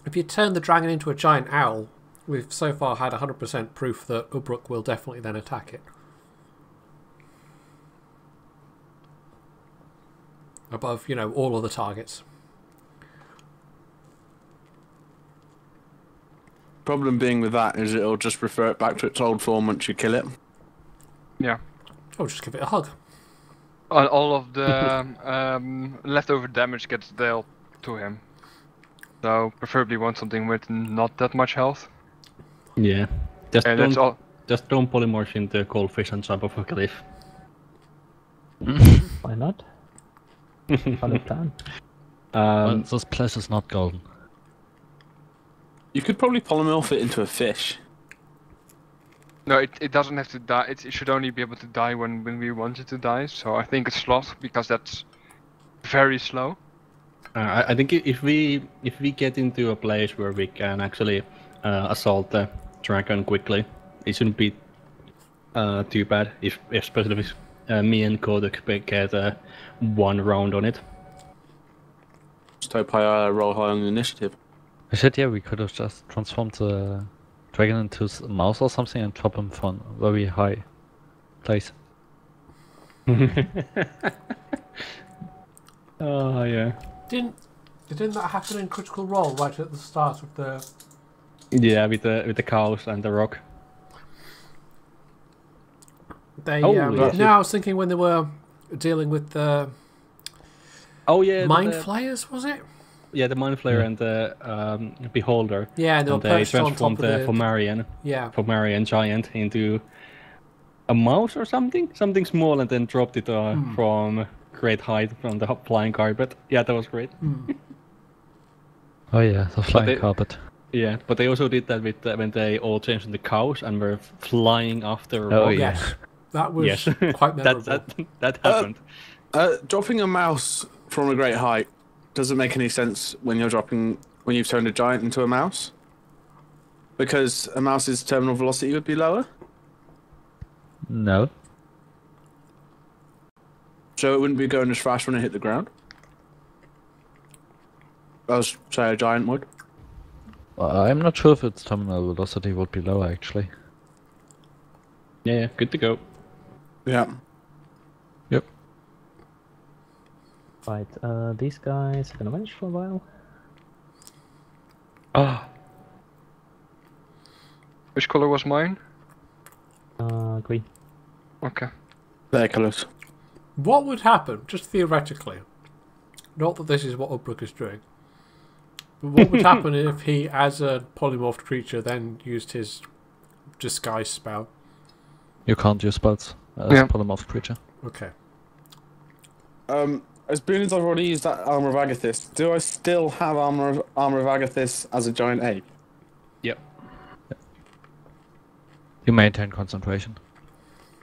If you turn the dragon into a giant owl, we've so far had 100% proof that Ubruk will definitely then attack it. Above, you know, all other targets. Problem being with that is it'll just revert back to its old form once you kill it. Yeah. Oh, just give it a hug. All of the leftover damage gets dealt to him. So preferably want something with not that much health. Yeah. Just And that's all. Just don't polymorph into goldfish on top of a cliff. Why not? Solid plan. Well, this place is not golden. You could probably polymorph it into a fish. No, it doesn't have to die. It should only be able to die when we want it to die. So I think it's sloth because that's very slow. I think if we get into a place where we can actually assault the dragon quickly, it shouldn't be too bad. Especially if me and Kodak get one round on it. Just hope I roll high on the initiative. I said, yeah, we could have just transformed the dragon into a mouse or something and drop him from a very high place. Oh yeah. Didn't that happen in Critical Role right at the start of the... Yeah, with the cows and the rock. They, yes. I was thinking when they were dealing with the... Oh yeah. Mind Flayers, was it? Yeah, the Mind Flayer and the Beholder. Yeah, and they were perched on top of the... Fomarian. Yeah. Fomarian giant into a mouse or something? Something small, and then dropped it from great height from the flying carpet. Yeah, that was great. Oh yeah, the flying carpet. Yeah, but they also did that with when they all changed into cows and were flying after a Oh rock. Yes. That was quite memorable. that happened. Dropping a mouse from a great height doesn't make any sense when you've turned a giant into a mouse. Because a mouse's terminal velocity would be lower. No. So it wouldn't be going as fast when it hit the ground. As, say, a giant would. I'm not sure if its terminal velocity would be lower, actually. Yeah, good to go. Yeah. Yep. Right, these guys are gonna manage for a while. Ah. Which color was mine? Green. Okay. They're colours. What would happen, just theoretically, not that this is what Ubruk is doing, but what would happen if he, as a polymorphed creature, then used his disguise spell? You can't use spells as a polymorph creature. Okay. As soon as I've already used that Armor of Agathis, do I still have Armor of Agathis as a giant ape? Yep. You maintain concentration.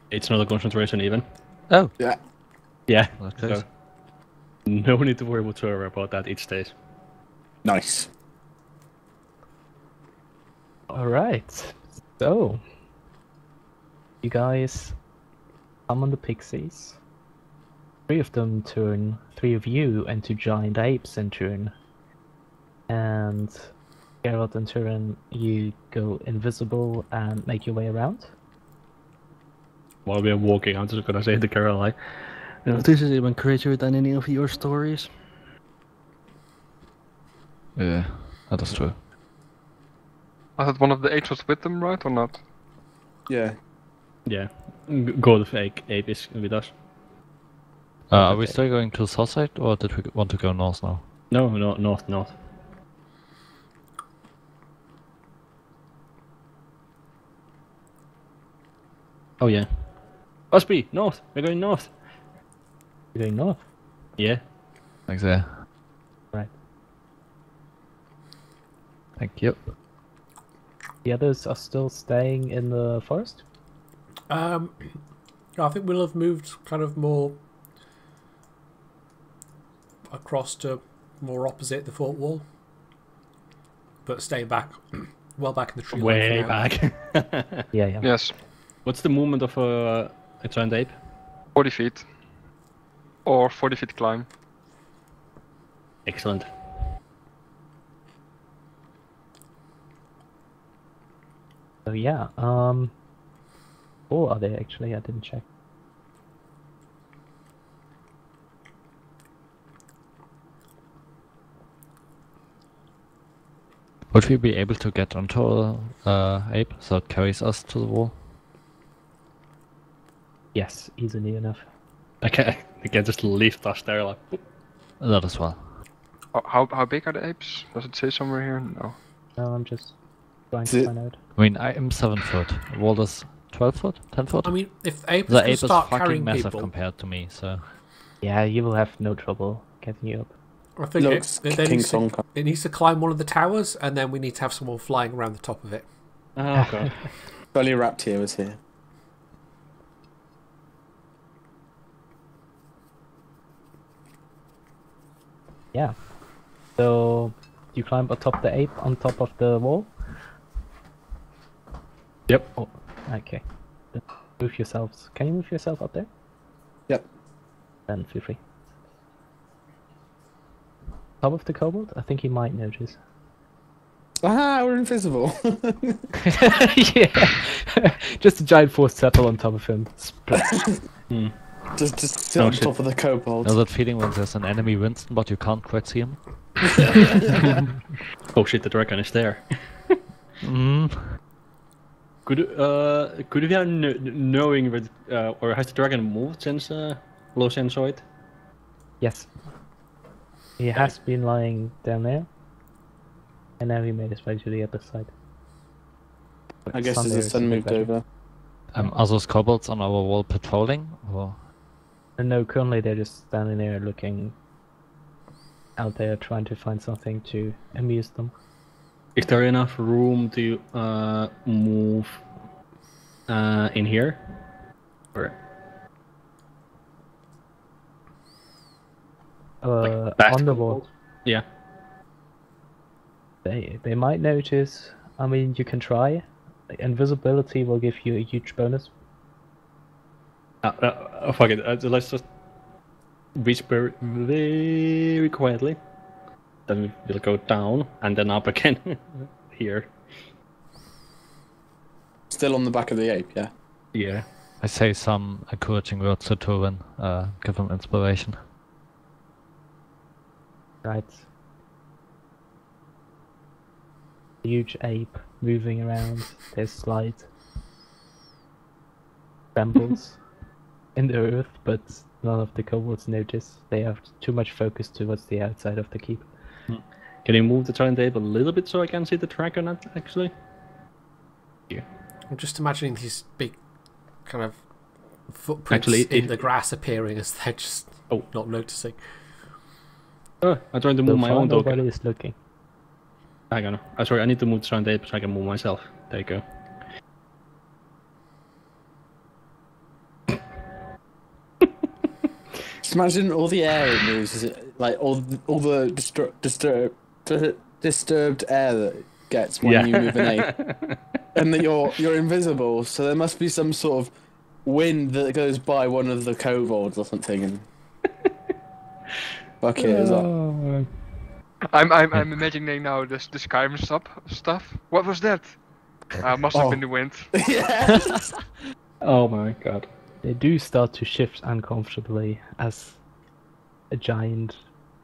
It's not a concentration even. Oh. Yeah. Yeah. Okay. So, no need to worry whatsoever about that, it stays. Nice. Alright, so you guys summon the pixies. 3 of them turn 3 of you into giant apes in turn. And Geralt and Turin, you go invisible and make your way around. While we are walking, I'm just gonna say to Caroline, this is even crazier than any of your stories. Yeah, that is true. I thought one of the apes was with them, right, or not? Yeah. Yeah. Gold fake ape is with us. Are we still going to south side, or did we want to go north now? No, north. Oh yeah. Usby, north. We're going north. You're going north. Yeah. Thanks there. Right. Thank you. The others are still staying in the forest? I think we'll have moved kind of more across to more opposite the fort wall, but staying back, well back in the tree line Way for now. back. Yeah. Yes. What's the movement of a giant ape? 40 feet. Or 40 feet climb. Excellent. So yeah, or are they actually? I didn't check. Would we be able to get onto ape so it carries us to the wall? Yes, easily enough. I can just lift us there like. Boop. That as well. How big are the apes? Does it say somewhere here? No. No, I'm just trying Is to it- find out. I mean, I am 7 foot. Walter's 12 foot? 10 foot? I mean, if apes the can ape is start fucking carrying massive people, compared to me, so... Yeah, you will have no trouble getting you up. I think Looks it King needs Song. it needs to climb one of the towers, and then we need to have someone flying around the top of it. Oh god. Belly Wrapped here was here. Yeah. So you climb atop the ape on top of the wall. Yep. Oh, okay. Then move yourselves. Can you move yourself up there? Yep. Then feel free. Top of the kobold? I think he might notice. Ah, we're invisible. Yeah. Just a giant force settle on top of him. Split. just sit Oh, on shit. top of the kobold. Know that feeling when there's an enemy Winston, but you can't quite see him? Oh shit, the dragon is there. Could we have knowing that, or has the dragon moved since Lucian saw it? Yes. He has been lying down there. And now he made his way to the other side. I guess as Sunday the is sun a bit moved better. over. Are those kobolds on our wall patrolling? Or... No, currently they're just standing there looking out there trying to find something to amuse them. Is there enough room to move in here? Or On the wall. Yeah. They might notice. I mean, you can try. Invisibility will give you a huge bonus. Fuck it. Let's just whisper very quietly. Then we'll go down and then up again. Here. Still on the back of the ape, yeah. Yeah. I say some encouraging words to Turin, give him inspiration. Right. Huge ape moving around. There's slight trembles in the earth, but none of the kobolds notice. They have too much focus towards the outside of the keep. Can you move the giant ape a little bit so I can see the dragon actually? Yeah. I'm just imagining these big kind of footprints Actually, in the grass appearing as they're just not noticing. I'm trying to So move my far, own dog. nobody is looking. Hang on. Sorry, I need to move the giant ape so I can move myself. There you go. Just imagine all the air it moves, like all the disturbed air that it gets when you move an ape, and that you're invisible. So there must be some sort of wind that goes by one of the kobolds or something. And fuck it, is that? I'm imagining now this Skyrim stuff. What was that? Must have been the wind. Yeah. Oh my god. They do start to shift uncomfortably as a giant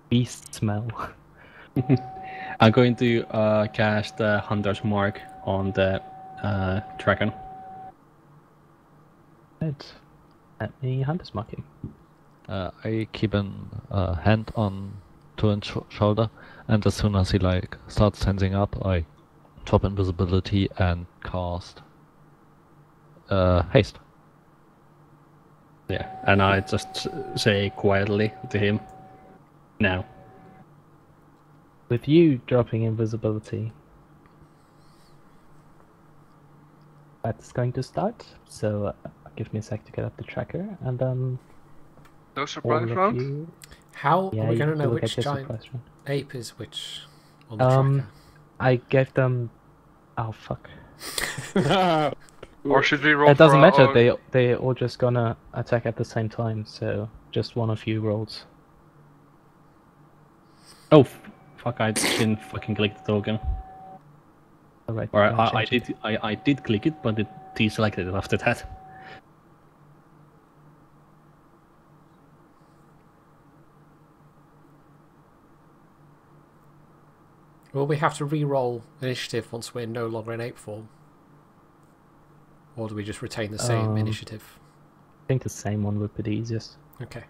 beast smell. I'm going to cast Hunter's Mark on the dragon. Right. Let me hunter's mark him. I keep a hand on Turin's shoulder, and as soon as he starts tensing up, I drop invisibility and cast haste. Yeah, and I just say quietly to him, now. With you dropping invisibility, that's going to start. So give me a sec to get up the tracker, and then No all surprise of round. you. How Yeah, are we you going to can know look which at your giant surprise round. ape is which on the tracker? I gave them. Oh fuck! Or should we roll? It doesn't for matter. our- They all just gonna attack at the same time. So just one of you rolls. Oh, fuck, I didn't fucking click the token. Alright. Or don't I change it. I did click it, but it deselected it after that. Will we have to re-roll initiative once we're no longer in ape form? Or do we just retain the same initiative? I think the same one would be the easiest. Okay.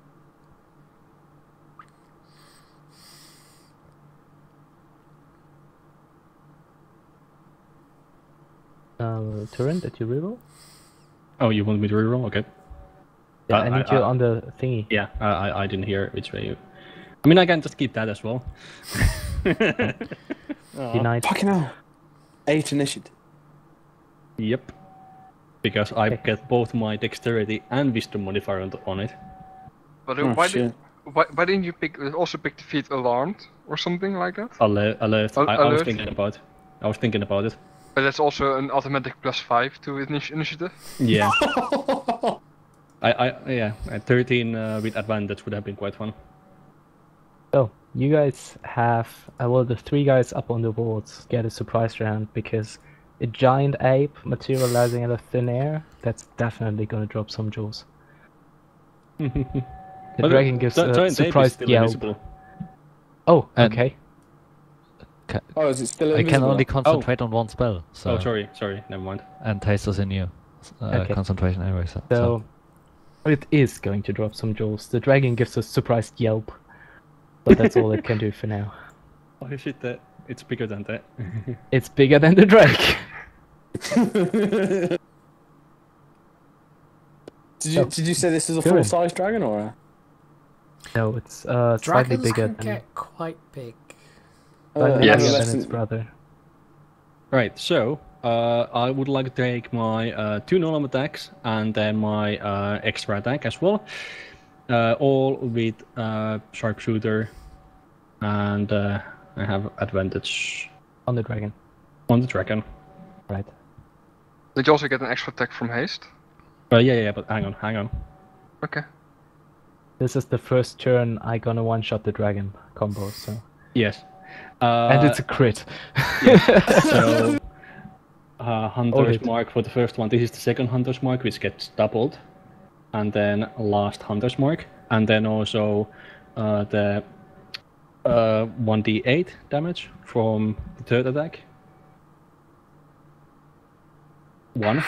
Turin, did you reroll? Oh, you want me to reroll? Okay. Yeah, I need you on the thingy. Yeah, I didn't hear which way you. I mean, I can just keep that as well. Unite. Fucking hell. 8 initiative. Yep. Because I Okay. get both my dexterity and wisdom modifier on it. But Oh, why, shit. why didn't you also pick the feat alarmed or something like that? Alert. I was Alert? thinking about. I was thinking about it. But that's also an automatic +5 to initiative. Yeah. Yeah. 13 with advantage would have been quite fun. So, you guys have, well, the 3 guys up on the boards get a surprise round because a giant ape materializing out of thin air, that's definitely gonna drop some jewels. The But dragon gives giant ape a is surprised still yelp. invisible. Oh, And- okay. Oh, is it still I invisible? can only concentrate on one spell. So Oh, sorry, never mind. and taste is in you. Okay. Concentration anyway. So, it is going to drop some jewels. The dragon gives a surprised yelp, but that's all it can do for now. Oh shit, it's bigger than that. It's bigger than the drake. Did you say this is a Turin. full-size dragon or? No, it's slightly Dragons bigger can than, get quite big. slightly Yes. bigger less than its than- brother. Right, so I would like to take my 2 normal attacks and then my extra attack as well. All with sharpshooter, and I have advantage On the dragon. on the dragon. Right. Did you also get an extra attack from haste? Yeah, but hang on. Okay. This is the first turn I gonna one-shot the dragon combo, so... Yes. And it's a crit. So Hunter's it. Mark for the first one. This is the second Hunter's Mark, which gets doubled, and then last Hunter's Mark, and then also the 1d8 damage from the third attack. 1.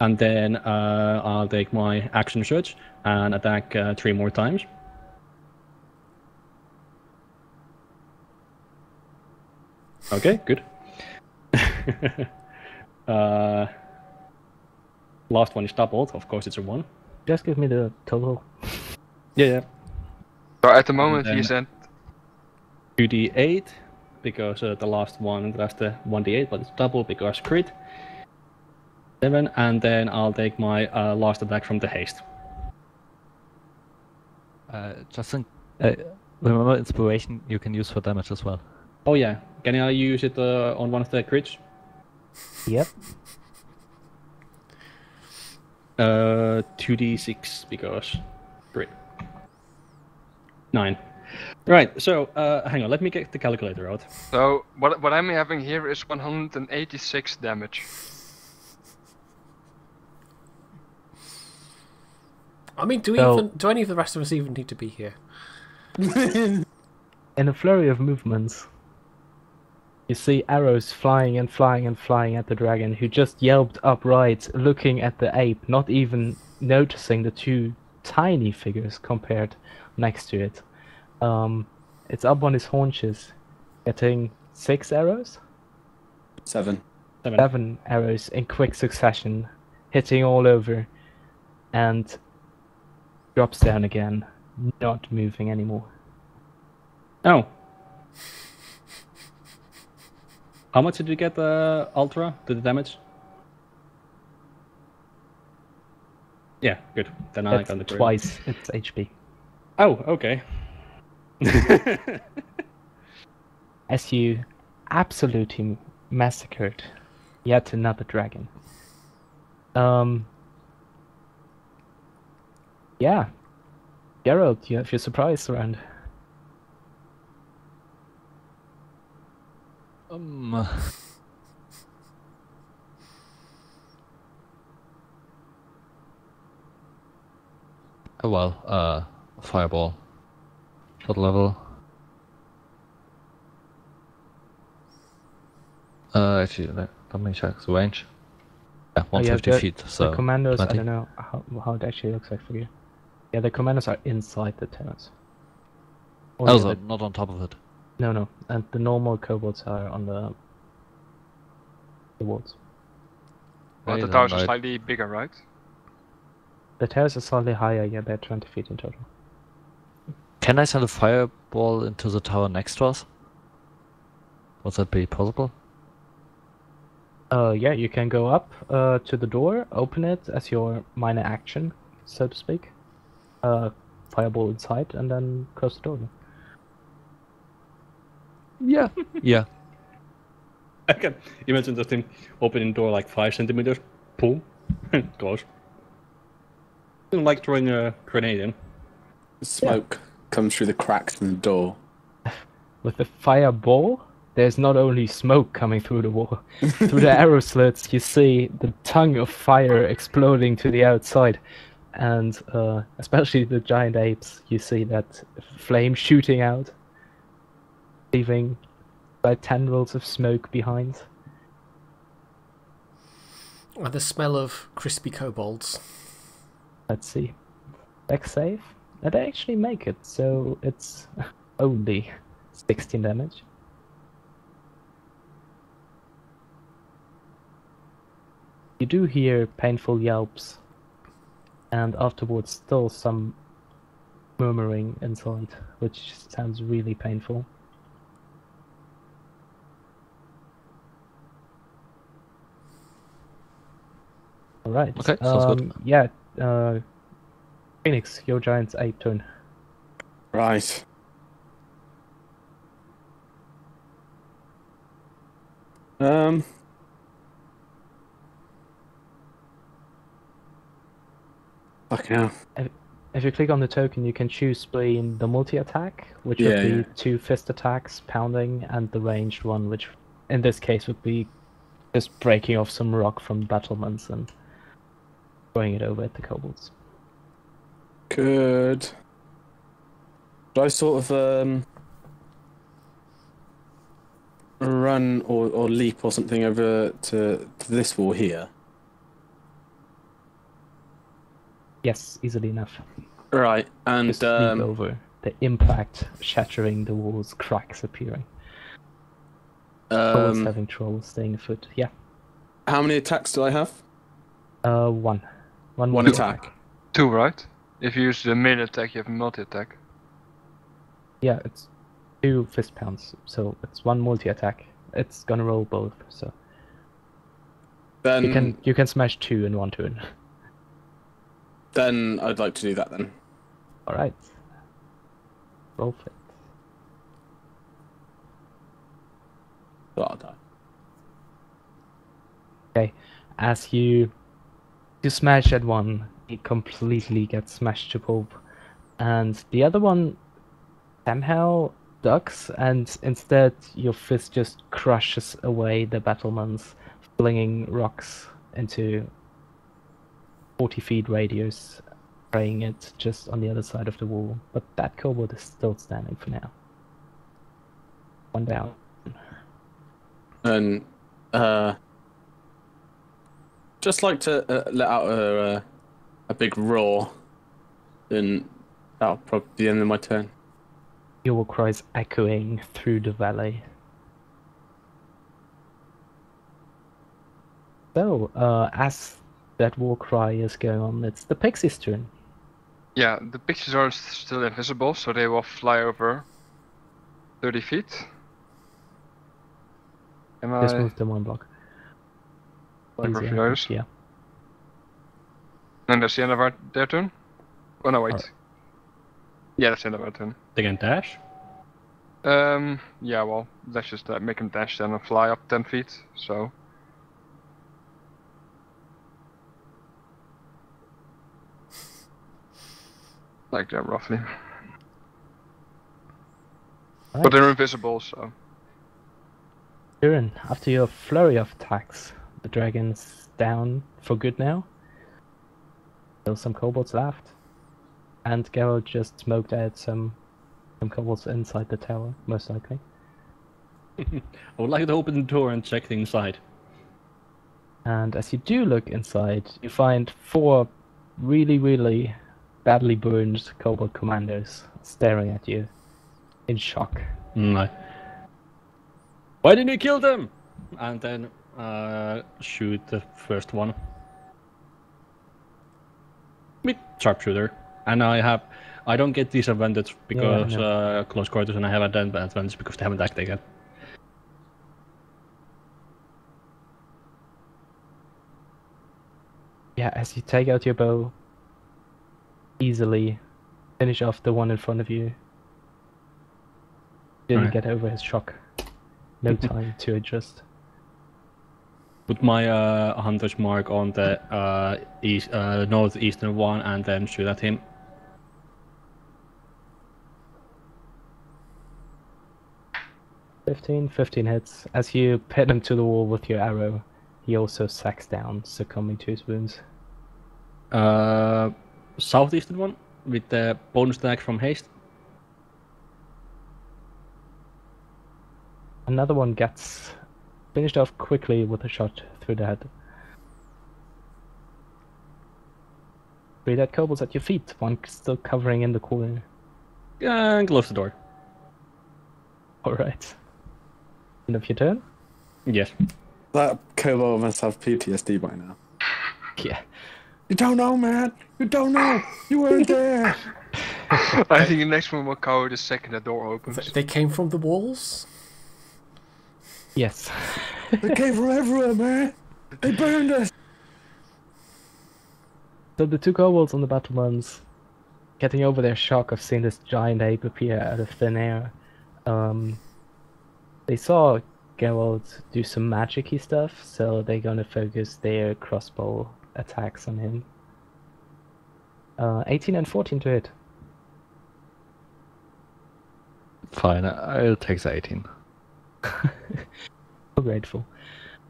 And then I'll take my action surge and attack 3 more times. Okay, good. Last one is doubled. Of course, it's a 1. Just give me the total. Yeah. So at the moment then- he's at 2d8 because the last one that's the 1d8, but it's double because crit. 7, and then I'll take my last attack from the haste. remember inspiration you can use for damage as well. Oh yeah, can I use it on one of the crits? Yep. 2d6 because crit. 9. Right, so hang on, let me get the calculator out. So what I'm having here is 186 damage. I mean, do any of the rest of us even need to be here? In a flurry of movements, you see arrows flying and flying and flying at the dragon, who just yelped upright, looking at the ape, not even noticing the 2 tiny figures compared next to it. It's up on his haunches, getting 6 arrows? 7. 7 arrows in quick succession, hitting all over, and drops down again, not moving anymore. Oh. How much did you get Ultra to the damage? Yeah, good. Then I That's got the crit. twice its HP. Oh, okay. As you absolutely massacred yet another dragon. Yeah. Geralt, you have your surprise round. Um. Oh well, fireball. Shot level. Actually, let me check the range. Yeah, Oh, yeah, 150 feet, so the commandos, 20. I don't know how it actually looks like for you. Yeah, the commandos are inside the terrace. Or Oh, yeah, so not on top of it. no, and the normal kobolds are on the walls. Well, Okay, the then towers are I- slightly bigger, right? The terrace is slightly higher, yeah, they're 20 feet in total. Can I send a fireball into the tower next to us? Would that be possible? Yeah, you can go up to the door, open it as your minor action, so to speak. Fireball inside, and then close the door. Yeah. Yeah. I can imagine just him opening door like 5 centimeters, pull, close. Like throwing a grenade in. Smoke comes through the cracks in the door. With the fireball, there's not only smoke coming through the wall. Through the arrow slits, you see the tongue of fire exploding to the outside. And especially the giant apes, you see that flame shooting out, leaving like tendrils of smoke behind. And the smell of crispy kobolds. Let's see. Dex save? And they actually make it, so it's only 16 damage. You do hear painful yelps, and afterwards still some murmuring inside, which sounds really painful. Alright. Okay, sounds good. Yeah, Phoenix, your giant's ape turn. Right. Fucking hell. If you click on the token, you can choose between the multi-attack, which would be 2 fist attacks, pounding, and the ranged one, which in this case would be just breaking off some rock from battlements and throwing it over at the kobolds. Could I sort of run or leap or something over to this wall here? Yes, easily enough. Right, and Just leap over. The impact shattering the walls, cracks appearing. Kobolds having trouble staying afoot. Yeah. how many attacks do I have? One. One One multi-attack. attack. 2, right? If you use the melee attack, you have a multi-attack. Yeah, it's 2 fist pounds, so it's 1 multi-attack. It's gonna roll both, so Then you can smash 2 in 1 turn. Then I'd like to do that then. Alright. Roll for it. So I'll die. Okay. As you smash at one, it completely gets smashed to pulp. And the other one somehow ducks, and instead your fist just crushes away the battlements, flinging rocks into 40 feet radius, spraying it just on the other side of the wall. But that kobold is still standing for now. One down. And just like to let out a big roar. Then that'll probably be the end of my turn. Your war cries echoing through the valley. So, as that war cry is going on, it's the pixie's turn. Yeah, the pixies are still invisible, so they will fly over 30 feet. Am Just I... move them one block. Like Easy, roughly those? yeah. And that's the end of their turn? Oh no, wait. Alright. Yeah, that's the end of our turn. They can dash. Yeah, well, let's just make them dash then and fly up 10 feet, so... Like that, roughly. But they're invisible, so... Durin, after your flurry of attacks, the dragon's down for good now. Still some kobolds left. And Geralt just smoked out some kobolds inside the tower, most likely. I would like to open the door and check the inside. And as you do look inside, you find 4 really, really badly burned kobold commandos staring at you in shock. Why didn't you kill them? And then shoot the first one with sharpshooter. And I don't get disadvantage because close quarters, and I have advantage because they haven't acted yet. Yeah, as you take out your bow, easily finish off the one in front of you. Didn't get over his shock. No time to adjust. Put my hunter's mark on the northeastern one and then shoot at him. Fifteen hits. As you pin him to the wall with your arrow, he also sacks down, succumbing to his wounds. Southeastern one with the bonus attack from haste. Another one gets finished off quickly with a shot through the head. 3 dead kobolds at your feet, one still covering in the corner. And close the door. Alright. End of your turn? Yes. That kobold must have PTSD by now. Yeah. You don't know, man. You don't know. You weren't there. I think the next one will cover the second the door opens. They came from the walls? Yes. They came from everywhere, man. They burned us. So the 2 kobolds on the battlements, getting over their shock of seeing this giant ape appear out of thin air, they saw Geralt do some magic-y stuff, so they're gonna focus their crossbow attacks on him. 18 and 14 to hit. Fine, I'll take the 18. So grateful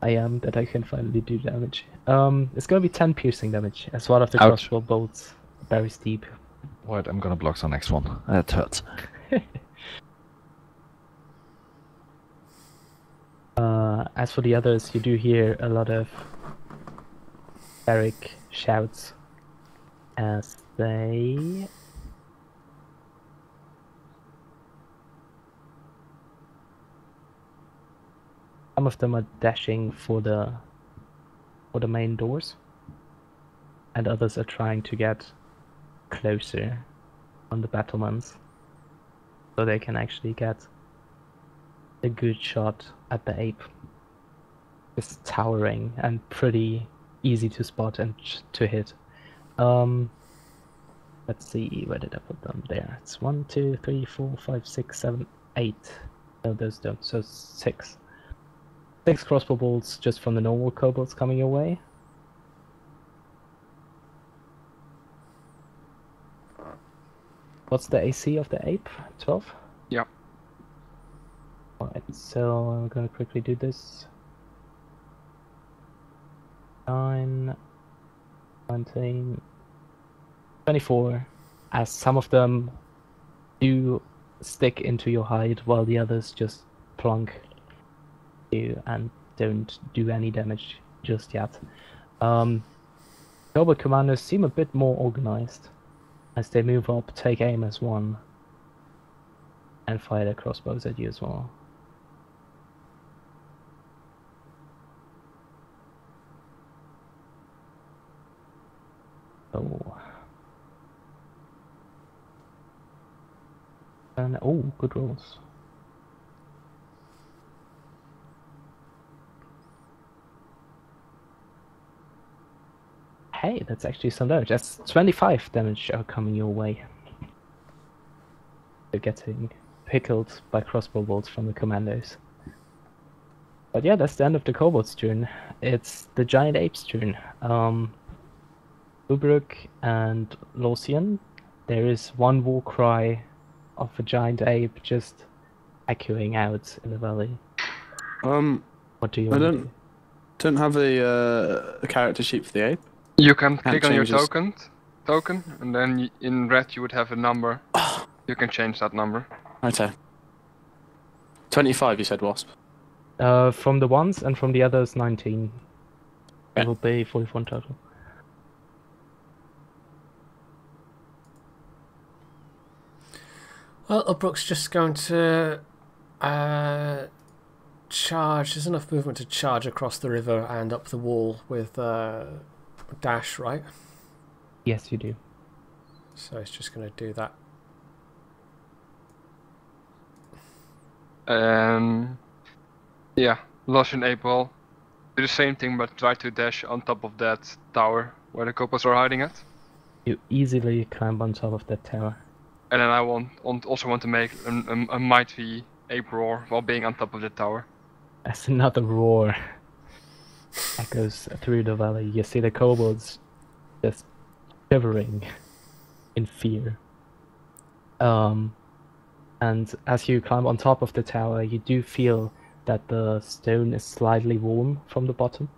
I am that I can finally do damage. It's gonna be 10 piercing damage, as one of the Ouch. crossbow bolts very steep. Wait, I'm gonna block the next one. That hurts. As for the others, you do hear a lot of Eric shouts as they some of them are dashing for the main doors, and others are trying to get closer on the battlements so they can actually get a good shot at the ape. It's towering and pretty easy to spot and to hit. Let's see, where did I put them? There. It's 1, 2, 3, 4, 5, 6, 7, 8. No, those don't. So 6. 6 crossbow bolts just from the normal kobolds coming your way. What's the AC of the ape? 12? Yeah. Alright, so I'm gonna quickly do this. 9, 19, 24, as some of them do stick into your hide while the others just plunk you and don't do any damage just yet. Kobold commanders seem a bit more organized as they move up, take aim as one, and fire their crossbows at you as well. Oh. And oh, good rolls. Hey, that's actually some damage. That's 25 damage coming your way. You're getting pickled by crossbow bolts from the commandos. But yeah, that's the end of the kobold's turn. It's the giant ape's turn. Ubruk and Losian, there is one war cry of a giant ape just echoing out in the valley. What do you I want? don't have a character sheet for the ape. You can click on your change this. token, and then in red you would have a number. You can change that number. Okay. 25, you said, Wasp. From the ones and from the others, 19. It will be 44 total. Well, Ubruk's just going to charge. There's enough movement to charge across the river and up the wall with dash, right? Yes, you do. So it's just going to do that. Yeah, Lush and April do the same thing, but try to dash on top of that tower where the kobolds are hiding at. You easily climb on top of that tower. And then I also want to make a mighty ape roar while being on top of the tower. As another roar echoes through the valley, you see the kobolds just shivering in fear. And as you climb on top of the tower, you do feel that the stone is slightly warm from the bottom.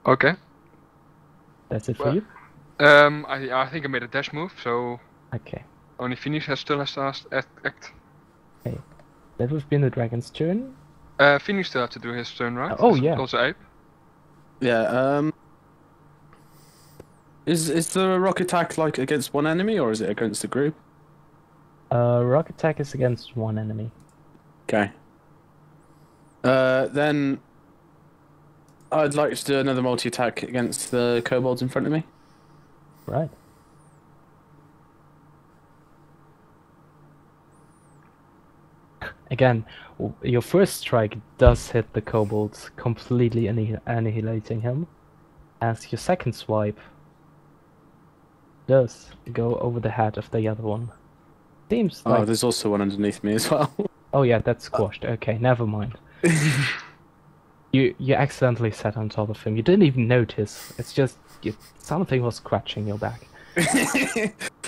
Okay. That's it for you? I think I made a dash move, so Okay. only Phoenix still has to act. Okay. That would have been the dragon's turn. Phoenix still has to do his turn, right? Oh, He's yeah. Also ape. Yeah, Is the rock attack like against one enemy or is it against the group? Rock attack is against one enemy. Okay. Then I'd like to do another multi-attack against the kobolds in front of me. Right. Again, your first strike does hit the kobolds, completely annihilating him. As your second swipe does go over the head of the other one. Seems like... Oh, there's also one underneath me as well. Oh yeah, that's squashed. Okay, never mind. You accidentally sat on top of him. You didn't even notice. It's just something was scratching your back.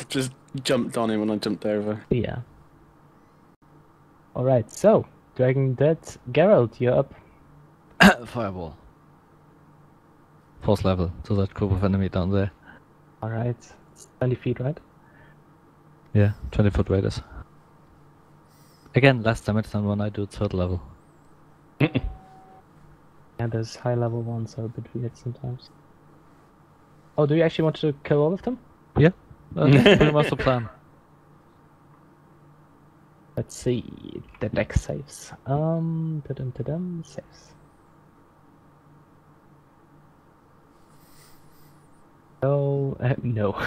Just jumped on him when I jumped over. Yeah. Alright, so, Dragon Dead, Geralt, you're up. Fireball. Fourth level to that group of enemy down there. Alright, it's 20 feet, right? Yeah, 20-foot radius. Again, less damage than when I do third level. Yeah, those high level ones are a bit weird sometimes. Oh, do you actually want to kill all of them? Yeah, that's pretty much the plan. Let's see, the deck saves. Saves. So, no.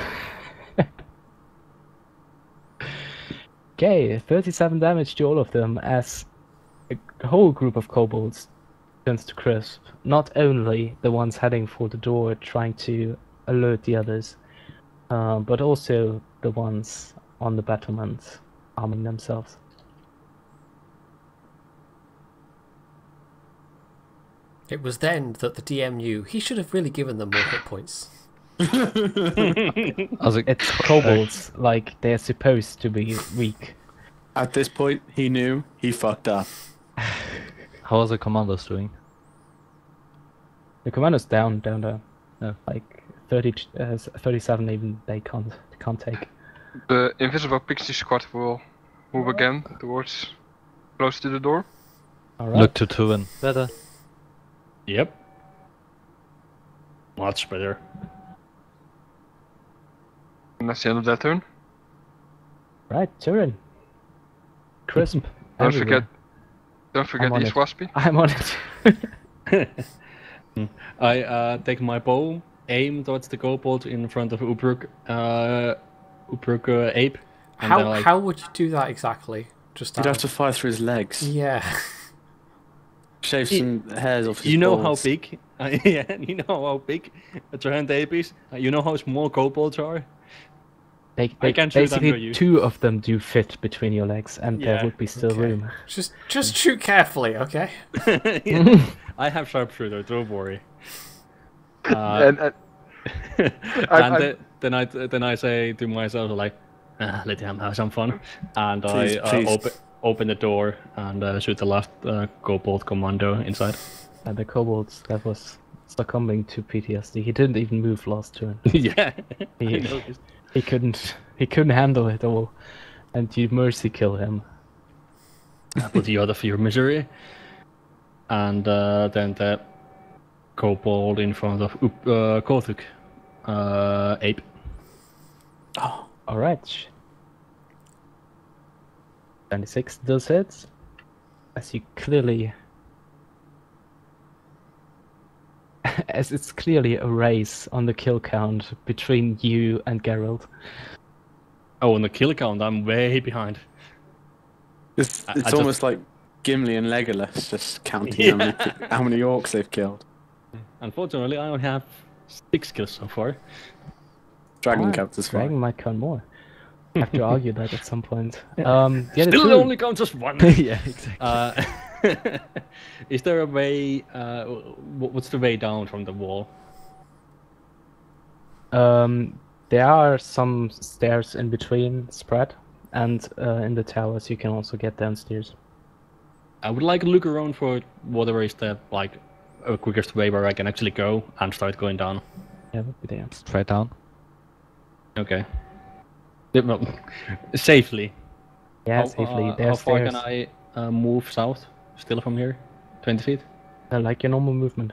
Okay, 37 damage to all of them as a whole group of kobolds turns to crisp. Not only the ones heading for the door trying to alert the others, but also the ones on the battlement arming themselves. It was then that the DM knew he should have really given them more hit points. It's kobolds, like they're supposed to be weak. At this point, he knew he fucked up. How are the commandos doing? The commander's down. No. Like 37 even they can't take. The invisible pixie squad will move again towards close to the door. Alright. Look to two and better. Yep. Much better. And that's the end of that turn. Right, Turin. Crisp. Don't everywhere. forget I'm on these it. waspy. I'm on it. I take my bow, aim towards the kobold in front of Ubruk, ape. And then, like, How would you do that exactly? Just You'd have to fire through his legs. Yeah. Shave some hairs off his you know balls. how big? Yeah, you know how big a giant ape is. You know how small kobolds are. They I can shoot under basically you. two of them do fit between your legs, and there Yeah, would be still okay. room. Just shoot carefully, okay? Yeah. I have sharpshooter. Don't worry. And Then I say to myself like, let him have some fun, and Please, I please. open the door and shoot the last kobold commando inside. And the kobolds that was succumbing to PTSD. He didn't even move last turn. Yeah, I He, noticed. he couldn't handle it all, and you mercy kill him. I put you out of your misery. And then the kobold in front of Kothuk. Ape. Oh, All right. 26 does hit, as you clearly, as it's clearly a race on the kill count between you and Geralt. Oh, on the kill count, I'm way behind. it's I it's just- almost like Gimli and Legolas just counting how many orcs they've killed. Unfortunately, I only have 6 kills so far. Dragon Alright, counts as Dragon fine. might count more. Have to argue that at some point. The other Still two- only counts as 1. Yeah, exactly. Is there a way? What's the way down from the wall? There are some stairs in between spread, and in the towers you can also get downstairs. I would like to look around for whatever is the quickest way where I can actually go and start going down. Yeah, would be there. Straight down. Okay. Well, safely. Yeah, safely. How There's far stairs. can I move south? Still from here? 20 feet? Like your normal movement.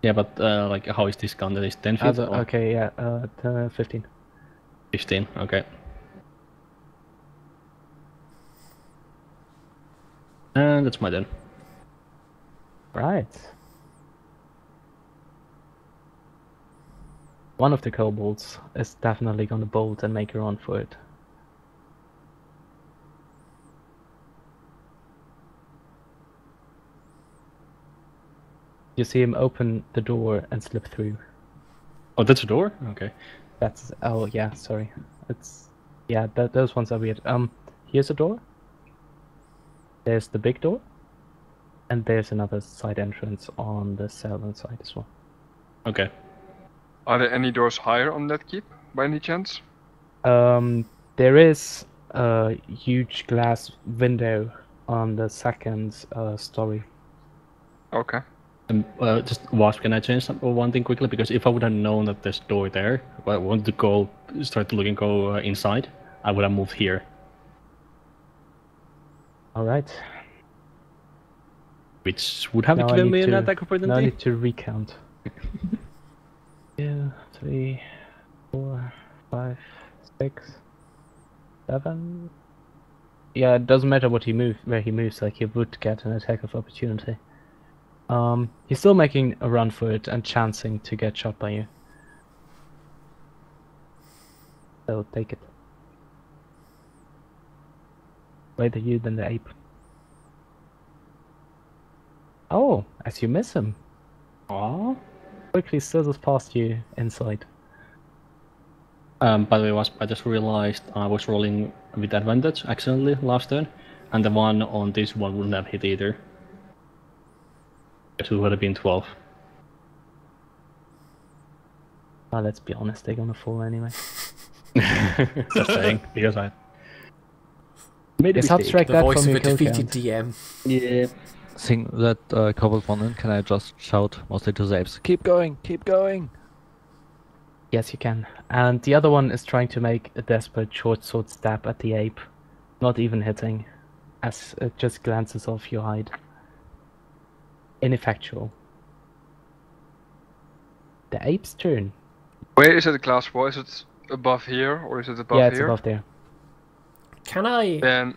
Yeah, but like how is this counted? Is 10 feet? or Okay, yeah, 15. 15, okay. And that's my turn. Right. One of the kobolds is definitely gonna bolt and make a run for it. You see him open the door and slip through. Oh, that's a door? Okay. That's oh yeah, sorry. It's yeah, those ones are weird. Here's a door. There's the big door, and there's another side entrance on the southern side as well. Okay. Are there any doors higher on that keep, by any chance? There is a huge glass window on the second story. Okay. Just Wasp, can I change one thing quickly? Because if I would have known that there's a door there, I wanted to start looking, go inside, I would have moved here. All right. Which would have Now I given need me an to- attack Now I opportunity. need to recount. 2, 3, 4, 5, 6, 7. Yeah, it doesn't matter what where he moves. Like he would get an attack of opportunity. He's still making a run for it and chancing to get shot by you. So take it. Later you than the ape. Oh, as you miss him. Aww. Quickly sizzles past you inside. By the way, Wasp, I just realized I was rolling with advantage accidentally last turn, and the one on this one wouldn't have hit either. It would have been 12. Well, let's be honest, they're gonna fall anyway. Just saying, because I made a Yes, mistake. abstract The that voice from of your a kill defeated count. DM. Yeah. Seeing that kobold one in, can I just shout mostly to the apes, keep going, keep going! Yes, you can. And the other one is trying to make a desperate short sword stab at the ape. Not even hitting, as it just glances off your hide. Ineffectual. The ape's turn. Where is it the glass wall? Is it above here or is it above Yeah, it's here? above there. Can I? Then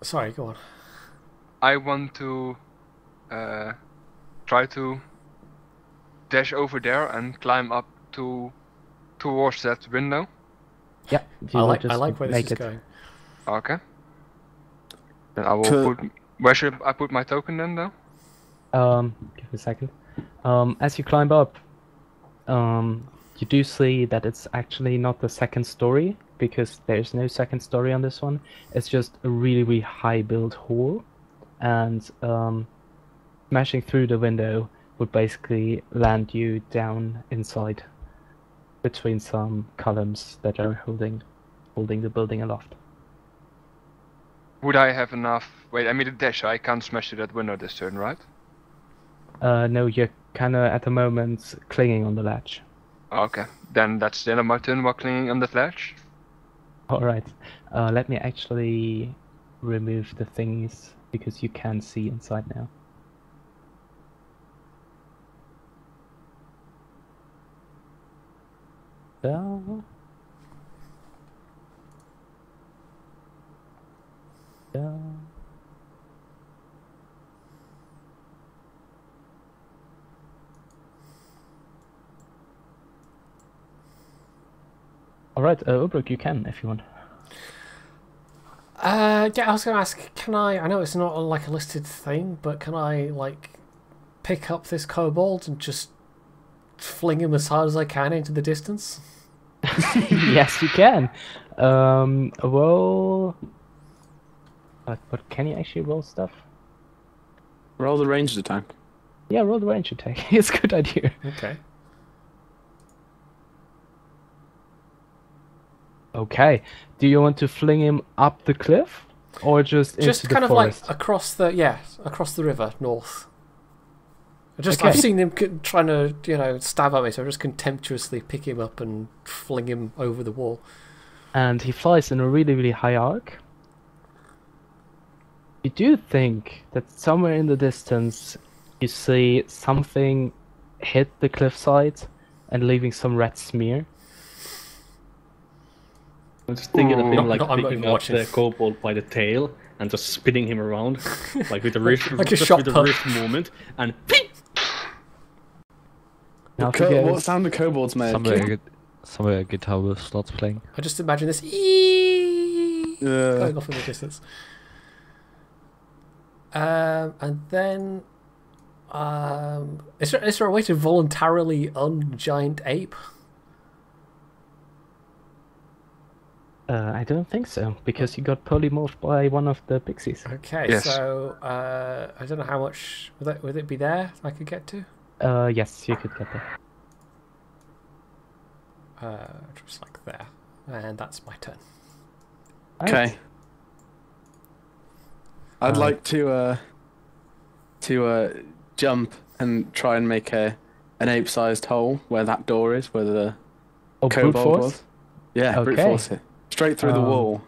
Sorry, go on. I want to try to dash over there and climb up towards that window. Yeah, if you I will like just where make this is it. going. Okay. Then I will To- put. Where should I put my token then, though? Give me a second. As you climb up, you do see that it's actually not the second story, because there's no second story on this one. It's just a really, really high build hall, and smashing through the window would basically land you down inside, between some columns that are holding the building aloft. Would I have enough? Wait, I made a dash, so I can't smash through that window this turn, right? No, you're kind of at the moment clinging on the ledge. Okay, then that's the end of my turn while clinging on that ledge. Alright, let me actually remove the things because you can see inside now. So... Alright, Ubruk, you can if you want. Yeah, I was going to ask, can I know it's not like a listed thing, but can I, like, pick up this kobold and just fling him as hard as I can into the distance? Yes, you can. Roll... but can you actually roll stuff? Roll the ranged attack. Yeah, roll the range attack. It's a good idea. Okay. Okay. Do you want to fling him up the cliff, or just into Just the kind of forest? like across the river, north. Okay. I've seen him trying to, stab at me, so I just contemptuously pick him up and fling him over the wall. And he flies in a really, really high arc. You do think that somewhere in the distance you see something hit the cliffside and leaving some red smear. I'm just thinking of him I'm not picking even up watching. the kobold by the tail and just spinning him around, like with a wrist, Like a just shot with a put. wrist movement, and Now if you go- What sound the kobolds make? Somewhere a guitar riff starts playing. I just imagine this going off in the distance. And then, is there a way to voluntarily un-giant ape? I don't think so, because you got polymorphed by one of the pixies. Okay, Yes. so I don't know how much would it be there I could get to? Yes, you could get there. Just like there, and that's my turn. Right. Okay. I'd like to jump and try and make an ape-sized hole where that door is, where the Oh, brute kobold force? was. Yeah, brute Okay. force it. Straight through the wall.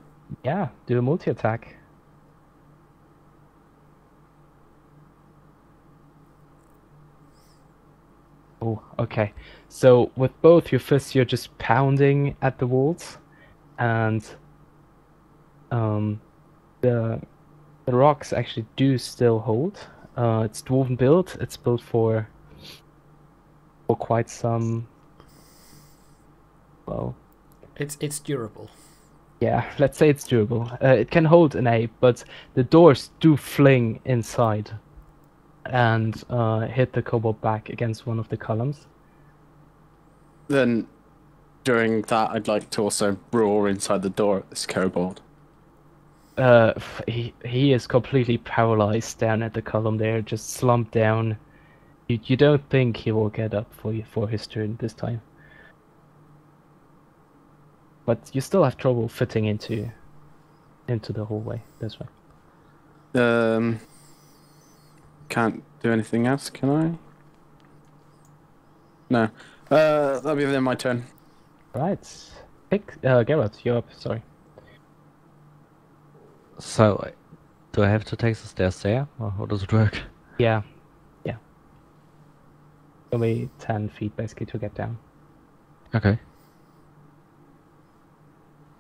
Yeah, do a multi-attack. Oh, okay. So with both your fists, you're just pounding at the walls, and the rocks actually do still hold. It's dwarven built. It's built for quite some. Well, It's durable. yeah, let's say it's durable. It can hold an ape, but the doors do fling inside and hit the kobold back against one of the columns. Then, during that, I'd like to also roar inside the door at this kobold. He is completely paralyzed down at the column there, just slumped down. You don't think he will get up for his turn this time. But you still have trouble fitting into the hallway. That's right. Can't do anything else, can I? No. That'll be then my turn. Right. Geralt, you're up. Sorry. So, do I have to take the stairs there, or how does it work? Yeah. Only 10 feet basically to get down. Okay.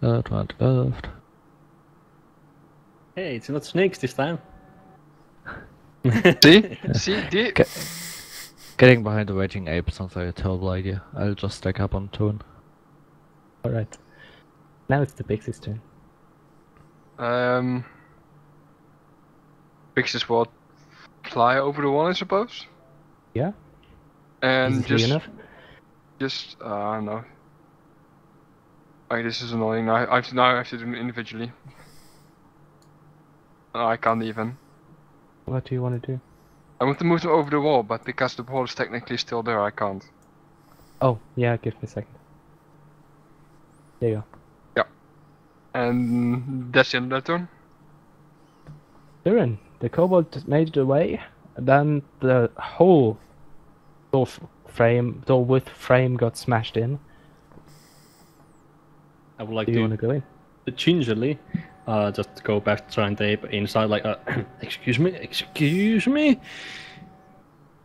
Right, left. hey, it's not snakes this time. See, Getting behind the raging ape sounds like a terrible idea. I'll just stack up on Toon. Alright. Now it's the pixie's turn. Pixies will fly over the wall, I suppose. Yeah? And Easy enough? I don't know. This is annoying. Now I have to do them individually. I can't even. What do you want to do? I want to move them over the wall, but because the wall is technically still there, I can't. Oh, yeah, give me a second. There you go. And that's the end of that turn. Durin, the kobold made it away, and then the whole door with frame got smashed in. I would like Do you want to go in? gingerly just go back to Giant Ape inside, like, excuse me.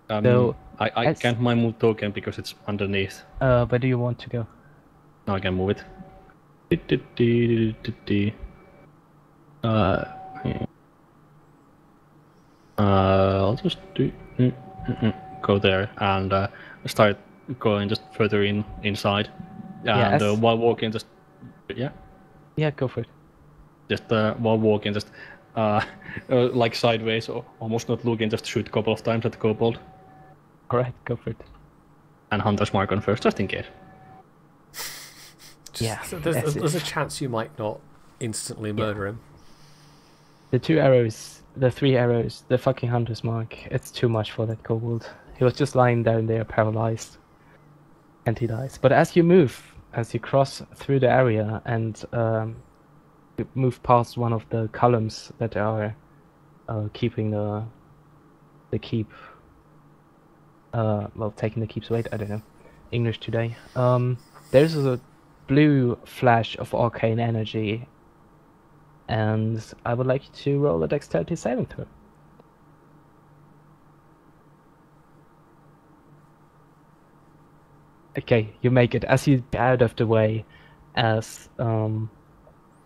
So, I can't mind move token because it's underneath. Where do you want to go? Now I can move it. I'll just do go there and start going just further inside. And while walking, just Yeah, go for it. just while walking, just like sideways or almost not looking, just shoot a couple of times at the kobold. Alright, go for it. And Hunter's Mark on first, just in case. Yeah, So there's a chance you might not instantly murder him. The 2 arrows, the 3 arrows, the fucking Hunter's Mark, it's too much for that kobold. He was just lying down there paralyzed. And he dies. But as you move, as you cross through the area and you move past one of the columns that are keeping the keep, well, taking the keep's weight, I don't know, English today. There's a blue flash of arcane energy, and I would like you to roll a dexterity saving throw. Okay, you make it as you get out of the way, as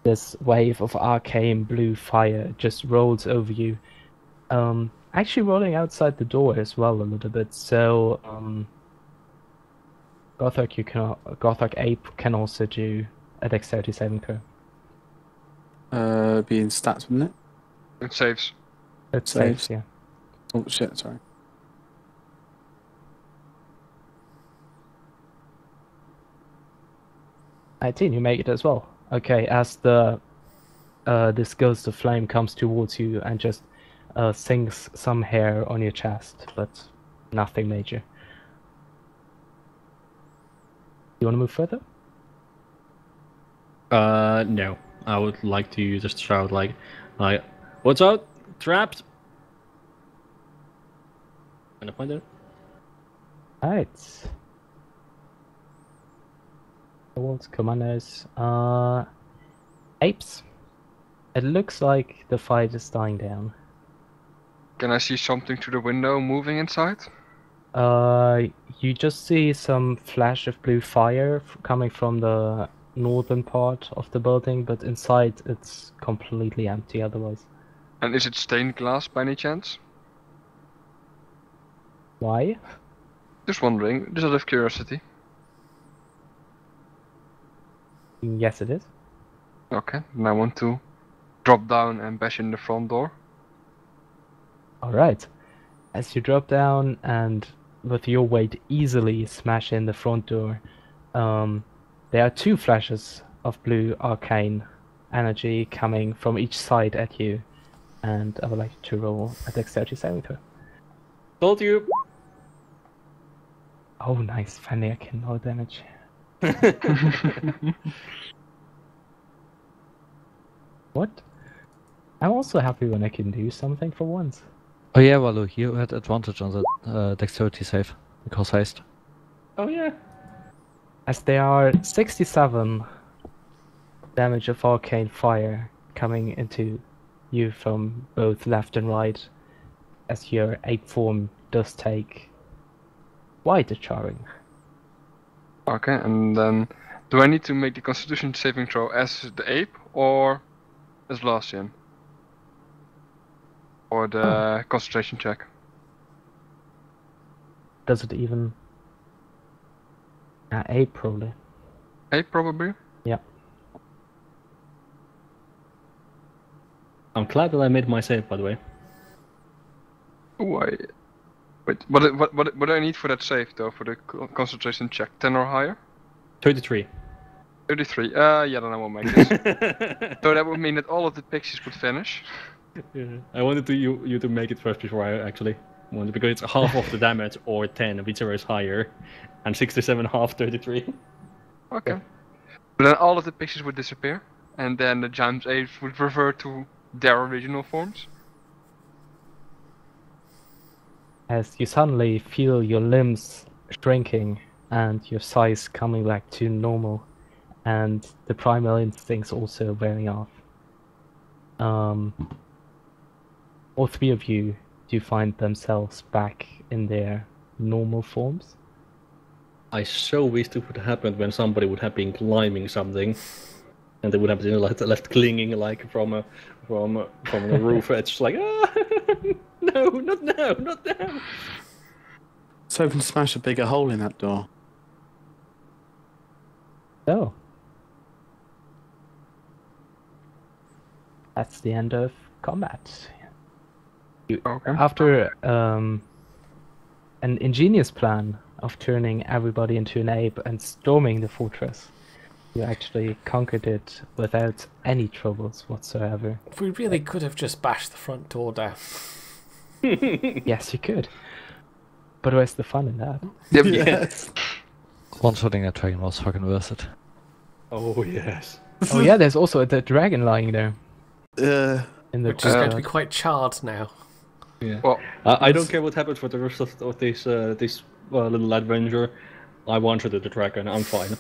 this wave of arcane blue fire just rolls over you. Actually rolling outside the door as well a little bit, so Gothak Ape can also do a dexterity saving throw. Being stats, wouldn't it? It saves. It Saves. saves, yeah. Oh shit, sorry. You make it as well. Okay, as the this ghost of flame comes towards you and just sinks some hair on your chest, but nothing major. You want to move further? No. I would like to just shout like, what's out? Trapped. And a pointer. Alright. Towards commanders. Apes. It looks like the fight is dying down. Can I see something through the window moving inside? You just see some flash of blue fire coming from the northern part of the building, but inside it's completely empty otherwise. And is it stained glass by any chance? Why? Just wondering, just out of curiosity. Yes, it is. Okay, then I want to drop down and bash in the front door. Alright. As you drop down and with your weight easily smash in the front door, there are 2 flashes of blue arcane energy coming from each side at you, and I would like you to roll a dexterity saving throw. Told you. Oh, nice. Finally, I can roll damage. What? I'm also happy when I can do something for once. Oh yeah, Walu, you had advantage on the dexterity save because haste. Oh yeah. As there are 67 damage of arcane fire coming into you from both left and right, as your ape form does take quite a charring. Okay, and then do I need to make the Constitution saving throw as the ape or as Lassian? Or the concentration check? Does it even... ape probably. Ape probably? Yeah. I'm glad that I made my save, by the way. Wait, what do I need for that save though, for the concentration check? 10 or higher? 33. 33, yeah, then I won't make this. So that would mean that all of the pixies would vanish. Yeah. I wanted you to make it first before I actually wanted, because it's half of the damage or 10, whichever is higher, and 67 half 33. Okay. But then all of the pixies would disappear, and then the giant apes would revert to their original forms. as you suddenly feel your limbs shrinking and your size coming back to normal, and the primal instincts also wearing off. All three of you do find themselves back in their normal forms. I so wish it would happen when somebody would have been climbing something, and they would have been left clinging like from a roof edge, like no, not now, not now. Let's hoping to smash a bigger hole in that door. So, that's the end of combat. Okay. After an ingenious plan of turning everybody into an ape and storming the fortress, you actually conquered it without any troubles whatsoever. We really could have just bashed the front door down. Yes, you could. But where's the fun in that? Yes. One-shotting a dragon was fucking worth it. Oh yes. Oh yeah, there's also the dragon lying there. In the Which is going to be courtyard. quite charred now. Yeah. Well, I don't care what happens for the rest of this little adventure. I wanted the dragon. I'm fine.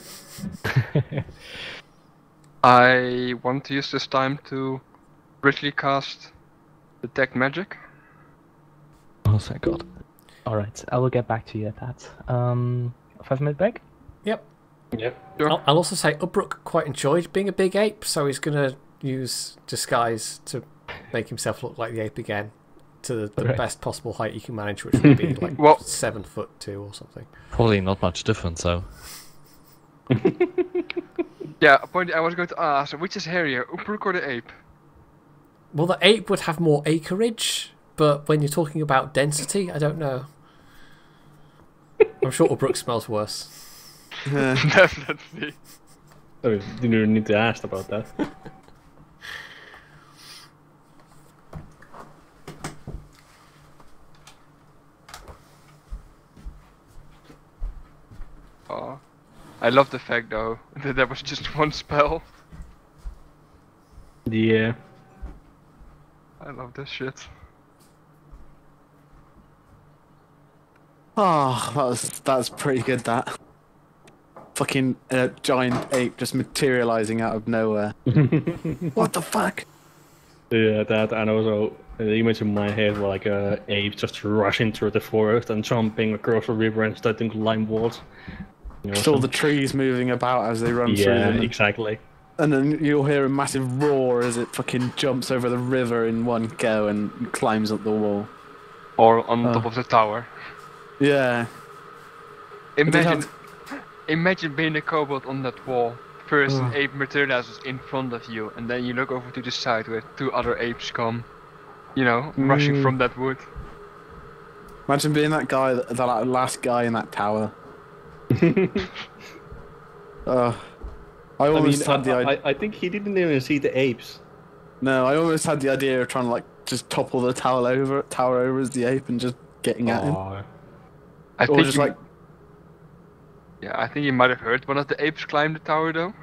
I want to use this time to briefly cast Detect Magic. Oh, thank God. Alright, I will get back to you at that. 5-minute break? Yep. Yep. Sure. I'll also say Ubruk quite enjoyed being a big ape, so he's going to use disguise to make himself look like the ape again to the Right. best possible height you can manage, which would be like Well- 7'2" or something. Probably not much difference, though. Yeah, a point I was going to ask, which is hairier, Ubruk or the ape? Well, the ape would have more acreage, but when you're talking about density, I don't know. I'm sure Ubruk smells worse. Definitely. Oh, you didn't need to ask about that. Oh, I love the fact though that there was just one spell. Yeah. I love this shit. Oh, that's pretty good. That fucking giant ape just materializing out of nowhere. What the fuck? Yeah, that, and also the image in my head were like apes just rushing through the forest and jumping across the river and starting to climb walls. You know, Just all the trees moving about as they run through yeah, them. exactly. And then you'll hear a massive roar as it fucking jumps over the river in one go and climbs up the wall. Or on top of the tower. Yeah. Imagine, imagine being a kobold on that wall. First an ape materializes in front of you, and then you look over to the side where 2 other apes come, you know, rushing from that wood. Imagine being that guy, that last guy in that tower. I almost had the idea. I think he didn't even see the apes. No, I almost had the idea of trying to like just topple the tower over as the ape and just getting at him. Oh, I Or think just you, like, yeah, I think you might have heard one of the apes climb the tower though.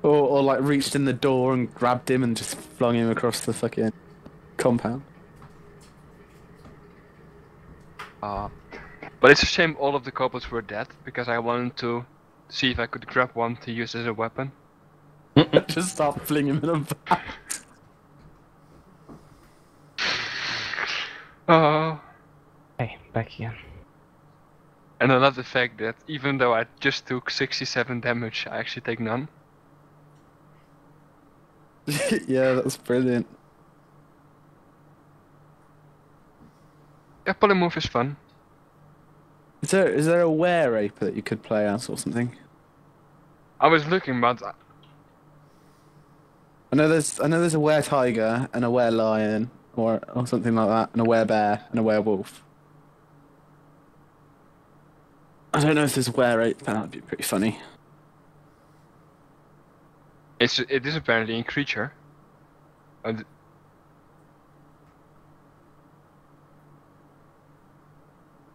or like reached in the door and grabbed him and just flung him across the fucking compound. But it's a shame all of the kobolds were dead, because I wanted to see if I could grab one to use as a weapon. Just start flinging him in the back. Hey, back again. And I love the fact that even though I just took 67 damage, I actually take none. Yeah, that's brilliant. Yeah, polymorph is fun. Is there a were ape that you could play as or something? I was looking, but I know there's a were tiger and a were lion or something like that, and a were bear and a werewolf. I don't know if there's a were ape. That'd be pretty funny. it is apparently a creature. And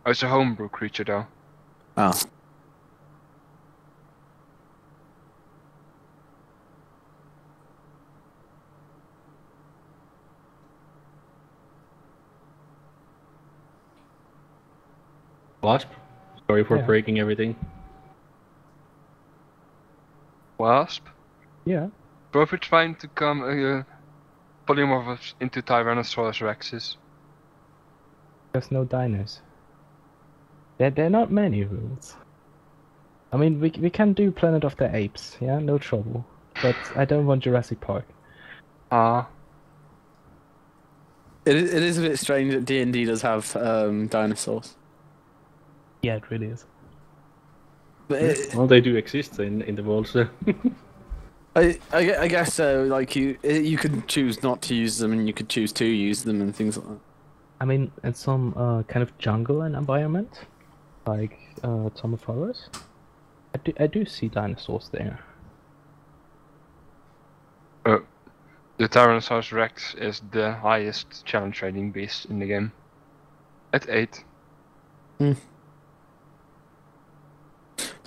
oh, it's a homebrew creature though. Oh. Wasp, sorry for Yeah. breaking everything. Wasp. Yeah. Both are trying to come polymorphs into Tyrannosaurus Rexes. There's no dinos. There are not many rules. I mean, we can do Planet of the Apes, yeah, no trouble. But I don't want Jurassic Park. It is a bit strange that D&D does have dinosaurs. Yeah, it really is. But Well, they do exist in the world, so. I guess so. Like you could choose not to use them, and you could choose to use them, and things like that. I mean, in some kind of jungle and environment, like Tom of Forest, I do see dinosaurs there. The Tyrannosaurus Rex is the highest challenge rating beast in the game. At 8. So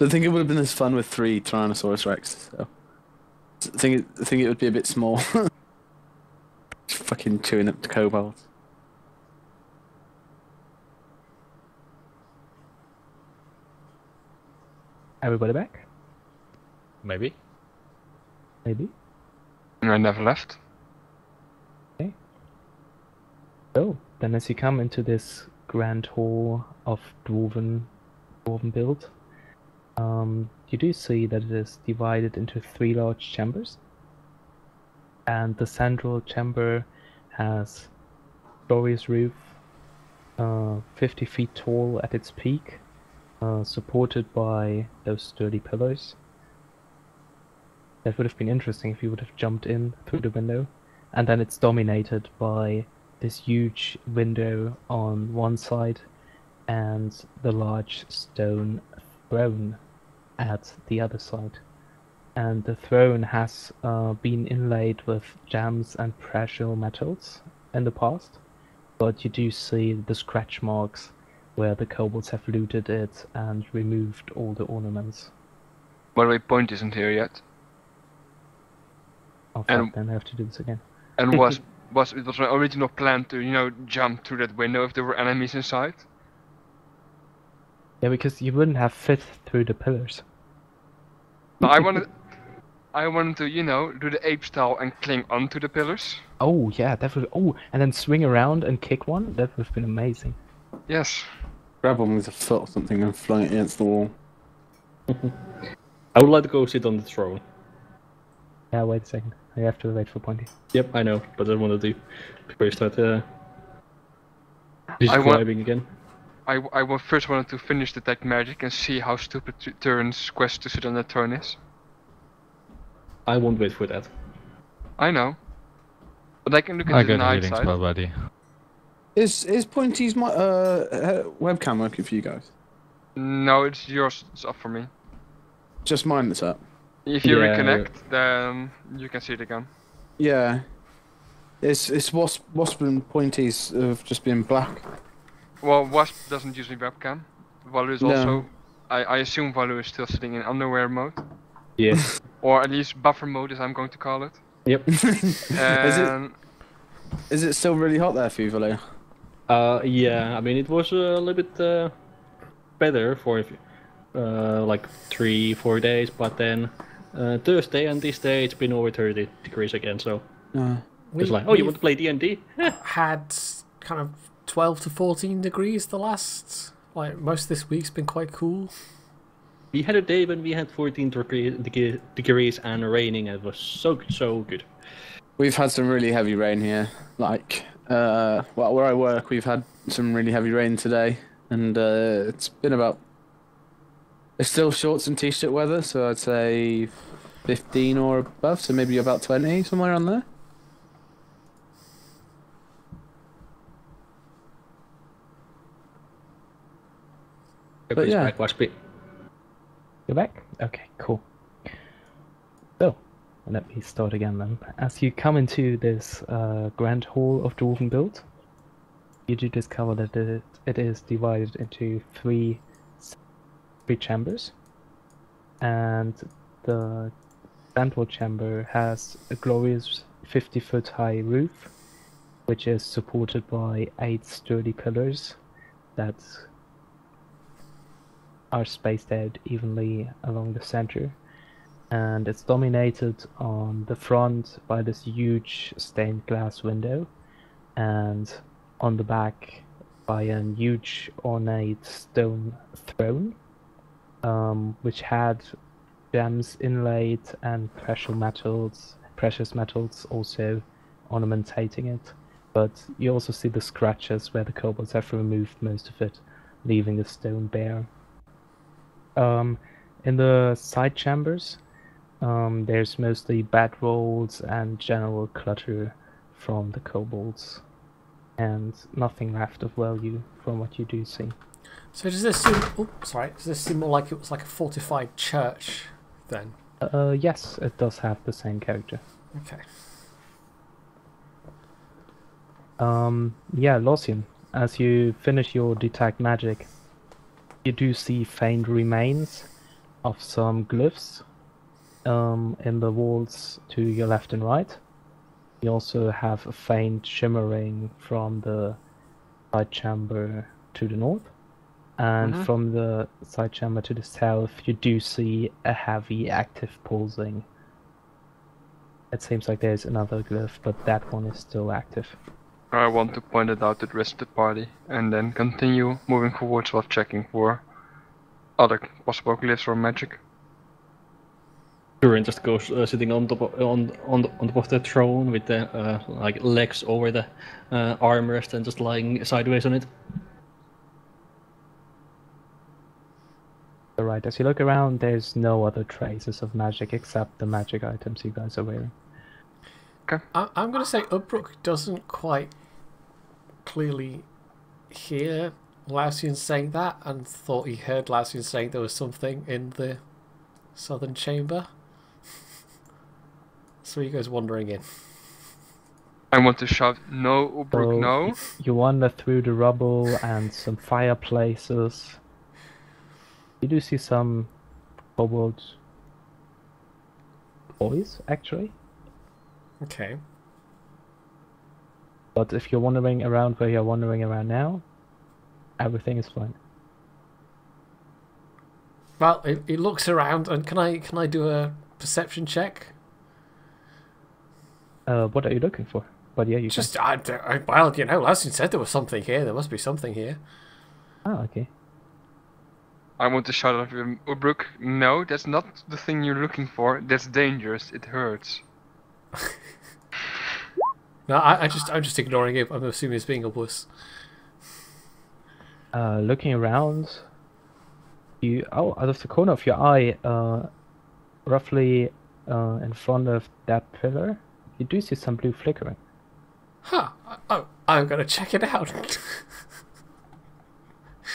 I think it would have been as fun with 3 Tyrannosaurus Rex. So I think it would be a bit small. Just fucking chewing up the kobolds. Everybody back? Maybe. Maybe. And I never left. So, then as you come into this grand hall of dwarven build, you do see that it is divided into 3 large chambers. And the central chamber has glorious roof, 50 feet tall at its peak, supported by those sturdy pillars. That would have been interesting if you would have jumped in through the window. And then it's dominated by this huge window on one side and the large stone throne at the other side. And the throne has been inlaid with gems and precious metals in the past, but you do see the scratch marks where the kobolds have looted it and removed all the ornaments. By the way, Point isn't here yet. Oh, And- fuck, then I have to do this again. And it was my original plan to, jump through that window if there were enemies inside. Yeah, because you wouldn't have fit through the pillars. But I wanted to, do the ape style and cling onto the pillars. Oh, yeah, that would... Oh, and then swing around and kick one? That would have been amazing. Yes. Grab one with a foot or something and fling it against the wall. I would like to go sit on the throne. Yeah, wait a second. I have to wait for Pointy. Yep, I know, but I want to do before you start describing again. I first wanted to finish detect magic and see how stupid Turin's quest to sit on the throne is. I won't wait for that. I know. But I can look I at the got night healings side. already. Is Pointy's webcam working for you guys? No, it's yours. It's up for me. Just mine that's up. If you Yeah. reconnect, then you can see it again. Yeah. It's Wasp and Pointy's have just been black. Well, Wasp doesn't use a webcam. Valu is No. also... I assume Valu is still sitting in underwear mode. Yes. Or at least buffer mode, as I'm going to call it. Yep. And Is it still really hot there for you, Valu? Yeah, I mean, it was a little bit better for like 3-4 days, but then Thursday and this day it's been over 30 degrees again, so it's like, oh, you want to play D&D? Had kind of 12 to 14 degrees the last... Like, most of this week's been quite cool. We had a day when we had 14 degrees and raining, and it was so good. We've had some really heavy rain here. Like, where I work, we've had some really heavy rain today, and it's been about... It's still shorts and t-shirt weather, so I'd say 15 or above, so maybe about 20, somewhere on there. But yeah. You're back? Okay, cool. So, let me start again then. As you come into this grand hall of dwarven build, you do discover that it is divided into three chambers, and the central chamber has a glorious 50-foot high roof, which is supported by 8 sturdy pillars that are spaced out evenly along the center, and it's dominated on the front by this huge stained glass window, and on the back by a huge ornate stone throne, which had gems inlaid and precious metals also ornamentating it. But you also see the scratches where the kobolds have removed most of it, leaving the stone bare. In the side chambers, there's mostly bedrolls and general clutter from the kobolds, and nothing left of value from what you do see. So does this seem? Oh, sorry. Does this seem more like it was like a fortified church, then? Yes, it does have the same character. Okay. Yeah, Losian, as you finish your detect magic, you do see faint remains of some glyphs in the walls to your left and right. You also have a faint shimmering from the side chamber to the north. And from the side chamber to the south, you do see a heavy active pulsing. It seems like there's another glyph, but that one is still active. I want to point it out to the rest of the party, and then continue moving forwards while checking for other possible glyphs or magic. Turin just goes sitting on top of the throne with the like legs over the armrest and just lying sideways on it. Alright, as you look around, there's no other traces of magic except the magic items you guys are wearing. Okay. I'm going to say Ubruk doesn't quite clearly hear Lausian saying that, and thought he heard Lausian saying there was something in the southern chamber. So he goes wandering in. I want to shout, "No, Ubruk, So no!" you wander through the rubble and some fireplaces. You do see some kobold boys, actually. Okay. But if you're wandering around where you're wandering around now, everything is fine. Well, he looks around, and can I do a perception check? What are you looking for? But yeah, you Just well, you know, Lausian said there was something here. There must be something here. can. Oh, okay. I want to shout at him, "Ubruk, no, that's not the thing you're looking for. That's dangerous. It hurts." No, I'm just ignoring it. I'm assuming he's being a wuss. Looking around, out of the corner of your eye, roughly in front of that pillar, you do see some blue flickering. Huh. Oh, I'm gonna check it out.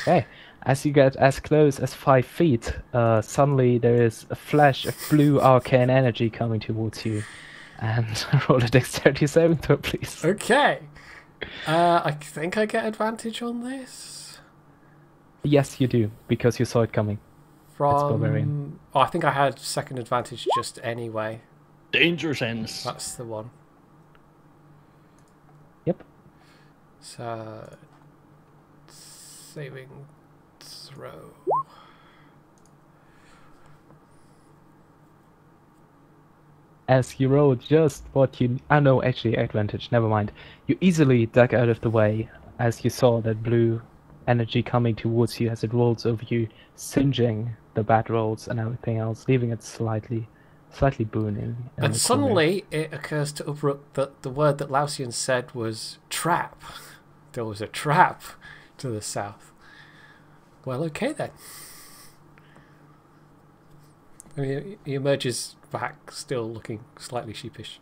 Okay, as you get as close as 5 feet, suddenly there is a flash of blue arcane energy coming towards you. And roll a dexterity saving throw, please. Okay. I think I get advantage on this. Yes, you do, because you saw it coming. barbarian. Oh, I think I had second advantage just anyway. Danger sense. That's the one. Yep. So, saving throw. As you roll just what you... Oh no, actually advantage, never mind. You easily duck out of the way as you saw that blue energy coming towards you as it rolls over you, singeing the bat rolls and everything else, leaving it slightly burning. And suddenly it occurs to Ubruk that the word that Lausian said was trap. There was a trap to the south. Well, okay then. I mean, he emerges back, still looking slightly sheepish.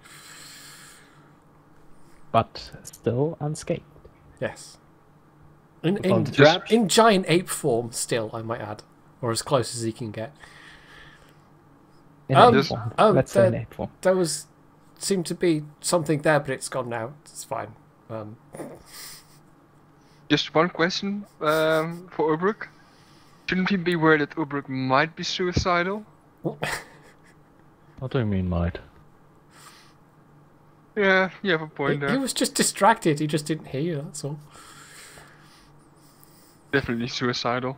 But still unscathed. Yes. Traps? In giant ape form, still, I might add. Or as close as he can get. In Oh, ape form. oh, Let's say in ape form. There seemed to be something there, but it's gone now. It's fine. Just one question for Ubruk. Shouldn't we be worried that Ubruk might be suicidal? What do you mean, might? Yeah, you have a point He there. was just distracted. He just didn't hear you, that's all. Definitely suicidal.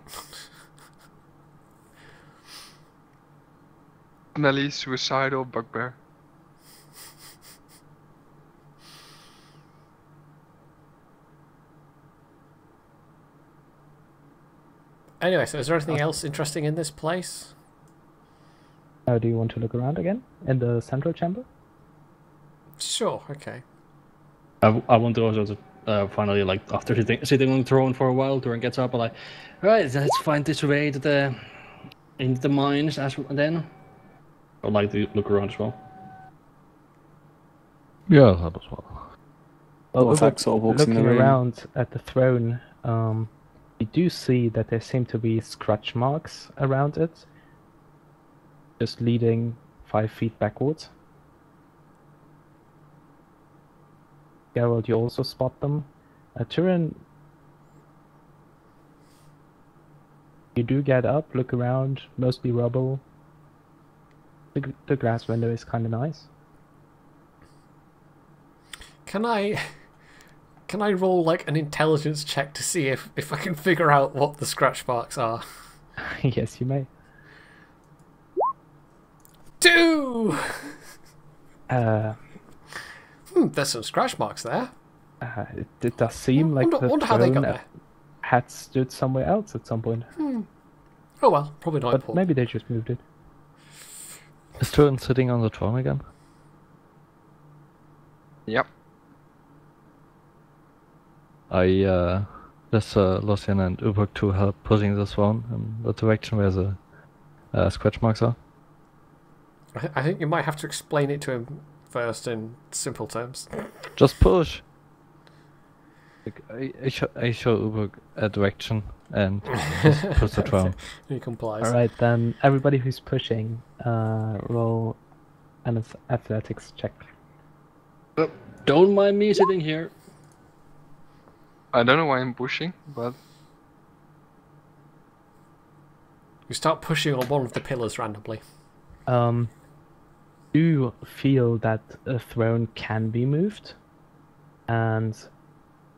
Smelly suicidal bugbear. Anyway, so is there anything else interesting in this place? Do you want to look around again in the central chamber? Sure, okay. I want to also finally, like, after sitting on the throne for a while, Turin gets up and like, right, let's find this way to into the mines then. I'd like to look around as well. Yeah, that as well. Well, Gorthak sort of walks in the looking room. around at the throne, you do see that there seem to be scratch marks around it, just leading 5 feet backwards. Geralt, you also spot them. Turin, you do get up, look around, mostly rubble. The glass window is kind of nice. Can I roll like an intelligence check to see if I can figure out what the scratch marks are? Yes, you may. 2! There's some scratch marks there. It does seem like the wonder how they got throne there. had stood somewhere else at some point. Oh well, probably not But important. maybe they just moved it. Is Turin sitting on the throne again? Yep. I there's Lucian and Ubruk to help pushing the throne in the direction where the scratch marks are. I think you might have to explain it to him first in simple terms. Just push! Like, I show Ubruk a direction and just push the throne. He complies. Alright, then everybody who's pushing, roll an athletics check. Don't mind me sitting here. I don't know why I'm pushing, but You start pushing on one of the pillars randomly. You feel that a throne can be moved, and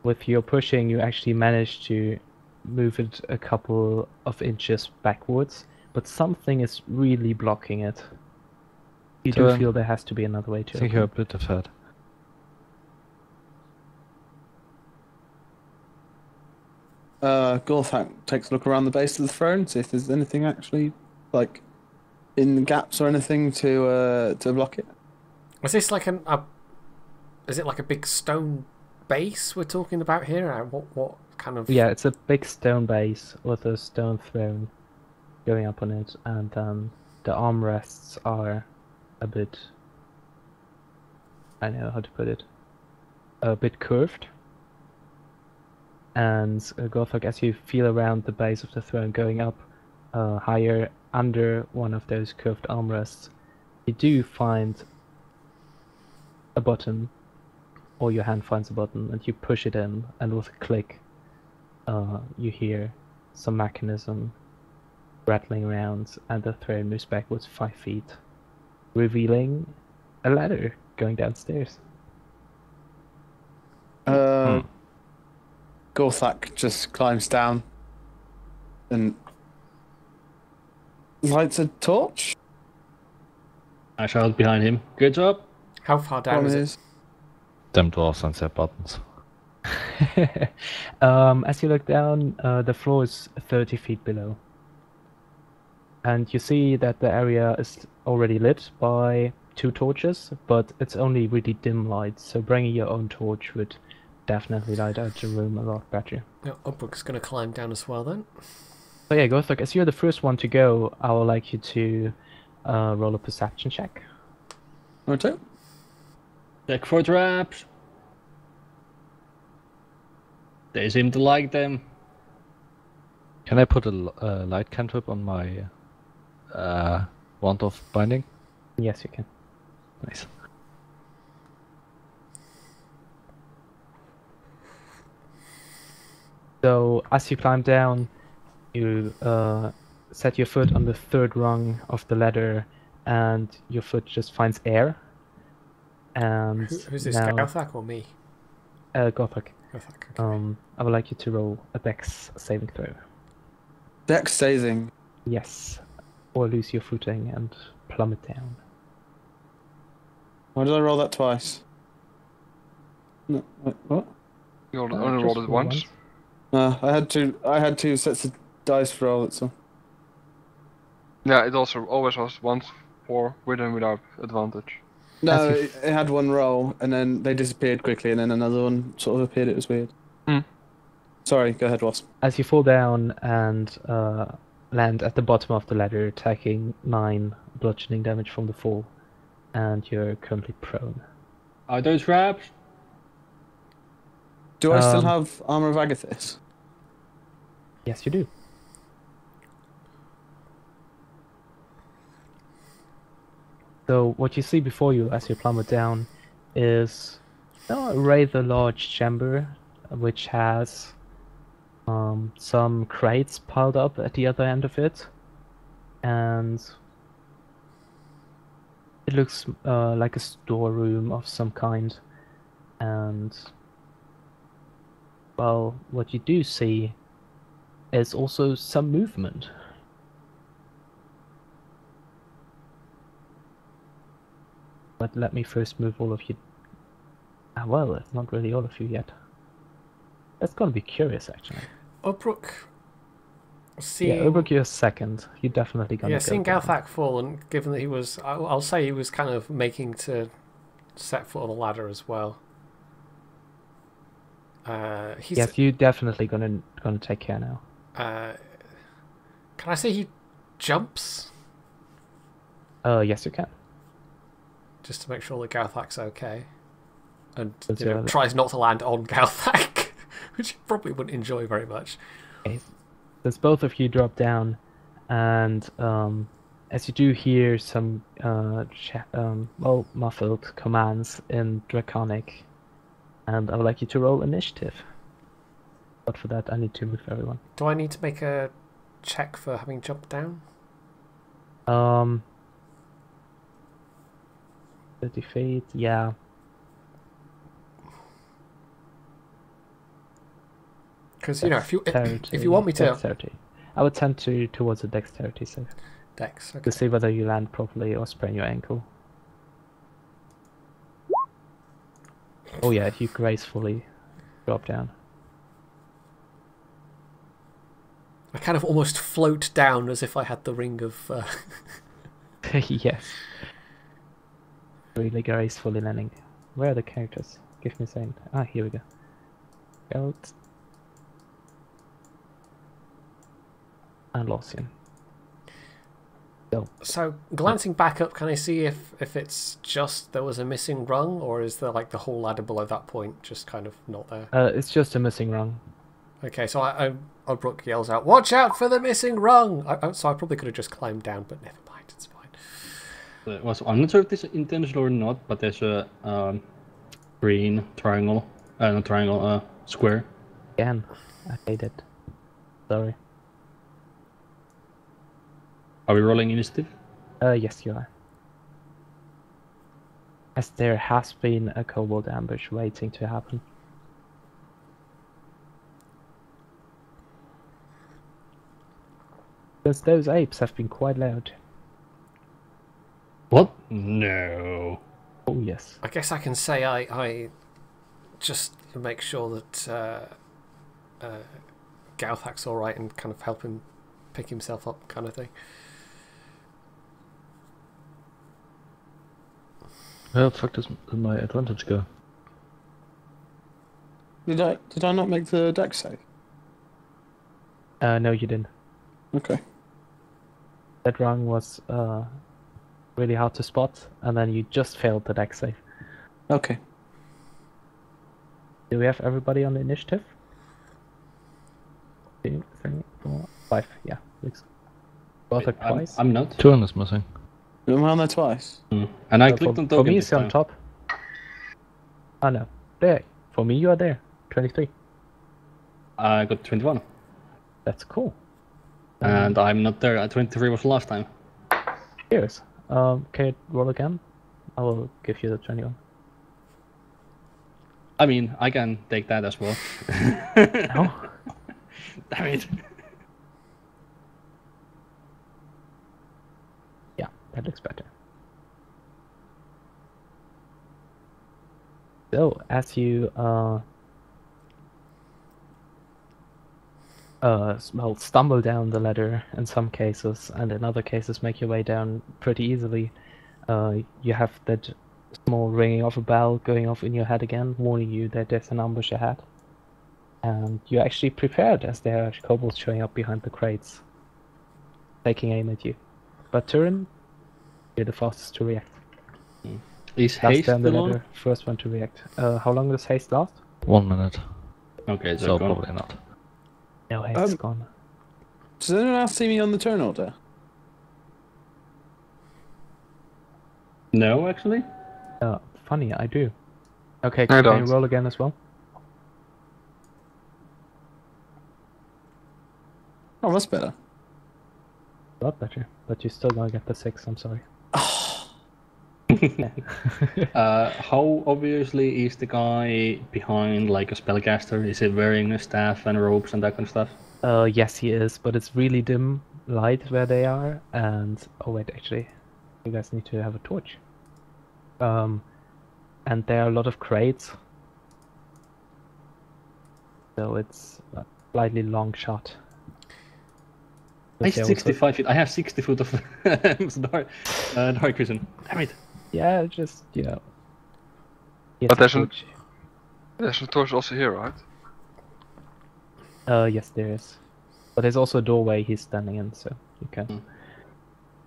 with your pushing you actually manage to move it a couple of inches backwards, but something is really blocking it. You do So, feel there has to be another way to I think open you're a it. bit ahead. Gorthak takes a look around the base of the throne, see if there's anything actually, like, in the gaps or anything to block it. Is this like is it like a big stone base we're talking about here? What kind of... Yeah, it's a big stone base with a stone throne going up on it, and the armrests are a bit... I don't know how to put it. A bit curved. And Gorthak, as you feel around the base of the throne going up higher under one of those curved armrests, you do find a button, or your hand finds a button, and you push it in, and with a click you hear some mechanism rattling around, and the throne moves backwards 5 feet, revealing a ladder going downstairs. Gorthak just climbs down and lights a torch. I shout behind him. Good job. How far down is it? Them dwarves and their buttons. As you look down, the floor is 30 feet below. And you see that the area is already lit by 2 torches, but it's only really dim light, so bringing your own torch would definitely light out the room a lot better. Yeah, Ubruk's going to climb down as well then. So yeah, Gorthak, as you're the first one to go, I would like you to roll a perception check. Okay. Check for traps. They seem to like them. Can I put a light cantrip on my wand of binding? Yes, you can. Nice. So as you climb down, you set your foot on the 3rd rung of the ladder, and your foot just finds air. And Who's this, now, Gorthak or me? Gorthak. Gorthak, okay. I would like you to roll a dex saving throw. Dex saving. Yes, or lose your footing and plummet down. Why did I roll that twice? No, wait, what? You only Just rolled it roll once. I had two sets of dice to roll it, so. Yeah, it also always was once for with and without advantage. No, As you it had one roll, and then they disappeared quickly, and then another one sort of appeared. It was weird. Sorry, go ahead, Wasp. As you fall down and land at the bottom of the ladder, taking 9 bludgeoning damage from the fall, and you're currently prone. Are those traps? Do I still have Armor of Agathis? Yes, you do. So what you see before you as you plummet down is a rather large chamber, which has some crates piled up at the other end of it, and it looks like a storeroom of some kind. And well, what you do see is also some movement. But let me first move all of you. Well, it's not really all of you yet. That's gonna be curious, actually. Ubruk. Yeah, Ubruk, you're second. You're definitely gonna. Yeah, go seeing down. Galthak fall, and given that he was, I'll say he was kind of making to set foot on the ladder as well. He's. Yes, you're definitely gonna take care now. Can I say he jumps? Yes, you can. Just to make sure that Galthak's okay. And That's you know, right. tries not to land on Galthak, which he probably wouldn't enjoy very much. Okay. Since both of you drop down, and as you do hear some muffled commands in Draconic, and I would like you to roll initiative. But for that, I need to move everyone. Do I need to make a check for having jumped down? 30 feet, yeah. Because you know, if you Dexterity, want me to dexterity. I would tend towards a dexterity save Dex, okay. to see whether you land properly or sprain your ankle. Oh yeah, if you gracefully drop down. I kind of almost float down as if I had the ring of. Yes. Really gracefully landing. Where are the characters? Give me a second. Ah, here we go. Goat. And Losian. So glancing back up, can I see if it's just there was a missing rung, or is there like the whole ladder below that point just kind of not there? It's just a missing rung. Okay, so Ubruk yells out, "Watch out for the missing rung!" So I probably could have just climbed down, but never mind, it's fine. I'm not sure if this is intentional or not, but there's a green triangle, not triangle, square. Again, I hate it. Sorry. Are we rolling initiative? Yes, you are. As there has been a kobold ambush waiting to happen. Because those apes have been quite loud. What? No. Oh yes. I guess I can say I just to make sure that Galthak's all right and kind of help him pick himself up, kind of thing. Where the fuck does my advantage go? Did I not make the dex save? No, you didn't. Okay. That rung was really hard to spot, and then you just failed the dex save. Okay. Do we have everybody on the initiative? 2, 3, 4, 5. Yeah, looks. Both are twice. I'm not. Turn is missing. Am I on there twice? And I For clicked on token me, this it's on time. top. Oh no, there. For me, you are there. 23. I got 21. That's cool. And I'm not there. 23 was the last time. Cheers. Can you roll again? I will give you the 21. I mean, I can take that as well. No? Damn it. Yeah, that looks better. So, as you stumble down the ladder in some cases, and in other cases make your way down pretty easily, you have that small ringing of a bell going off in your head again, warning you that there's an ambush ahead. And you're actually prepared, as there are kobolds showing up behind the crates, taking aim at you. But Turin, you're the fastest to react. Is Last haste down the still ladder, on? first one to react. How long does haste last? 1 minute. Okay, So gone. probably not. No, haste's gone. Does anyone else see me on the turn order? No, actually. Funny, I do. Okay, I can you don't. roll again as well? Oh, that's better. A lot better, but you still don't get the 6, I'm sorry. How obviously is the guy behind like a spellcaster? Is he wearing a staff and ropes and that kind of stuff? Yes, he is, but it's really dim light where they are, and... Oh wait, actually, you guys need to have a torch. And there are a lot of crates. So it's a slightly long shot. I But yeah, also- 65 feet. I have 60 foot of dark vision. Damn it. Yeah, just, you know... Yes, But there's torch. There's a torch also here, right? Yes, there is. But there's also a doorway he's standing in, so you can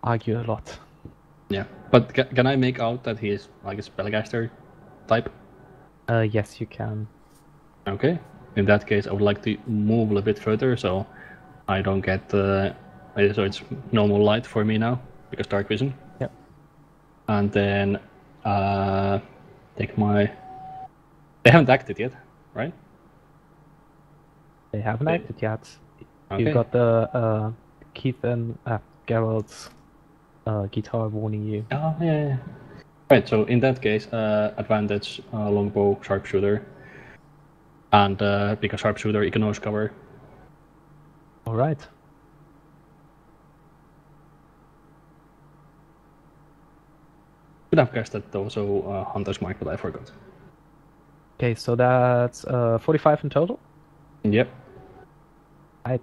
argue a lot. Yeah, but can I make out that he is like a spellcaster type? Yes, you can. Okay. In that case, I would like to move a little bit further so I don't get so it's normal light for me now because dark vision. Yep. And then take my. They haven't acted yet, right? They haven't Okay. acted yet. Okay. You got the Keith and Geralt's guitar warning you. Oh yeah. Right. So in that case, advantage longbow sharpshooter, and because sharpshooter ignores cover. All right. Could have guessed that also Hunter's Mark, but I forgot. Okay, so that's 45 in total. Yep. Right.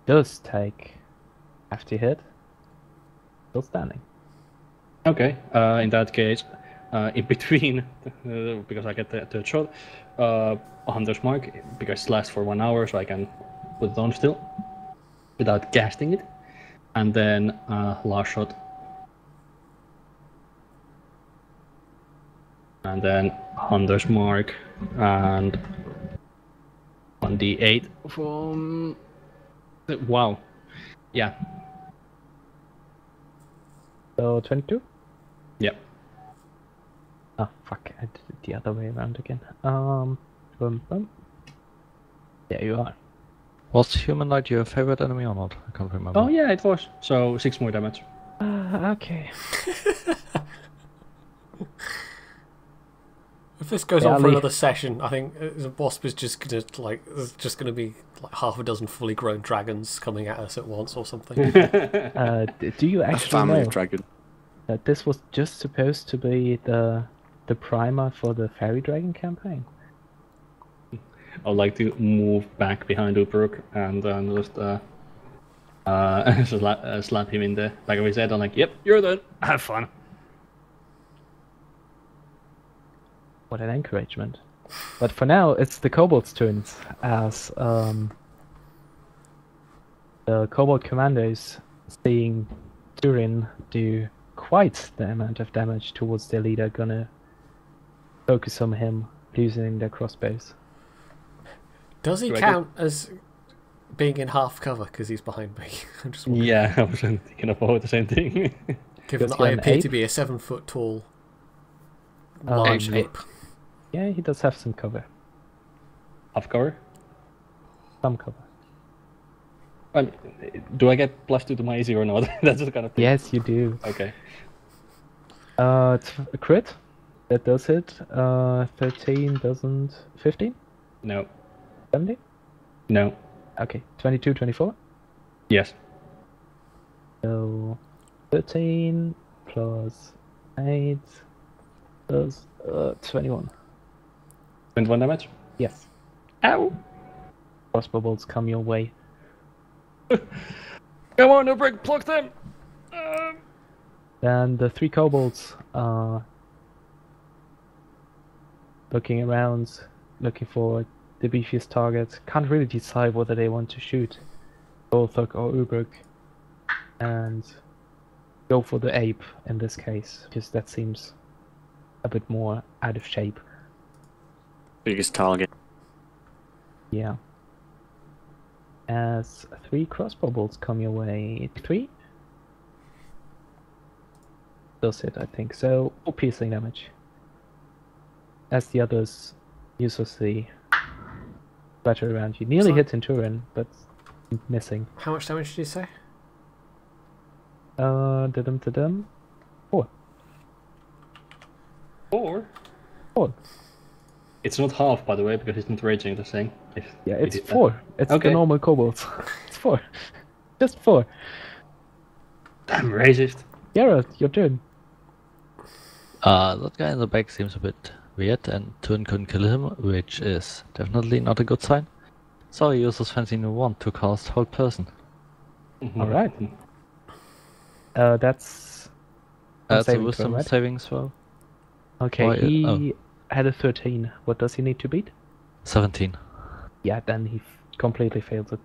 Does take hefty hit. Still standing. Okay. In that case, in between, because I get the third shot, Hunter's Mark, because it lasts for 1 hour, so I can put it on still without casting it, and then last shot. And then Hunter's Mark and 1d8 from... Wow. Yeah. So 22? Yep. Oh, fuck. I did it the other way around again. Boom, boom. There you are. Was Human Knight your favorite enemy or not? I can't remember. Oh yeah, it was. So 6 more damage. Okay. If this goes Yeah, on for Ali. another session, I think the wasp is just gonna there's just gonna be like half a dozen fully grown dragons coming at us at once or something. Do you A actually family know of dragon. that this was just supposed to be the primer for the Fairy Dragon campaign? I'd like to move back behind Ubruk and just slap him in the back of his head. I'm like, yep, you're done. Have fun. What an encouragement. But for now, it's the kobolds' turns, as the kobold commandos, seeing Turin do quite the amount of damage towards their leader, gonna focus on him, losing their crossbows. Does he Do I count as being in half cover because he's behind me? I'm just wondering. Yeah, I was thinking about the same thing. Given Does that he I have an appear ape? to be a 7 foot tall, Um, large ape. ape. Yeah, he does have some cover. Half cover. Some cover. Well, do I get +2 to my AC or not? That's the kind of thing. Yes, you do. Okay. It's a crit. That does hit. 13 doesn't... 15? No. 17? No. Okay, 22, 24. Yes. So 13 plus 8 plus 21. 21 damage. Yes. Ow! Crossbow bolts come your way. Come on, Ubruk, pluck them! Then the 3 kobolds are looking around, looking for the beefiest target. Can't really decide whether they want to shoot Bolthok or Ubruk, and go for the ape in this case, because that seems a bit more out of shape. Biggest target. Yeah. As 3 crossbow bolts come your way. 3? Does it, I think. So, 4 piercing damage. As the others uselessly splatter around you. Nearly hit in Turin, but missing. How much damage did you say? Da-dum. 4. 4? 4. It's not half, by the way, because it's not raging the same. Yeah, it's 4. It's Okay. the normal kobolds. It's 4. Just 4. Damn racist. Garrett, your turn. That guy in the back seems a bit weird, and Turin couldn't kill him, which is definitely not a good sign. So he uses fancy new wand to cast Hold Person. Alright. That's That's a saving wisdom throw, right? saving throw. okay. Oh, yeah. He had a 13. What does he need to beat? 17. Yeah, then he completely fails it.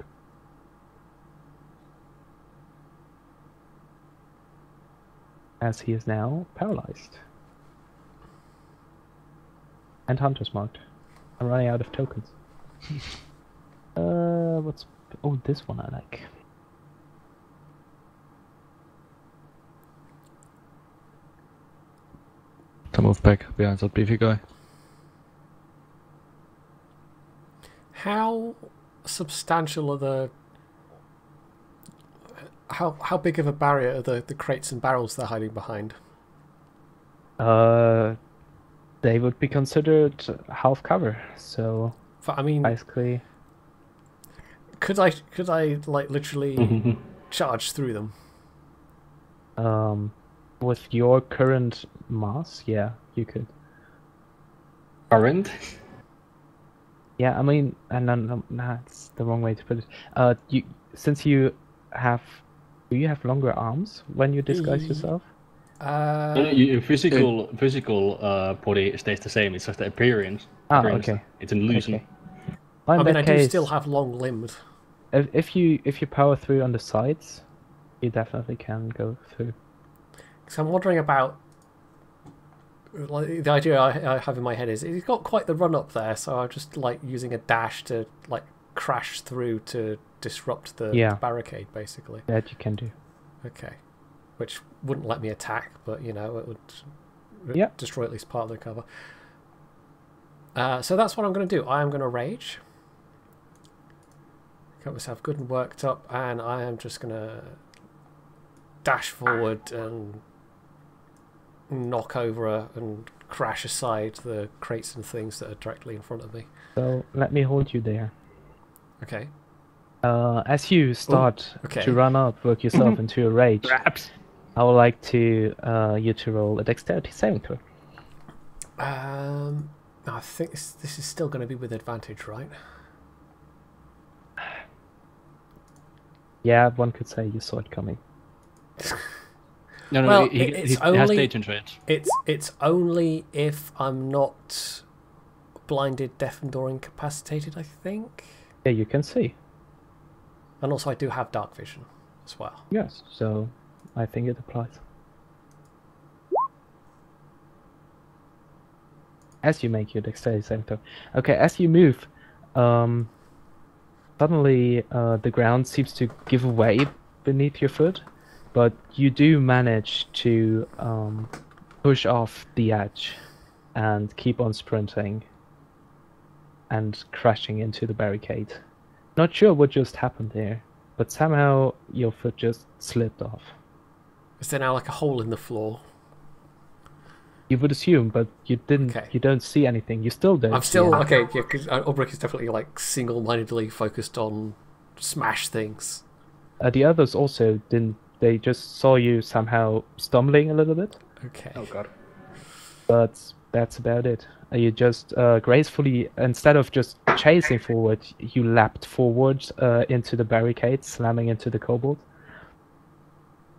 As he is now paralyzed. And Hunter's marked. I'm running out of tokens. What's... Oh, this one I like. To move back behind that beefy guy. How substantial are the... How big of a barrier are the crates and barrels they're hiding behind? They would be considered half cover, so I mean, basically... could I like literally charge through them? With your current mass, yeah, you could. Current? Yeah, I mean, and no, that's the wrong way to put it. Since you have, do you have longer arms when you disguise yourself? Your physical body stays the same. It's just the appearance. Okay. It's an illusion. Okay. Well, I in mean, that I do case, still have long limbed. if you power through on the sides, you definitely can go through. So I'm wondering about, like, the idea I have in my head is he's got quite the run up there, so I'm just like using a dash to like crash through to disrupt the barricade, basically. That you can do. Okay, which wouldn't let me attack, but you know it would destroy at least part of the cover. So that's what I'm going to do. I am going to rage. Got myself good and worked up, and I am just going to dash forward and knock over and crash aside the crates and things that are directly in front of me. So let me hold you there. Okay. As you start to run up, work yourself into a rage, Traps. I would like to you to roll a dexterity saving throw. I think this is still going to be with advantage, right? Yeah, one could say you saw it coming. No, Well, he it's has only- stage rage. It's only if I'm not blinded, deafened, or incapacitated, I think. Yeah, you can see. And also I do have dark vision as well. Yes, so I think it applies. As you make your dexterity saving throw. Okay, as you move, suddenly the ground seems to give way beneath your foot, but you do manage to push off the edge and keep on sprinting and crashing into the barricade. Not sure what just happened there, but somehow your foot just slipped off. Is there now like a hole in the floor? You would assume, but you didn't. Okay. You don't see anything. You still don't. I'm see still anything. okay. Yeah, because Ubruk is definitely like single-mindedly focused on smash things. The others also didn't They just saw you somehow stumbling a little bit, Okay. Oh god. but that's about it. You just gracefully, instead of just chasing forward, you leapt forward into the barricade, slamming into the kobold,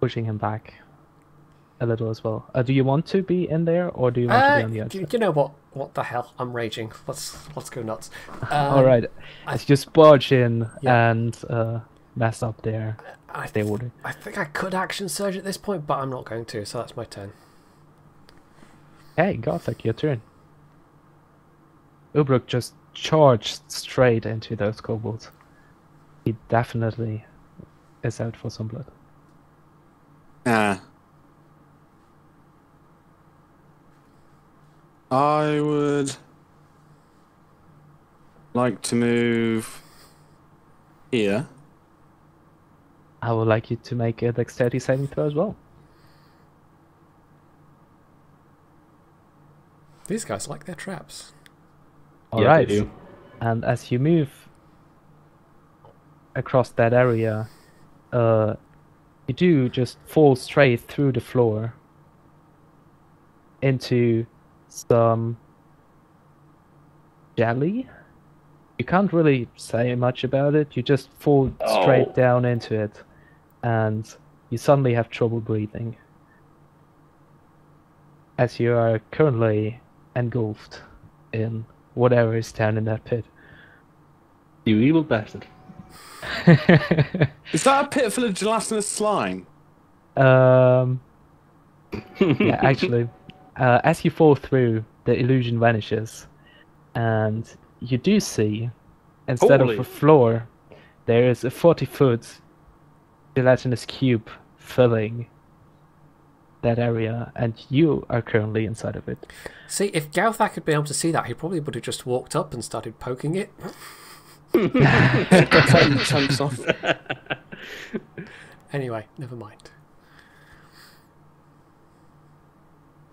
pushing him back a little as well. Do you want to be in there, or do you want to be on the outside? You know what? What the hell? I'm raging. Let's go nuts. All right, as you just barge in Yeah. and mess up their order. I think I could action surge at this point, but I'm not going to. So that's my turn. Hey, Gothic, your turn. Ubruk just charged straight into those kobolds. He definitely is out for some blood. Ah. I would like to move here. I would like you to make a dexterity saving throw as well. These guys like their traps. Alright. They do. And as you move across that area, you do just fall straight through the floor into some jelly. You can't really say much about it. You just fall straight down into it, and you suddenly have trouble breathing, as you are currently engulfed in whatever is down in that pit. You evil bastard. Is that a pit full of gelatinous slime? Yeah, actually, as you fall through, the illusion vanishes, and you do see, instead Holy. of a floor, there is a 40-foot gelatinous cube filling that area, and you are currently inside of it. See, if Gauthak had been able to see that, he probably would have just walked up and started poking it. Cutting chunks off. Anyway, never mind.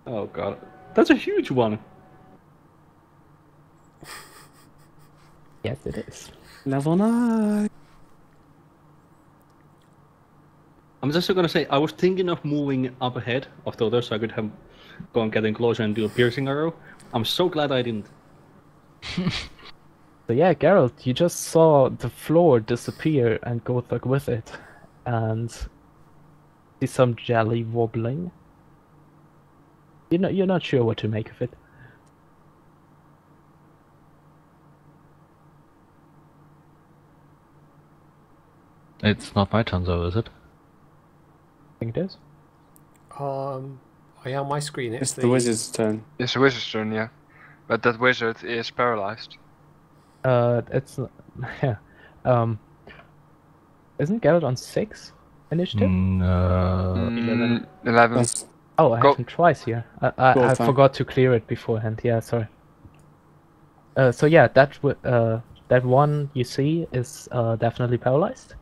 Oh god. That's a huge one. Yes, it is. Level 9. I'm just gonna say, I was thinking of moving up ahead of the others so I could have go and getting closer and do a piercing arrow. I'm so glad I didn't. So yeah, Geralt, you just saw the floor disappear and Gothak with it, and see some jelly wobbling. You're not sure what to make of it. It's not my turn though, is it? I think it is. Yeah, on my screen It's the wizard's turn. It's a wizard's turn, yeah. But that wizard is paralyzed. It's yeah. Isn't Geralt on 6 initiative? No. 11. That's Oh, I Go. have him twice here. I Gothak. forgot to clear it beforehand. Yeah, sorry. So yeah, that one you see is definitely paralyzed,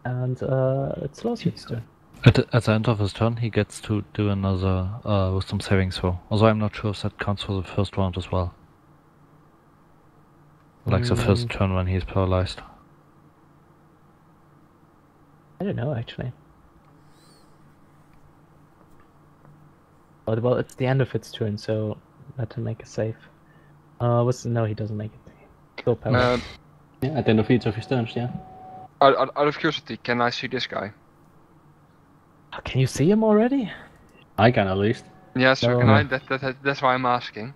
and it's Lawsuit's turn. At the end of his turn, he gets to do another wisdom saving throw. Although I'm not sure if that counts for the first round as well. Like the first turn when he's paralyzed. I don't know actually. But well, it's the end of its turn, so let him make a save. No, he doesn't make it. Still paralyzed. Yeah, at the end of each of his turns, yeah. Out of curiosity, can I see this guy? Can you see him already? I can at least. Yeah, so Oh. can I? That's why I'm asking.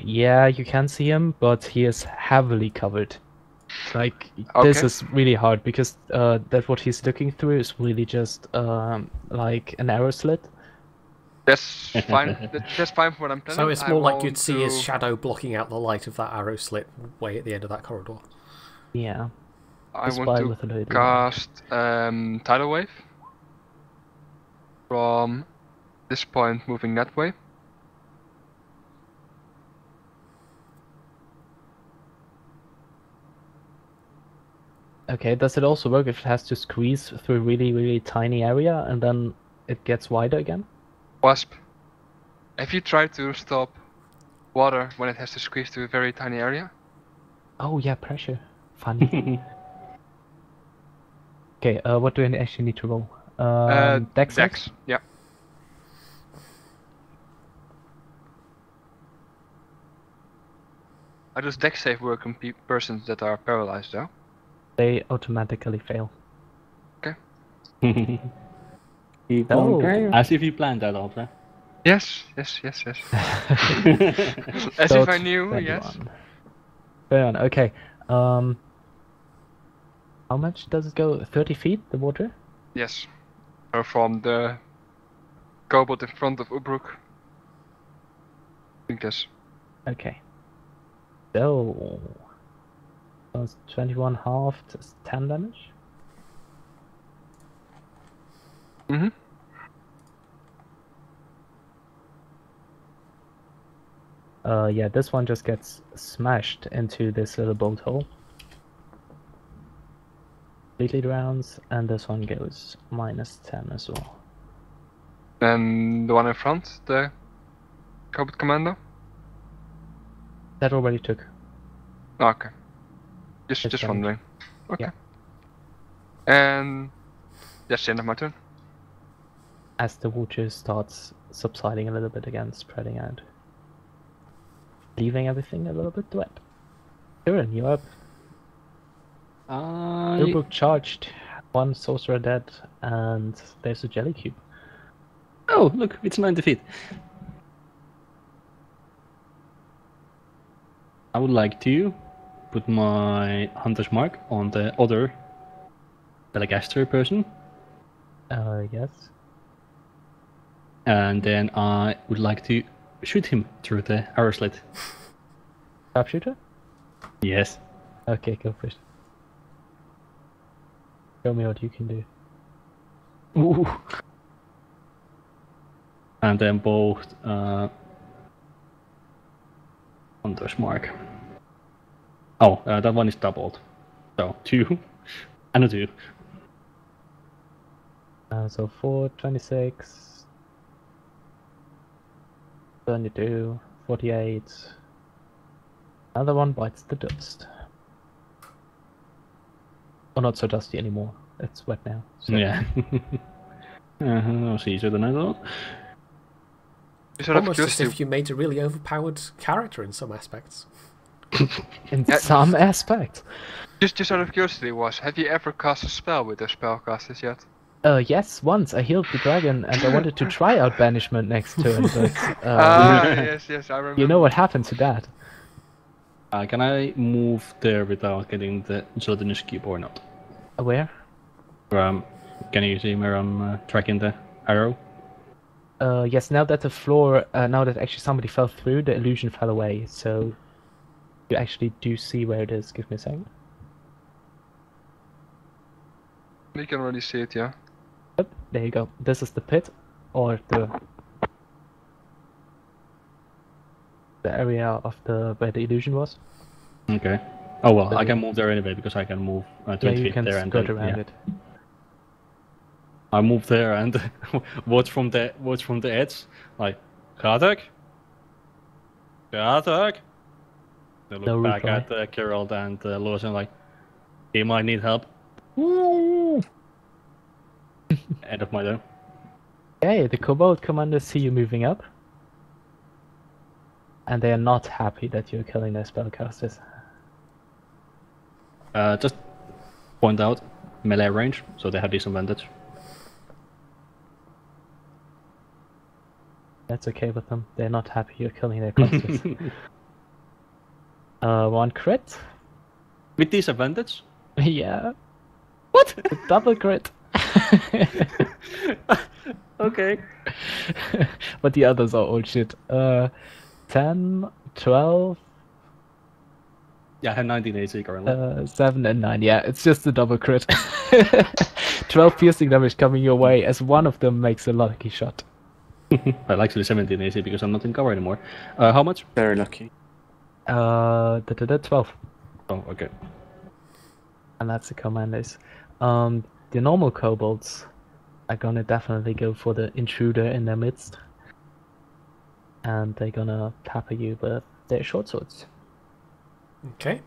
Yeah, you can see him, but he is heavily covered. Like, this Okay. is really hard because that what he's looking through is really just like an arrow slit. That's fine. That's fine for what I'm planning. So it's I more like want you'd see his to- shadow blocking out the light of that arrow slit way at the end of that corridor. Yeah. I Despite want to with a little- cast tidal wave from this point, moving that way. Okay, does it also work if it has to squeeze through a really, really tiny area and then it gets wider again? Wasp. Have you tried to stop water when it has to squeeze through a very tiny area? Oh yeah, pressure. Funny. Okay, what do I actually need to roll? Dex? Dex. Yeah. How does Dex save work on persons that are paralyzed though? They automatically fail. Keep Oh. on going. As if you planned that, Alpha. Yes. As if I knew. Yes. 21. Okay. How much does it go? 30 feet, the water? Yes. So from the kobold in front of Ubruk. I think that's. Okay. So... That's 21 half, that's 10 damage? Mm-hmm. Yeah, this one just gets smashed into this little bolt hole. Completely drowns, and this one goes -10 as well. And the one in front, the kobold commando. That already took. Oh, okay. It's Just damage. wondering. Okay. Yeah. And that's the end of my turn. As the water starts subsiding a little bit again, spreading out. Leaving everything a little bit wet. Turin, you're up. Ubruk charged. One sorcerer dead, and there's a jelly cube. Oh, look, it's 90 feet. I would like to put my hunter's mark on the other Belagaster person, Yes. and then I would like to shoot him through the arrow slit. Sharpshooter? Yes. Okay, go for it. Show me what you can do. Ooh. And then both hunter's mark. Oh, that one is doubled. So 2 and a 2. So 4, 26, 22, 48. Another one bites the dust. Oh, not so dusty anymore. It's wet now. So. Yeah. I'll see you then I thought. Just out of Almost as curiosity, if you made a really overpowered character in some aspects. In some aspect. just out of curiosity, have you ever cast a spell with those spellcasters yet? Yes, once I healed the dragon and I wanted to try out banishment next turn, but Yes, I remember. you know what happened to that. Can I move there without getting the gelatinous cube or not? Where? Can you see where I'm tracking the arrow? Yes, now that the floor, now that actually somebody fell through, the illusion fell away, so you actually do see where it is. Give me a second. You can already see it, yeah. Yep, there you go. This is the pit, or the area of the where the illusion was. Okay. Oh well, I can move there anyway because I can move 20 Yeah, you feet can there and skirt then, around yeah. it. I move there and watch from the edge, like Kratek. They look No back reply. at Gerald and Lewis and like, he might need help. End of my turn. Okay, the kobold commanders see you moving up, and they are not happy that you're killing their spellcasters. Just point out melee range, so they have disadvantage. That's okay with them. They're not happy you're killing their clusters. One crit. With disadvantage? Yeah, What? double crit. Okay. But the others are all shit. 10, 12, Yeah, I have 19 AC currently. 7 and 9. Yeah, it's just a double crit. 12 piercing damage coming your way as one of them makes a lucky shot. Well, actually 17 AC because I'm not in cover anymore. How much? Very lucky. 12. Oh, okay. And that's the commanders. The normal kobolds are gonna definitely go for the intruder in their midst. And they're gonna pepper you with their short swords. Okay,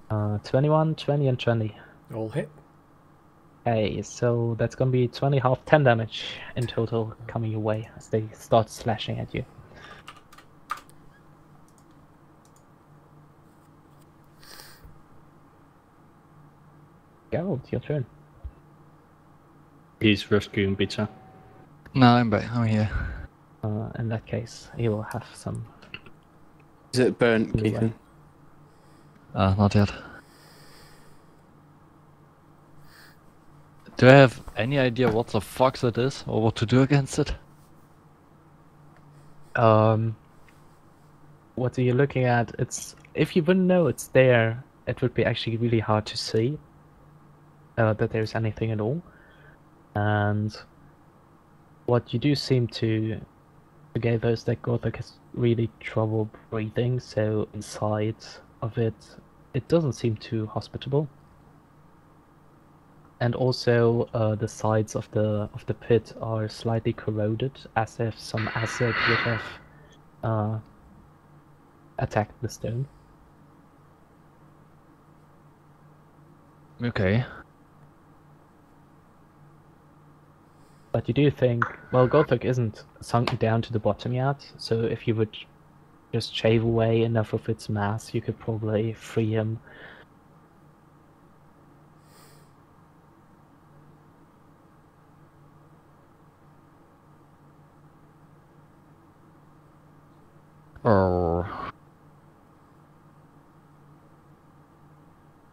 21, 20, and 20. all hit. Okay, so that's gonna be 20 half 10 damage in total coming your way as they start slashing at you. Geralt, your turn. He's rescuing Pizza. No, I'm back. I'm here. In that case, he will have some. Is it burnt, Anyway. Keithan? Not yet. Do I have any idea what the fuck it is or what to do against it? What are you looking at? It's if you wouldn't know it's there, it would be actually really hard to see that there's anything at all. And what you do seem to get those that Gothic has really trouble breathing, so inside of it doesn't seem too hospitable. And also the sides of the pit are slightly corroded, as if some acid would have attacked the stone. Okay. But you do think, well, Gothic isn't sunk down to the bottom yet, so if you would just shave away enough of its mass, you could probably free him. Oh.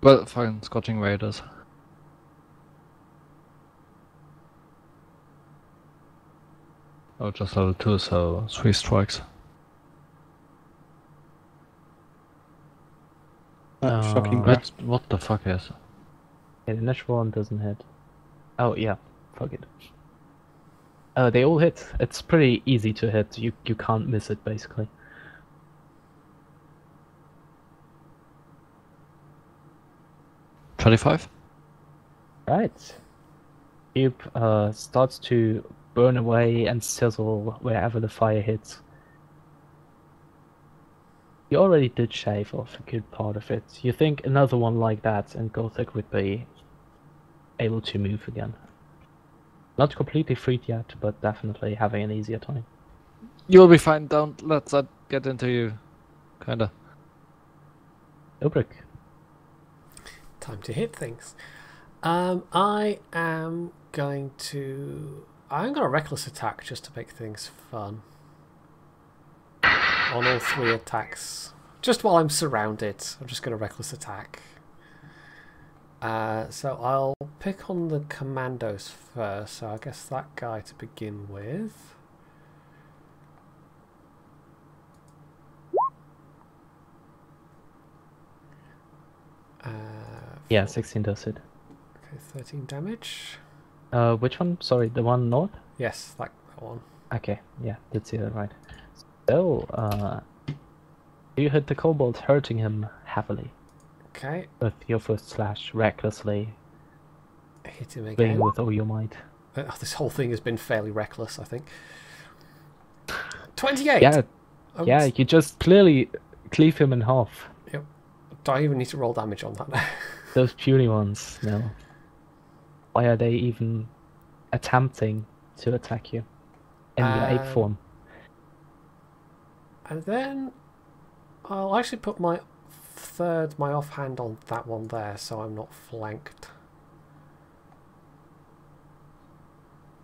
Well, fine. Scorching Raiders. Oh, just level 2, so 3 strikes. Shocking. What the fuck is? Yeah, the natural one doesn't hit. Oh yeah, fuck it. They all hit. It's pretty easy to hit. You can't miss it basically. $25? Right. Cube starts to burn away and sizzle wherever the fire hits. You already did shave off a good part of it. You think another one like that and Gothic would be able to move again. Not completely freed yet, but definitely having an easier time. You'll be fine. Don't let that get into you. Kinda. Ubruk. Time to hit things. I am going to... I'm going to reckless attack just to make things fun. On all 3 attacks. Just while I'm surrounded, I'm just going to reckless attack. So I'll pick on the commandos first, so I guess that guy to begin with. Yeah, 16 does it. Okay, 13 damage. Which one? Sorry, the one north? Yes, that one. Okay, yeah, did see that right. So, you hit the kobold, hurting him heavily. Okay, With your first slash, recklessly, hit him playing again. with all your might. This whole thing has been fairly reckless, I think. 28! Yeah, Oh, yeah, you just clearly cleave him in half. Yep. Do I even need to roll damage on that? Those puny ones, no. Why are they even attempting to attack you in your ape form? And then I'll actually put my offhand on that one there, so I'm not flanked.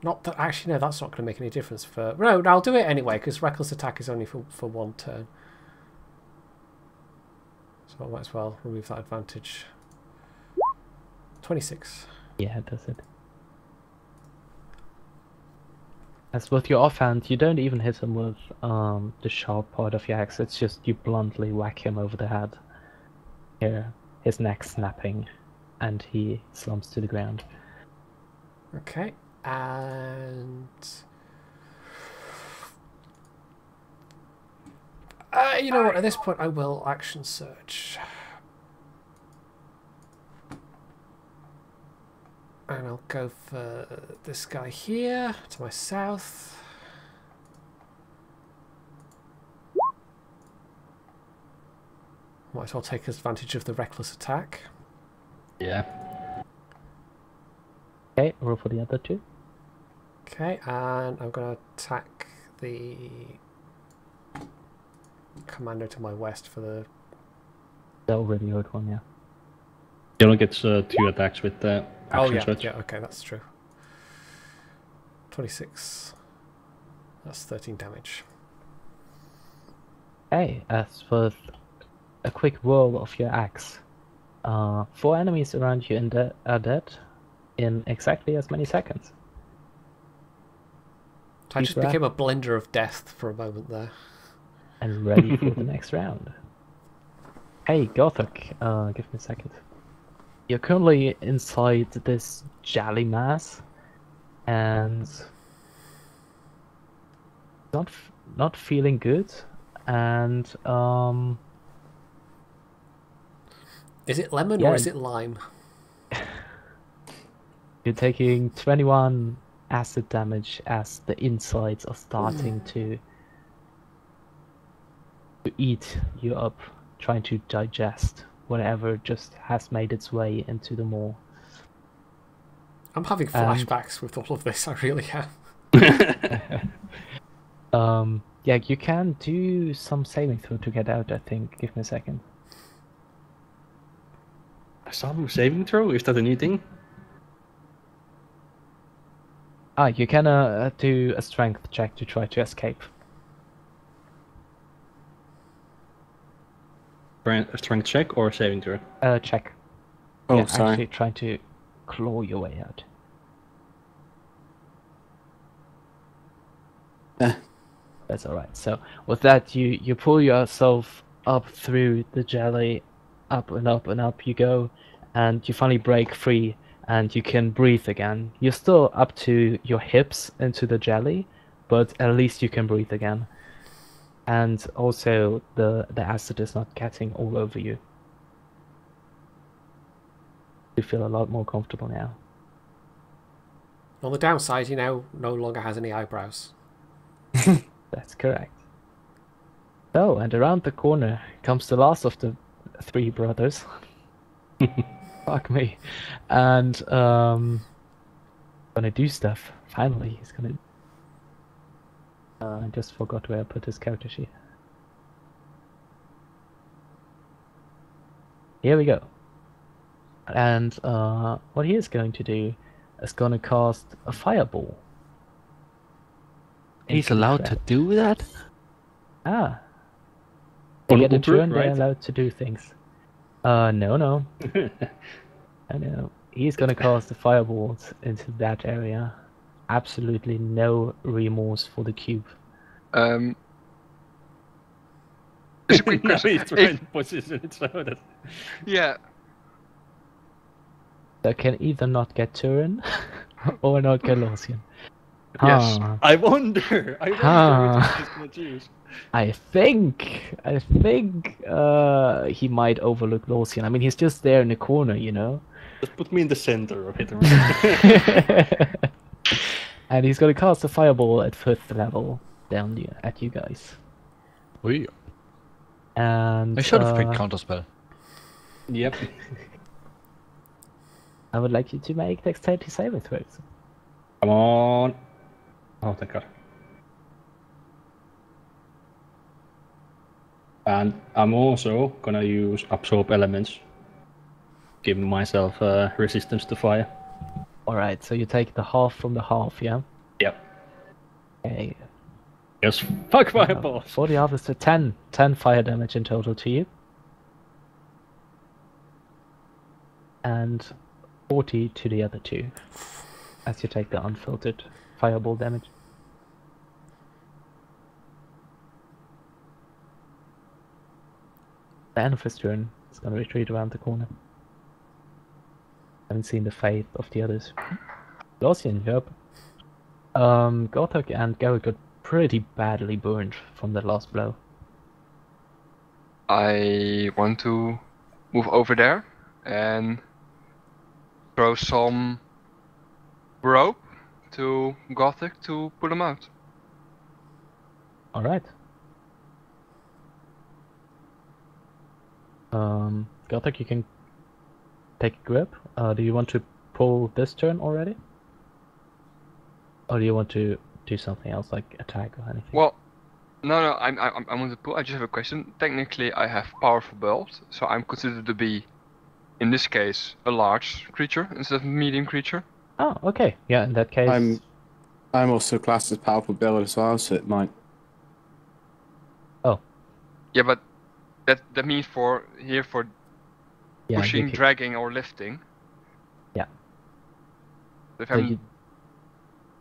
Not that, actually, no, that's not going to make any difference for... No, I'll do it anyway, because reckless attack is only for 1 turn. So I might as well remove that advantage. 26. Yeah, it does it. As with your offhand, you don't even hit him with the sharp part of your axe, it's just you bluntly whack him over the head. Here, his neck snapping, and he slumps to the ground. Okay, and... you know what, at this point I will action search. And I'll go for this guy here, to my south. Might as well take advantage of the reckless attack. Yeah. Okay, roll for the other two. Okay, and I'm going to attack the commander to my west for the... The already heard one, yeah. He only gets 2 attacks with the Oh, action yeah, switch. yeah, okay, that's true. 26. That's 13 damage. Okay, as for a quick roll of your axe, 4 enemies around you are dead in exactly as many seconds. I just became a blender of death for a moment there. And ready for the next round. Hey, Gothok, give me a second. You're currently inside this jelly mass, and not feeling good, and Is it lemon yeah, or is it lime? you're taking 21 acid damage as the insides are starting to eat you up, trying to digest whatever just has made its way into the maw. I'm having flashbacks with all of this, I really am. Yeah, you can do some saving throw to get out, I think. Give me a second. Some saving throw? Is that a new thing? You can do a strength check to try to escape. A strength check or a saving throw? Check. Oh, yeah, sorry. actually trying to claw your way out. That's alright. So with that, you pull yourself up through the jelly, up and up and up you go, and you finally break free, and you can breathe again. You're still up to your hips into the jelly, but at least you can breathe again. And also the acid is not getting all over you. You feel a lot more comfortable now. On the downside, he now no longer has any eyebrows. That's correct. So, and around the corner comes the last of the 3 brothers. Fuck me. And gonna do stuff. Finally, he's gonna. I just forgot where I put his character sheet. Here we go. And what he is going to do is gonna cast a fireball. He's allowed to do that? Ah. They On get a Ubruk, turn, they're right? allowed to do things. No. I know. He's gonna cast the fireballs into that area. Absolutely no remorse for the cube. Just a quick Now question. he's trying to position it so that... Yeah, They can either not get Turin or not get Lothian. Yes. I wonder which one he's gonna choose. I think he might overlook Lothian. I mean, he's just there in the corner, you know. Just put me in the center of it. And he's gonna cast a fireball at 5th level down at you guys. We And I should have picked counterspell. Yep. I would like you to make dexterity saving throws. Come on. Oh, thank God. And I'm also gonna use absorb elements, giving myself resistance to fire. Alright, so you take the half from the half, yeah? Yep. Okay. Yes. Fuck fireball. For the half is to 10 fire damage in total to you. And 40 to the other 2. As you take the unfiltered fireball damage. The end of his turn is going to retreat around the corner. Haven't seen the fate of the others. Lothian, you're up. Gothok and Garrett got pretty badly burned from the last blow. I want to move over there and throw some rope to Gothic to pull him out. Alright. Gothok, you can take a grip. Do you want to pull this turn already? Or do you want to do something else, like attack or anything? Well, no, I'm on the pool. I just have a question. Technically, I have powerful build, so I'm considered to be, in this case, a large creature instead of a medium creature. Oh, okay. Yeah, in that case... I'm also classed as powerful build as well, so it might. Oh. Yeah, but that means for Yeah, pushing, you can- dragging, or lifting. Yeah. If So I'm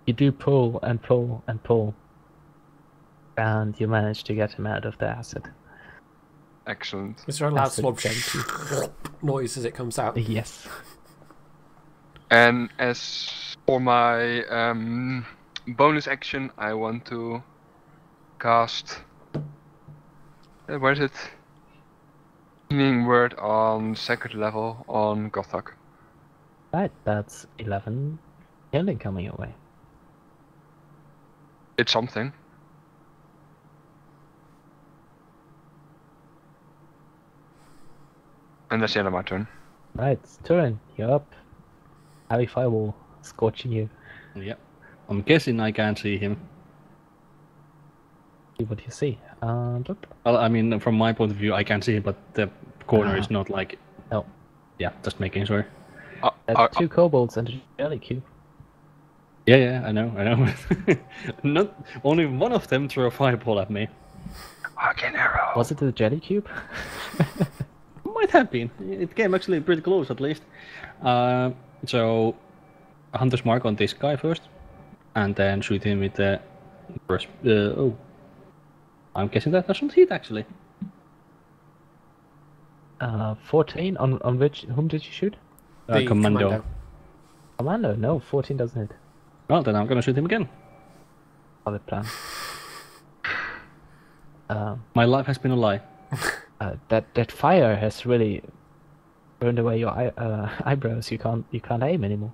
you do pull and pull and pull, and you manage to get him out of the acid. excellent. Is there a loud Acid slob jelly noise as it comes out? Yes. And as for my bonus action, I want to cast. Where is it? Healing word on second level on Gothak. Right, that's 11 healing coming your way. It's something. And that's the end of my turn. Right, Turin, you're up. Heavy fireball scorching you. Yeah. I'm guessing I can't see him. See what you see. Look. Well, I mean, from my point of view, I can see him, but the corner is not like. No. Yeah, just making sure. That's 2 kobolds and a jelly cube. Yeah, I know. Not only one of them threw a fireball at me. Arcane arrow. Was it the jelly cube? Might have been. It came actually pretty close, at least. So, Hunter's Mark on this guy first, and then shoot him with the first. Oh, I'm guessing that doesn't hit actually. 14 on which? Whom did you shoot? The Commando. Commando. No, 14 doesn't hit. Well, then I'm gonna shoot him again. Solid plan. My life has been a lie. That fire has really burned away your eyebrows. You can't aim anymore.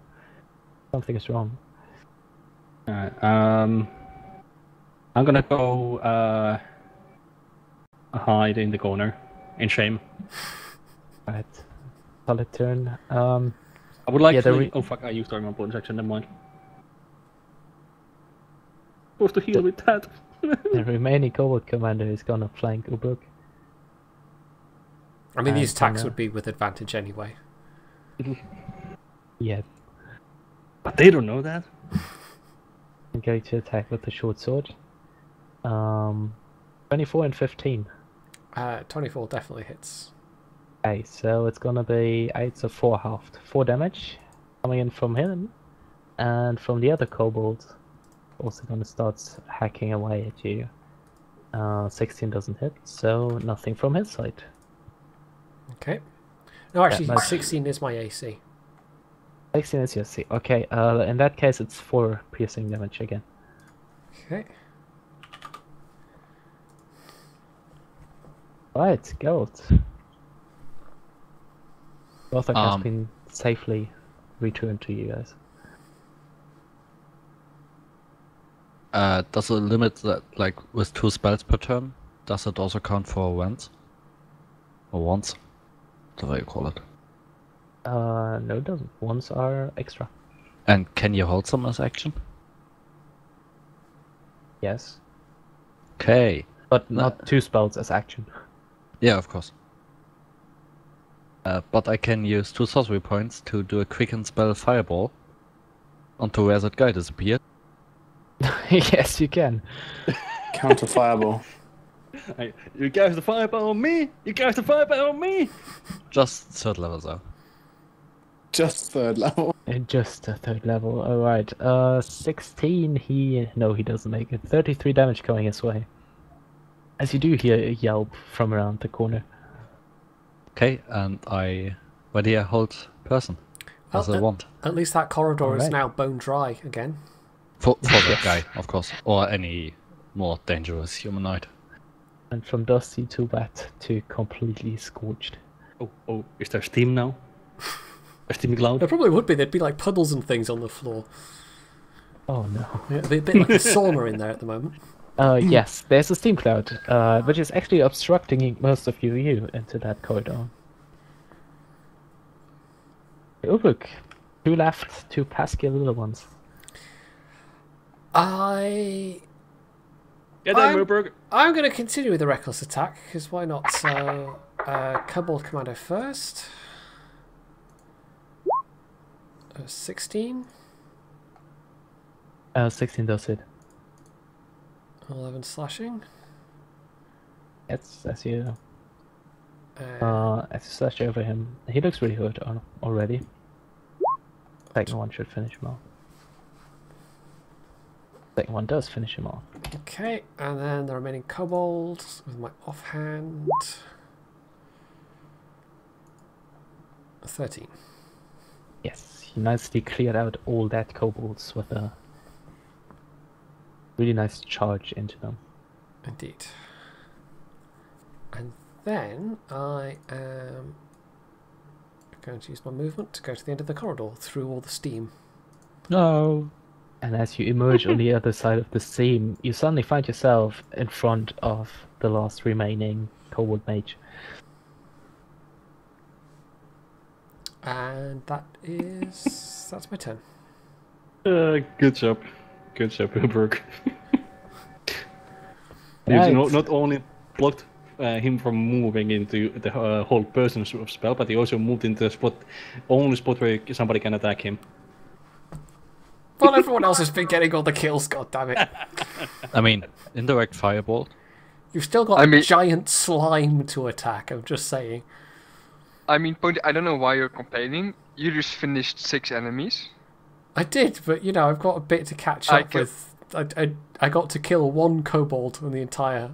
Something is wrong. Alright. I'm gonna go hide in the corner in shame. Right. Solid turn. I would like Yeah, to. Oh fuck! I used my bonus action. Never mind. Supposed to heal with that. The remaining kobold commander is gonna flank Ubruk. I mean, these attacks no. would be with advantage anyway. Yeah, But they don't know that. I'm going to attack with the short sword. 24 and 15. 24 definitely hits. Okay, so it's gonna be 8, so 4 halved. 4 damage coming in from him, and from the other kobold, also gonna start hacking away at you. 16 doesn't hit, so nothing from his side. Okay. No, actually, nice. 16 is my AC. 16 is your C. Okay, in that case, it's 4 piercing damage again. Okay. Right, gold. Gothak has been safely returned to you guys. Does it limit that, like, with 2 spells per turn? Does it also count for events? Or once? Whatever you call it. No, it doesn't. Ones are extra. And can you hold them as action? Yes. Okay. But not 2 spells as action. Yeah, of course. But I can use 2 sorcery points to do a quicken spell Fireball onto where that guy disappeared. Yes, you can. Counter fireball. Hey, you guys the fireball on me! You guys the fireball on me! Just 3rd level though. Just 3rd level. Just a 3rd level. Alright. 16, he doesn't make it. 33 damage going his way. As you do hear a yelp from around the corner. Okay, and where do I hold person? As I want. At least that corridor is Alright. now bone dry again. For that guy, of course. Or any more dangerous humanoid. And from dusty to wet to completely scorched. Oh, is there steam now? A steam cloud? There probably would be. There'd be like puddles and things on the floor. Oh no. Yeah, it'd be a bit like a sauna in there at the moment. Yes, there's a steam cloud, which is actually obstructing most of you into that corridor. Ubruk, 2 left, 2 pesky little ones. I... Get them, Ubruk! I'm going to continue with the reckless attack, because why not? So, Kobold Commando first. 16. 16 does hit. 11 slashing. As you slash over him, he looks really hurt already. Second one should finish him off. Second one does finish him off. Okay, and then the remaining kobolds with my offhand. 13. Yes, he nicely cleared out all that kobolds with a really nice charge into them. Indeed. And then I am going to use my movement to go to the end of the corridor through all the steam. No. And as you emerge on the other side of the steam, you suddenly find yourself in front of the last remaining kobold mage. And that's my turn. Good job. Good job, Ubruk. Right. You not only blocked him from moving into the whole person sort of spell, but he also moved into the only spot where somebody can attack him. Well, everyone else has been getting all the kills, goddammit. I mean, indirect firebolt. You've still got a giant slime to attack, I'm just saying. I mean, Pointy, I don't know why you're complaining. You just finished 6 enemies. I did, but you know, I've got a bit to catch up with. I got to kill 1 kobold on the entire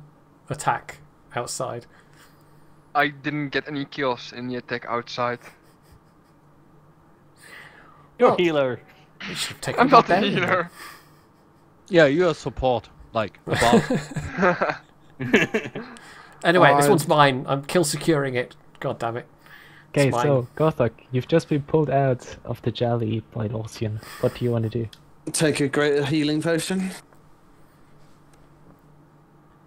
attack outside. I didn't get any kills in the attack outside. You're a healer. You should have taken I'm my not a belly. healer. Yeah, you're a support. Like, above. Anyway, this one's mine. I'm kill securing it. God damn it. Okay, It's so mine. Gothok, you've just been pulled out of the jelly by Lorcian. What do you want to do? Take a greater healing potion.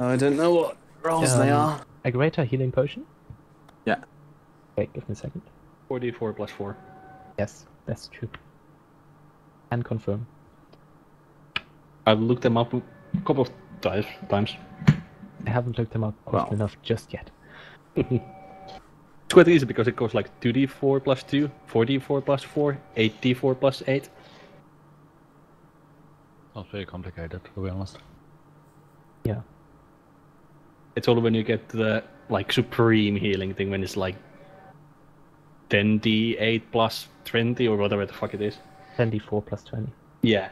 I don't know what rolls they are. A greater healing potion? Yeah. Okay, give me a second. 4d4 plus 4. Yes, that's true. And confirm. I've looked them up a couple of times. I haven't looked them up often enough just yet. It's quite easy because it goes like 2d4 plus 2, 4d4 plus 4, 8d4 plus 8. Not very complicated, to be honest. Yeah. It's all when you get the like supreme healing thing when it's like 10d8 plus 20 or whatever the fuck it is. 10d4 plus 20. Yeah.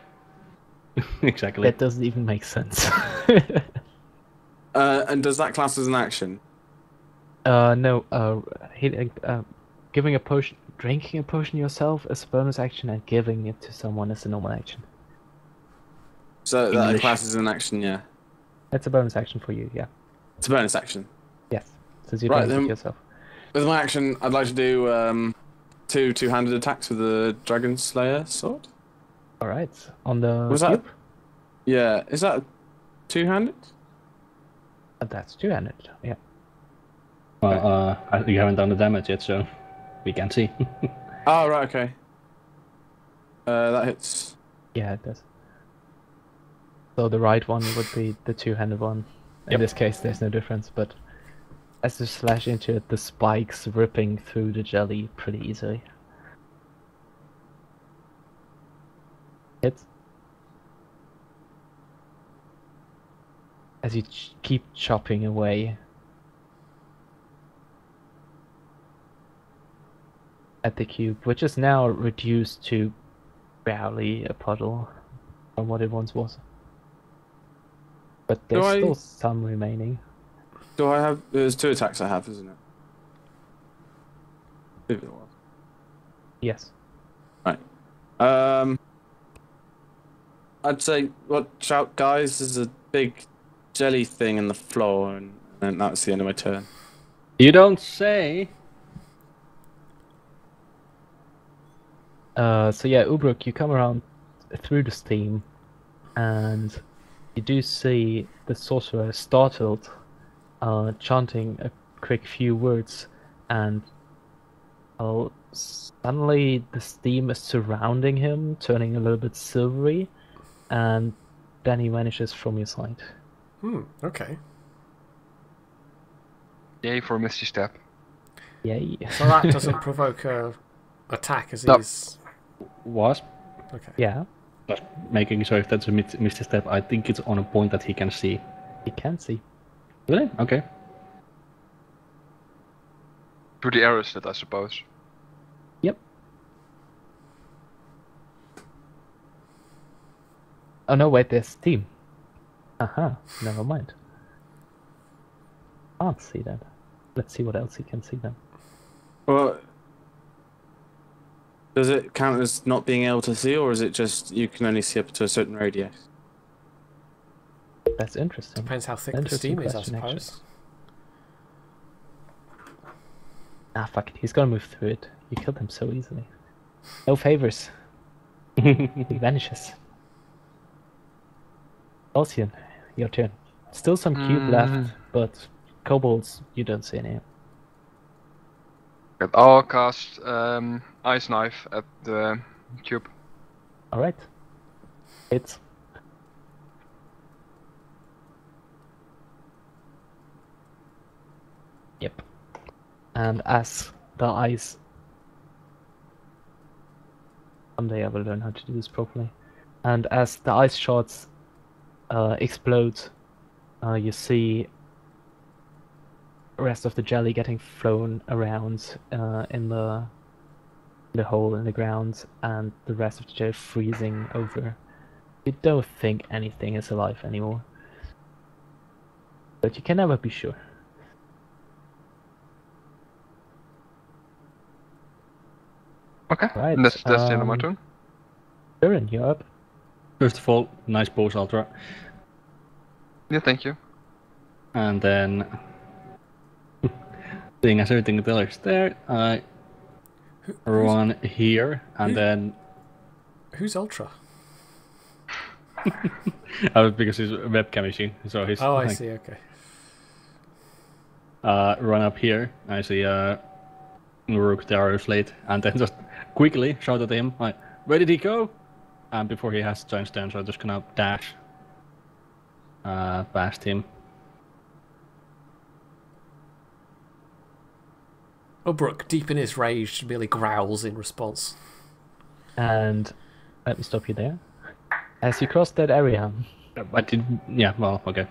Exactly. That doesn't even make sense. And does that class as an action? No, giving a potion, drinking a potion yourself is a bonus action, and giving it to someone is a normal action. So that class is an action, yeah. That's a bonus action for you, yeah. It's a bonus action. Yes, since you Right, drank it then- yourself. With my action, I'd like to do 2 two-handed attacks with the Dragon Slayer sword. Alright, on the Was that? cube? Yeah, is that two-handed? That's two-handed, yeah. Well, you haven't done the damage yet, so we can't see. Oh, right, okay. That hits. Yeah, it does. So the right one would be the two-handed one. In this case, there's no difference, but as you slash into it, the spikes ripping through the jelly pretty easily. Hits. As you keep chopping away at the cube, which is now reduced to barely a puddle from what it once was. But there's still some remaining. Do I have? There's 2 attacks I have, isn't it? I believe it was. Yes. Right. I'd say, watch out, guys. There's a big jelly thing in the floor, and then that's the end of my turn. You don't say. So yeah, Ubruk, you come around through the steam, and you do see the sorcerer startled, chanting a quick few words, and suddenly the steam is surrounding him, turning a little bit silvery, and then he vanishes from your sight. Okay. Yay for a Misty Step. Yay. So that doesn't provoke a attack as No. he's... Was Okay. Yeah, just making sure if that's a misty step. I think it's on a point that he can see. he can see. Really? Okay. Through the arrow slit, I suppose. Yep. Oh no, wait, there's team. Never mind. Can't see that. Let's see what else he can see then. Well, does it count as not being able to see, or is it just you can only see up to a certain radius? That's interesting. Depends how thick the Interesting steam is, I question, actually. suppose. Ah, fuck it. He's gonna move through it. You killed him so easily. No favors. He vanishes. Alcian, your turn. Still some cube left, but kobolds, you don't see any. I'll cast Ice Knife at the cube. Alright. It's. Yep. And as the ice. Someday I will learn how to do this properly. And as the ice shards explode, you see the rest of the jelly getting thrown around in the hole in the ground, and the rest of the jelly freezing over. You don't think anything is alive anymore, but you can never be sure. Okay, Right, that's the end of my turn. Durin, you're up. First of all, nice pose, Ultra. Yeah, thank you. And then, seeing as everything is there, I run here, and then... Who's Ultra? because he's a webcam machine, so he's... Oh, I see, okay. Run up here, I see Ubruk the arrow slate, and then just quickly shout at him, like, where did he go? And before he has a chance to answer, I'm just gonna dash past him. Ubruk, deep in his rage, merely growls in response. And let me stop you there. As you cross that area, I didn't... Yeah, well, okay.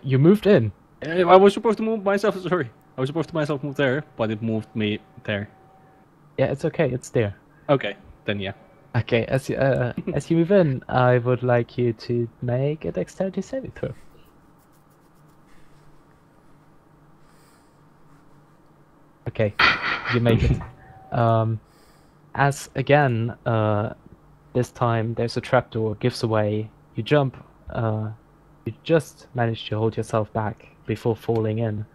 you moved in. I was supposed to move myself, sorry. I was supposed to myself move there, but it moved me there. Yeah, it's okay. It's there. Okay, then yeah. Okay, as you move in, I would like you to make a dexterity saving throw. Okay, you make it. As again, this time there's a trapdoor, gives away. You jump. You just manage to hold yourself back before falling in,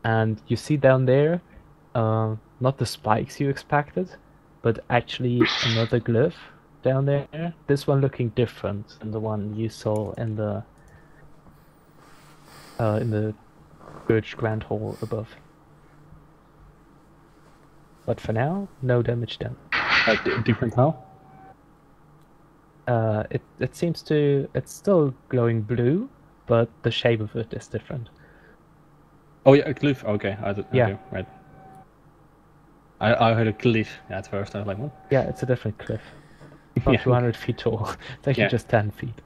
and you see down there, not the spikes you expected, but actually another glyph down there. This one looking different than the one you saw in the Burge Grand Hall above. But for now, no damage done. Different how? It seems to... It's still glowing blue, but the shape of it is different. Oh yeah, a cliff. Okay, Yeah. Okay, right. I heard a cliff at first. I was like, what? Yeah, it's a different cliff. About Yeah. 200 feet tall. It's actually Yeah. just 10 feet.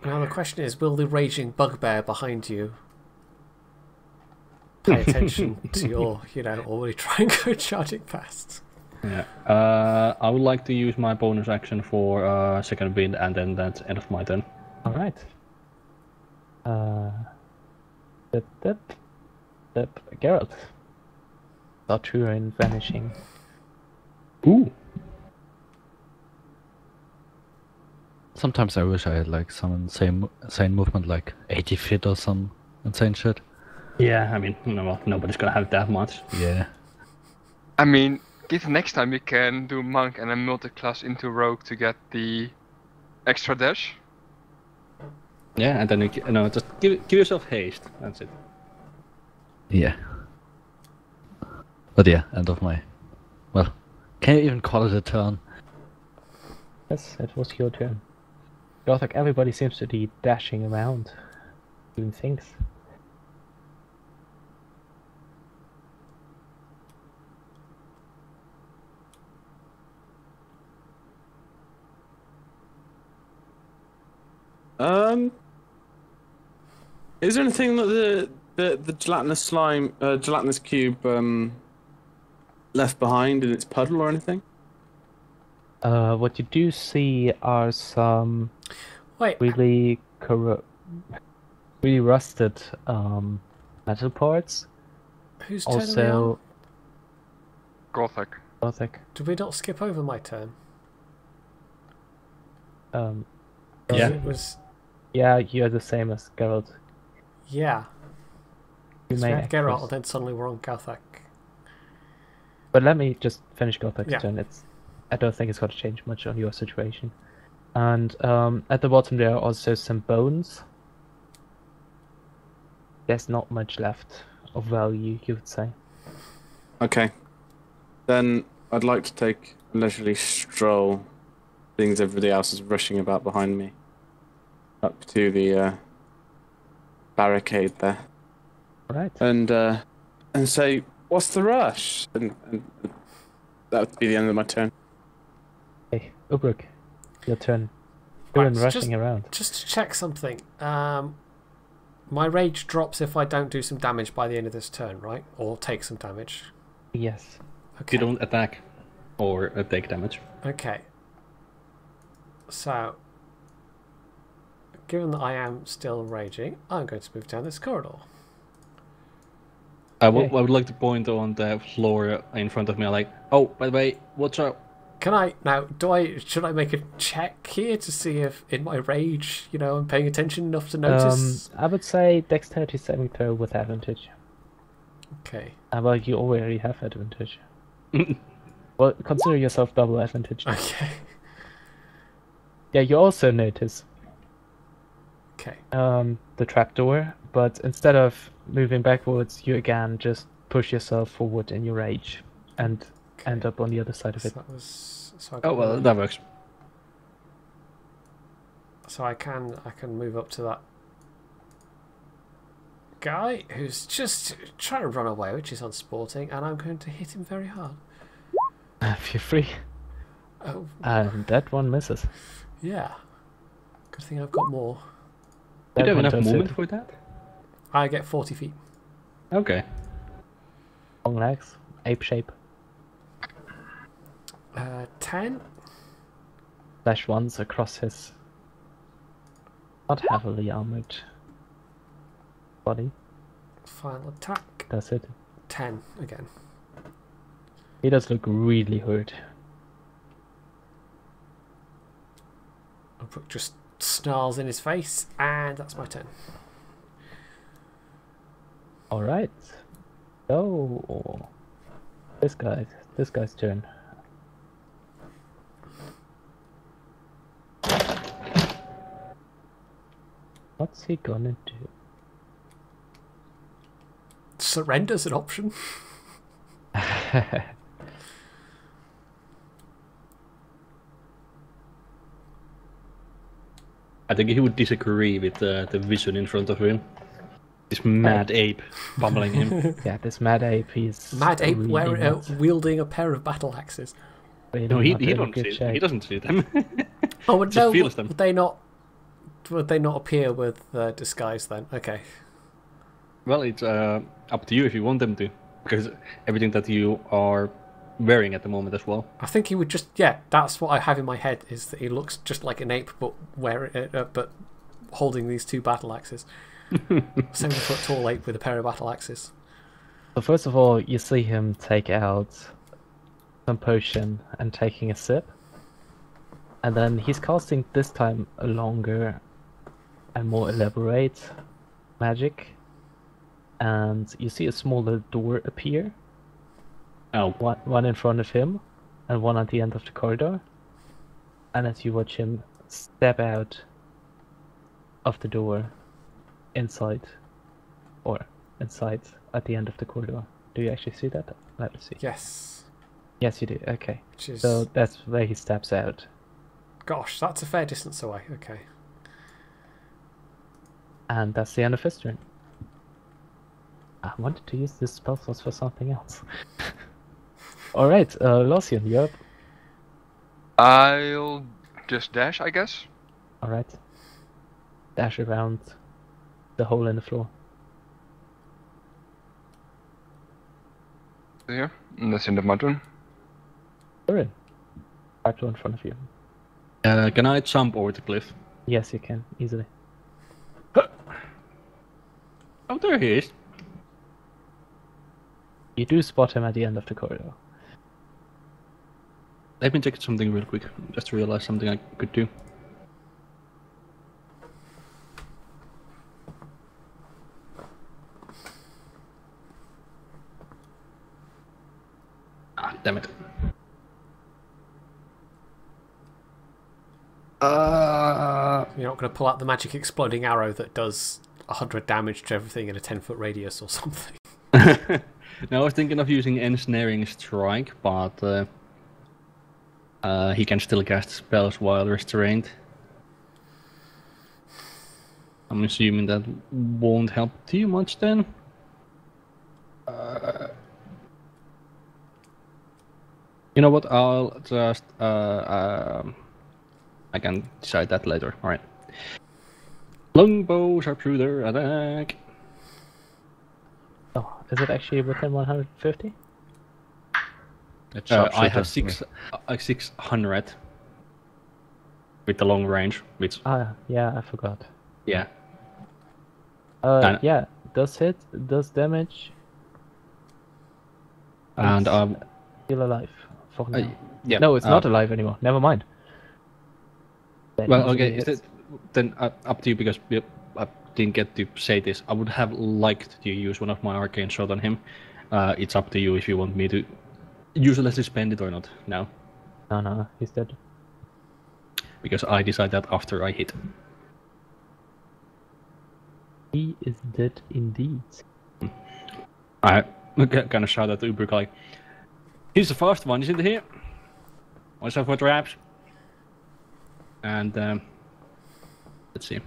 Now the question is, will the raging bugbear behind you pay attention to your, already trying to go charging past? Yeah. I would like to use my bonus action for second wind, and then that's end of my turn. Alright. Geralt. Arthurin vanishing. Ooh. Sometimes I wish I had like some insane movement, like 80 feet or some insane shit. Yeah, I mean, nobody's gonna have that much. Yeah. I mean, if next time you can do monk and then multi-class into rogue to get the extra dash. Yeah, and then just give yourself haste. That's it. Yeah. But yeah, end of my... Well, can you even call it a turn? Yes, it was your turn. Gothic, everybody seems to be dashing around, doing things. Is there anything that the gelatinous slime, gelatinous cube, left behind in its puddle or anything? What you do see are some Wait, really really rusted metal parts. whose turn are we on? Also, Gothic. Gothic. Did we not skip over my turn? Yeah. It was. Yeah, you're the same as Geralt. Yeah. You We may had Geralt, actress. and then suddenly we're on Gothic. But let me just finish Gothic's Yeah. turn. I don't think it's going to change much on your situation. And at the bottom there are also some bones. There's not much left of value, you would say. Okay. Then I'd like to take a leisurely stroll, seeing as everybody else is rushing about behind me, up to the barricade there, Right. and say, "What's the rush?" And that would be the end of my turn. Hey, Ubruk, your turn. You're Right, so rushing around. Just to check something. My rage drops if I don't do some damage by the end of this turn, right? Or take some damage. Yes. Okay. You don't attack or take damage. Okay. So, given that I am still raging, I'm going to move down this corridor. I Okay. would like to point on the floor in front of me, like, oh, by the way, watch out. Can I now? Should I make a check here to see if, in my rage, I'm paying attention enough to notice? I would say dexterity saving throw with advantage. Okay. Well, you already have advantage. Well, consider yourself double advantage. Okay. Yeah, you also notice Okay. the trapdoor, but instead of moving backwards, you again just push yourself forward in your rage and end up on the other side of So it. that was. So I Oh, well, can- that works. So I can move up to that guy who's just trying to run away, which is unsporting, and I'm going to hit him very hard. Feel free. Oh, And that one misses. yeah. Good thing I've got more. Do you That have one enough does movement hit. for that? I get 40 feet. Okay. Long legs, ape shape. 10. Slash ones across his not heavily armored body. Final attack. Does it? 10 again. He does look really hurt. Ubruk just snarls in his face, and that's my turn. Alright. So this guy's turn. What's he gonna do? Surrender's an option. I think he would disagree with the vision in front of him. This mad ape pummeling him. Yeah, this mad ape, he's Mad ape really not- wielding a pair of battle axes. really No, he not in a don't good see it. shape. He doesn't see them. Oh, but Just no, feels them. would they not appear with disguise then? Okay. Well, it's up to you if you want them to, because everything that you are wearing at the moment as well. I think he would just, yeah, that's what I have in my head, is that he looks just like an ape, but but holding these two battle axes. 7-foot tall ape with a pair of battle axes. So first of all, you see him take out some potion and taking a sip. And then he's casting this time a longer and more elaborate magic. And you see a smaller door appear. Oh, One in front of him and one at the end of the corridor. And as you watch him step out of the door inside at the end of the corridor. Do you actually see that? Let me see. Yes. Yes, you do. Okay. Which is, So that's where he steps out. gosh, that's a fair distance away. Okay. And that's the end of his turn. I wanted to use this spell slot for something else. Alright, Losian, you're up. I'll just dash, I guess. Alright. Dash around the hole in the floor. Here. And that's the end of my turn. You're in. Right in front of you. Can I jump over the cliff? Yes, you can, easily. Oh, there he is. You do spot him at the end of the corridor. Let me check something real quick. Just realized something I could do. Ah, damn it. You're not going to pull out the magic exploding arrow that does 100 damage to everything in a 10-foot radius or something. No, I was thinking of using Ensnaring Strike, but he can still cast spells while restrained. I'm assuming that won't help too much then. You know what? I'll just I can decide that later. All right. Longbow sharpshooter attack. Oh, is it actually within 150? I have 600 with the long range, which Ah, yeah, I forgot. yeah. Yeah, does hit, does damage. And It's still alive for now. yeah. No, it's not alive anymore. Never mind. That Well, easily okay. hits. Then up to you because I didn't get to say this. I would have liked to use one of my arcane shot on him. It's up to you if you want me to uselessly spend it or not now. No, he's dead. Because I decide that after I hit. He is dead indeed. I kind of shout at Ubruk like, "He's the first one, isn't he? Watch out for traps." And let's see.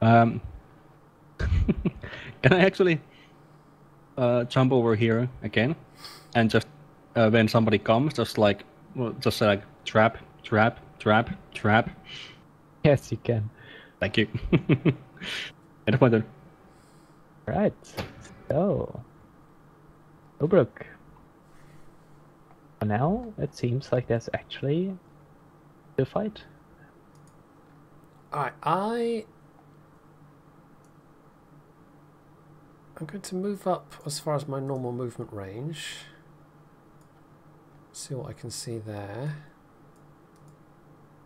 Can I actually jump over here again, and just when somebody comes, just like say like trap, trap, trap, trap. Yes, you can. Thank you. End of my turn. Right. So, Ubruk. For now, it seems like there's actually a fight. Alright, I'm going to move up as far as my normal movement range. See what I can see there.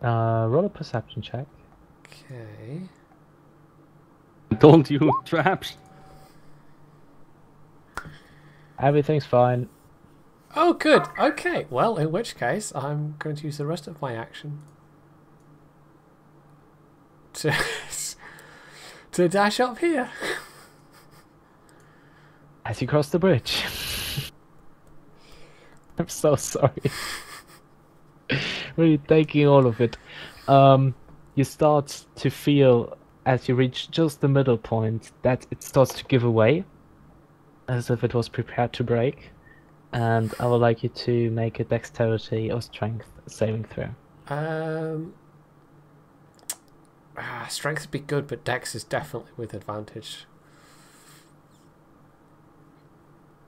Roll a perception check. Okay. Don't you traps? Everything's fine. Oh, good. Okay. Well, in which case, I'm going to use the rest of my action to to dash up here. As you cross the bridge. I'm so sorry. Really taking all of it. You start to feel, as you reach just the middle point, that it starts to give away, as if it was prepared to break. And I would like you to make a dexterity or strength saving throw. Strength would be good, but dex is definitely with advantage.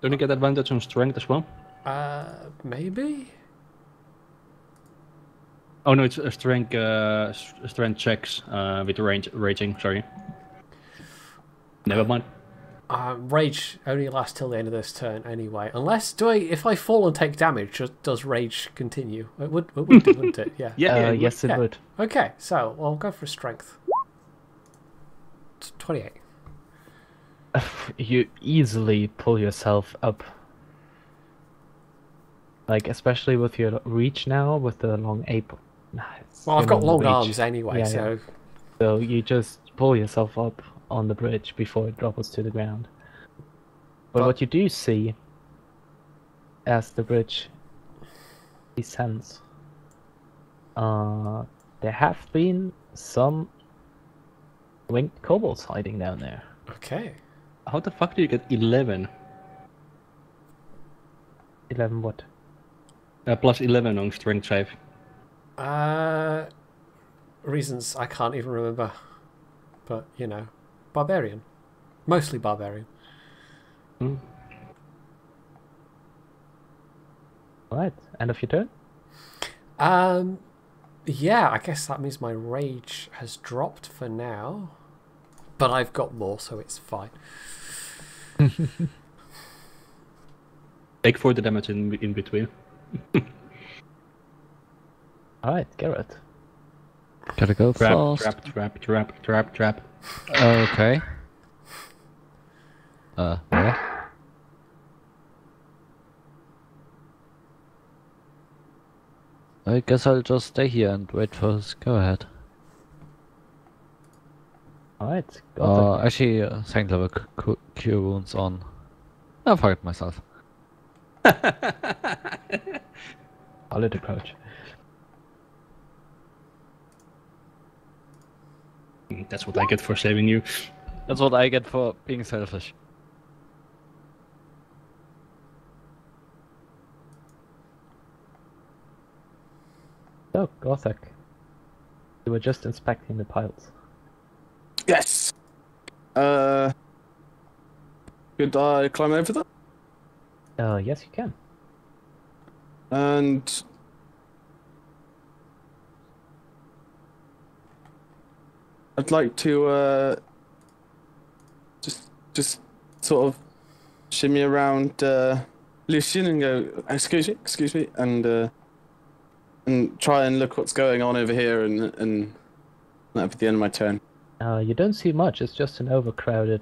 Don't you get advantage on strength as well? Maybe? Oh no, it's a strength checks with raging. Sorry. Never mind. Rage only lasts till the end of this turn anyway. Unless, if I fall and take damage, does rage continue? It would do, wouldn't it? Yeah. Yes, it would. Okay, so I'll go for strength. It's 28. You easily pull yourself up. Like, especially with your reach now, with the long ape. Well, I've got long reach. arms anyway, Yeah, so... So you just pull yourself up on the bridge before it drops to the ground. But what you do see, as the bridge descends, there have been some winged kobolds hiding down there. Okay. How the fuck do you get 11? 11 what? Plus 11 on strength save. Reasons I can't even remember. But, you know, barbarian. Mostly barbarian. Alright, end of your turn? Yeah, I guess that means my rage has dropped for now. But I've got more, so it's fine. Take 4 the damage in between. Alright, Garrett. Gotta go Trap, fast. trap. Okay. Where? I guess I'll just stay here and wait for his go ahead. Alright, Gothic. Actually, second level cure wounds on. I forgot myself. Solid approach. That's what I get for saving you. That's what I get for being selfish. So, Gothic. You were just inspecting the piles. Yes. Could I climb over them? Yes, you can. And I'd like to just sort of shimmy around Lucian and go, excuse me, and try and look what's going on over here, and that'll be the end of my turn. You don't see much, it's just an overcrowded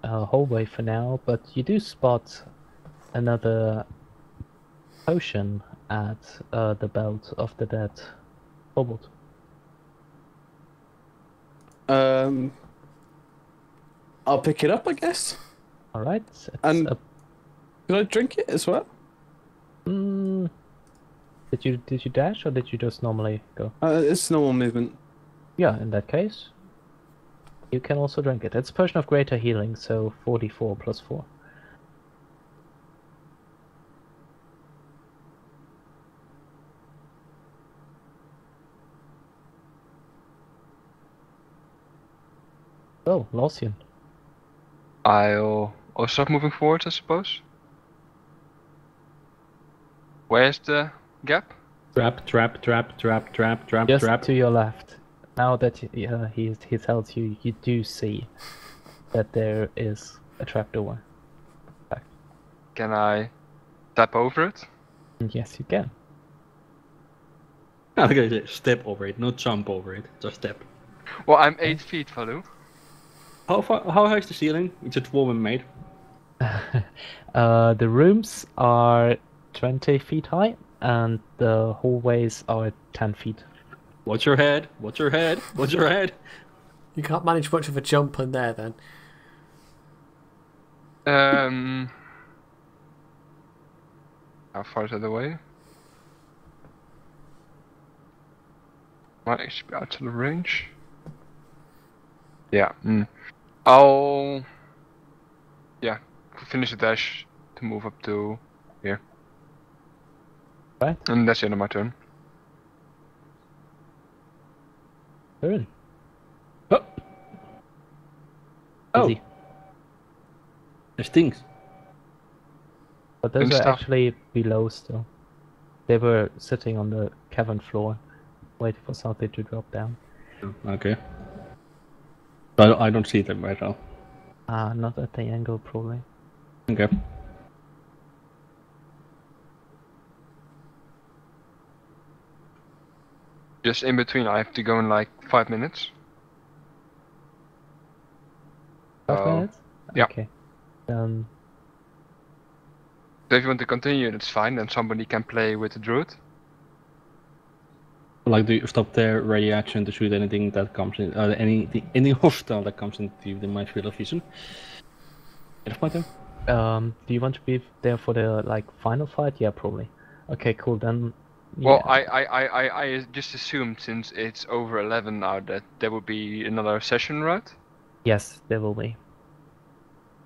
hallway for now, but you do spot another potion at the belt of the dead kobold. I'll pick it up, I guess. Alright. And could I drink it as well? Did you dash or did you just normally go? It's normal movement. Yeah, in that case, you can also drink it. It's a potion of greater healing, so 44 plus 4. Oh, Lausian. I'll start moving forward, I suppose. Where's the gap? Trap. Just to your left. Now that he's held you, you do see that there is a trapdoor. Can I step over it? And yes, you can. Okay, step over it, not jump over it. Just step. Well, I'm 8 feet, Valu. How high is the ceiling? It's a dwarven made. The rooms are 20 feet high, and the hallways are 10 feet. Watch your head. Watch your head. Watch your head. You can't manage much of a jump in there then. How far is that away? Might actually be out of the range. Yeah. I'll finish the dash to move up to here. Right. And that's the end of my turn. Turn. Oh. Easy. There's things. But those And are stuff. actually below still. They were sitting on the cavern floor, waiting for something to drop down. Okay. But I don't see them right now. Not at the angle, probably. Okay. Just in between, I have to go in like 5 minutes. 5 minutes? yeah. Okay. So if you want to continue, that's fine. Then somebody can play with the druid. Like, do you stop their ready action to shoot anything that comes in? Any hostile that comes into the my field of vision? End of my turn. Do you want to be there for the final fight? Yeah, probably. Okay, cool. Then Well, Yeah. I just assumed since it's over 11 now that there would be another session, right? Yes, there will be.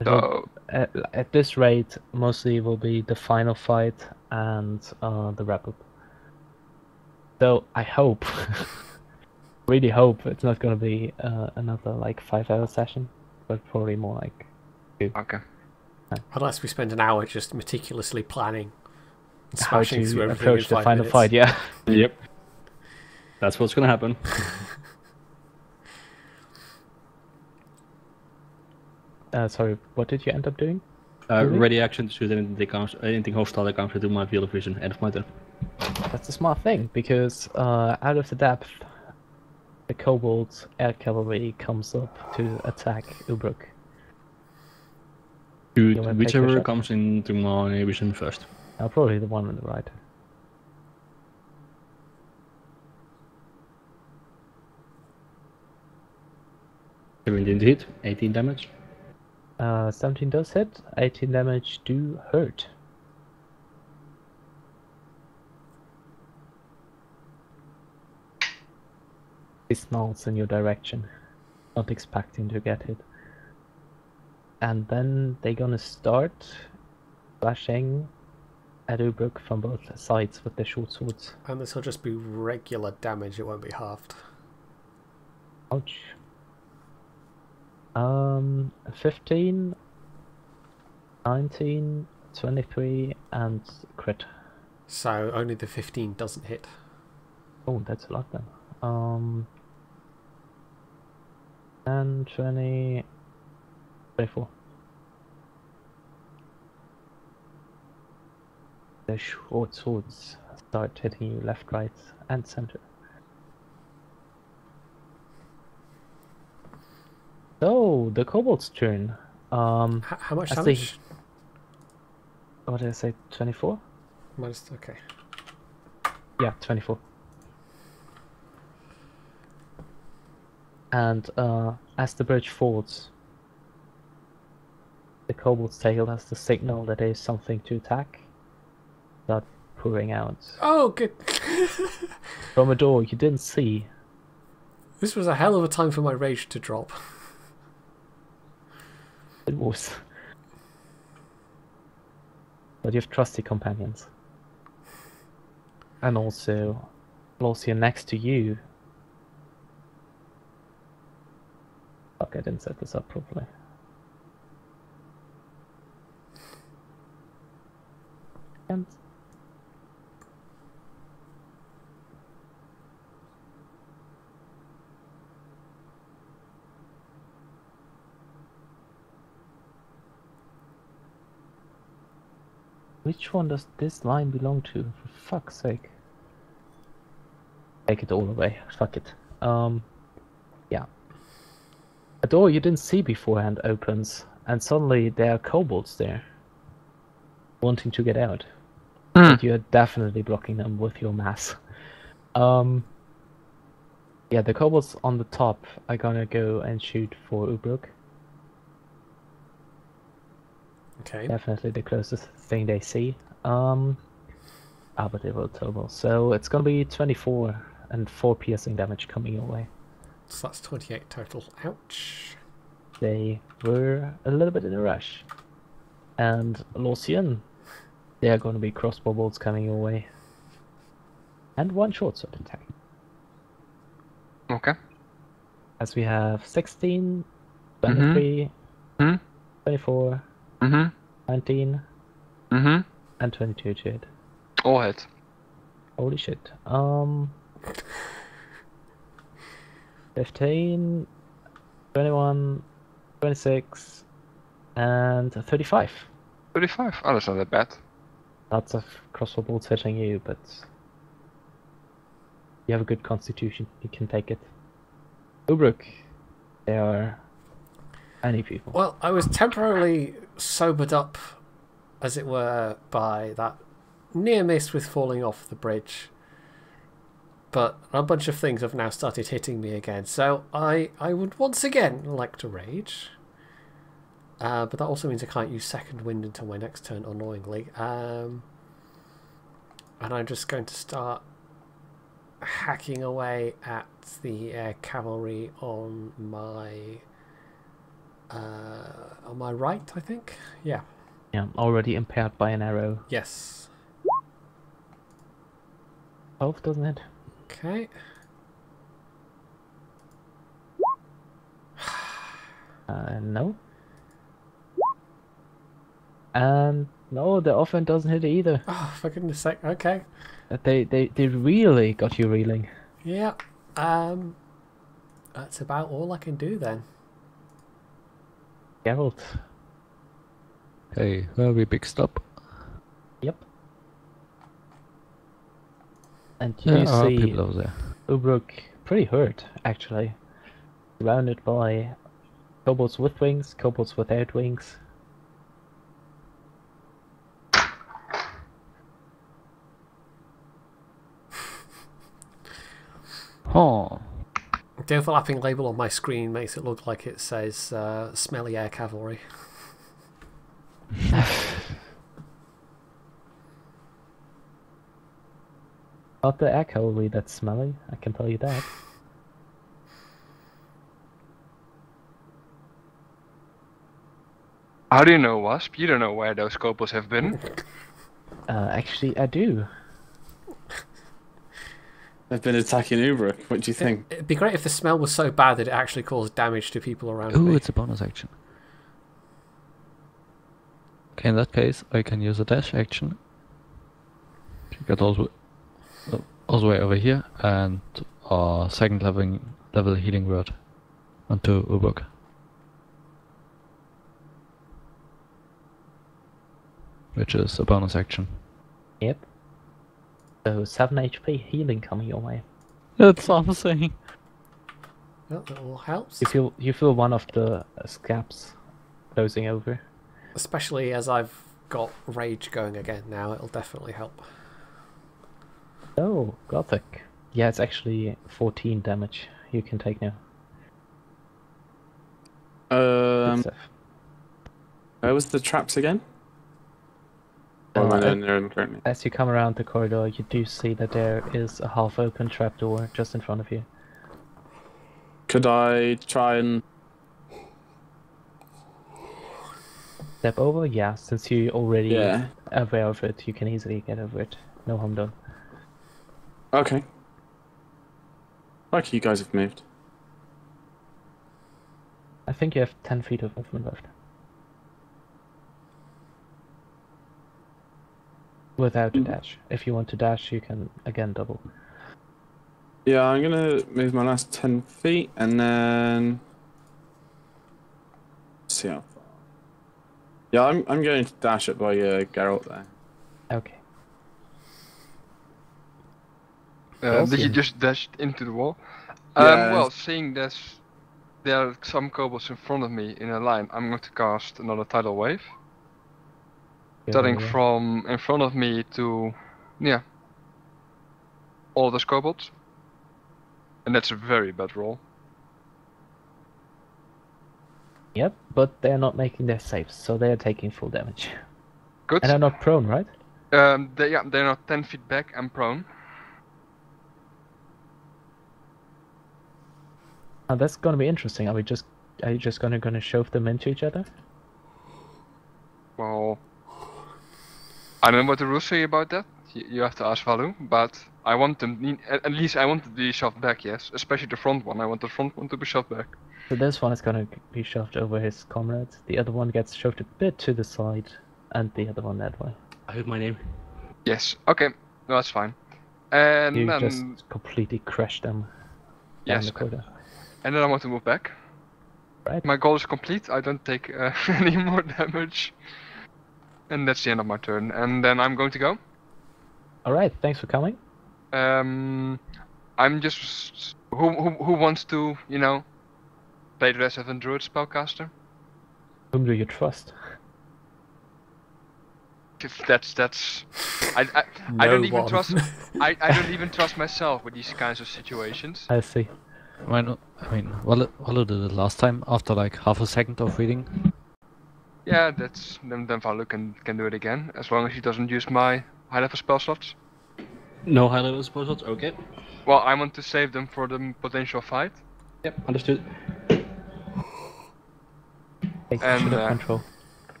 It will, So, at this rate, mostly it will be the final fight and the wrap up. So I hope, really hope it's not gonna be another like 5-hour session, but probably more like 2. okay. Unless we spend an hour just meticulously planning and How smashing through to everything in approach the 5 final minutes. fight? Yeah. Yep. That's what's gonna happen. Sorry, what did you end up doing? Really? Ready action to shoot anything hostile that comes into my field of vision. End of my turn. That's a smart thing, because out of the depth, the Kobold's air cavalry comes up to attack Ubruk. Shoot You wanna take a whichever shot? comes into my vision first. Probably the one on the right. Didn't hit. 18 damage. 17 does hit, 18 damage do hurt. He snarls in your direction, not expecting to get hit. And then they're gonna start slashing at Ubruk from both sides with their short swords. And this will just be regular damage, it won't be halved. Ouch. 15, 19, 23, and crit. So only the 15 doesn't hit. Oh, that's a lot then. 10, 20, 24. The short swords start hitting you left, right, and center. So, the kobold's turn. How much as damage? What did I say? 24? Minus, okay. Yeah, 24. And as the bridge falls, the kobold's tail has the signal that there is something to attack. Start pouring out Oh, good. from a door you didn't see. This was a hell of a time for my rage to drop. It was. But you have trusty companions. And also, Lorsia next to you. Fuck, I didn't set this up properly. And which one does this line belong to? For fuck's sake. Take it all away. Fuck it. Yeah. A door you didn't see beforehand opens, and suddenly there are kobolds there. Wanting to get out. But you're definitely blocking them with your mass. Yeah, the kobolds on the top are gonna go and shoot for Ubruk. Okay. Definitely the closest thing they see. But they will total. So it's gonna be 24 and 4 piercing damage coming your way. So that's 28 total. Ouch. They were a little bit in a rush. And Lorsian, they are gonna be crossbow bolts coming your way. And 1 short sword attack. Okay. As we have 16, 23, 24, 19, and 22 to hit. All hit. Holy shit. 15, 21, 26, and 35. 35. Oh, that's not that bad. Lots of crossbow bolts hitting you, but you have a good constitution. You can take it. Ubruk, there are many people. Well, I was temporarily sobered up, as it were, by that near miss with falling off the bridge. But a bunch of things have now started hitting me again. So I would once again like to rage. But that also means I can't use second wind until my next turn, annoyingly. And I'm just going to start hacking away at the air cavalry on my right, I think. Yeah. Yeah, already impaired by an arrow. Yes. 12, doesn't it? Okay. No. And no, the offense doesn't hit either. Oh, for goodness sake. Okay. They really got you reeling. Yeah. That's about all I can do then. Geralt. Okay, very big stop. Yep. And Yeah, you see people over there. Ubruk pretty hurt, actually. Surrounded by kobolds with wings, kobolds without wings. Oh, The overlapping label on my screen makes it look like it says Smelly Air Cavalry. Not the air cavalry that's smelly, I can tell you that. How do you know, Wasp? You don't know where those kobolds have been. Actually, I do. They've been attacking Ubruk. What do you think? It'd be great if the smell was so bad that it actually caused damage to people around ooh, me. it's a bonus action. Okay, in that case, I can use a dash action to get all the way over here and second level healing word onto Ubruk. Which is a bonus action. Yep. So 7 HP healing coming your way. That's what I'm saying. Well, that all helps. You feel one of the scabs closing over. Especially as I've got rage going again now, it'll definitely help. Oh, Gothic. Yeah, it's actually 14 damage you can take now. Good stuff. Where was the traps again? Currently. As you come around the corridor, you do see that there is a half-open trapdoor just in front of you. Could I try and... Step over? Yeah, since you already Yeah. aware of it, you can easily get over it. No harm done. Okay. Lucky you guys have moved. I think you have 10 feet of movement left. Without a dash. If you want to dash, you can again double. Yeah, I'm gonna move my last 10 feet and then... see how far. Yeah, I'm going to dash it by Geralt there. Okay. Did you just dash into the wall? Yeah. Well, seeing that there are some kobolds in front of me in a line, I'm going to cast another tidal wave. Starting from in front of me to, yeah, all those kobolds. And that's a very bad roll. Yep, but they're not making their saves, so they're taking full damage. Good. And they're not prone, right? They're not 10 feet back and prone. Oh, that's gonna be interesting. Are you just gonna shove them into each other? Well, I don't know what the rules say about that. You have to ask Valu, but I want them, at least I want to be shoved back, yes. Especially the front one. I want the front one to be shoved back. So this one is gonna be shoved over his comrades. The other one gets shoved a bit to the side, and the other one that way. I heard my name. Yes, okay. No, that's fine. And You then... just completely crush them down Yes, the corridor. and then I want to move back. Right. My goal is complete. I don't take any more damage. And that's the end of my turn. And then I'm going to go. Alright, thanks for coming. I'm just... Who wants to, you know, play the rest of a druid spellcaster? Whom do you trust? If that's... I No don't even one. trust... I don't even trust myself with these kinds of situations. I see. I mean, Valu did it last time after like half a second of reading. Yeah, that's... Then Valu can do it again. As long as he doesn't use my high level spell slots. No high level spell slots. Okay. Well, I want to save them for the potential fight. Yep. Understood. Take And, should have control.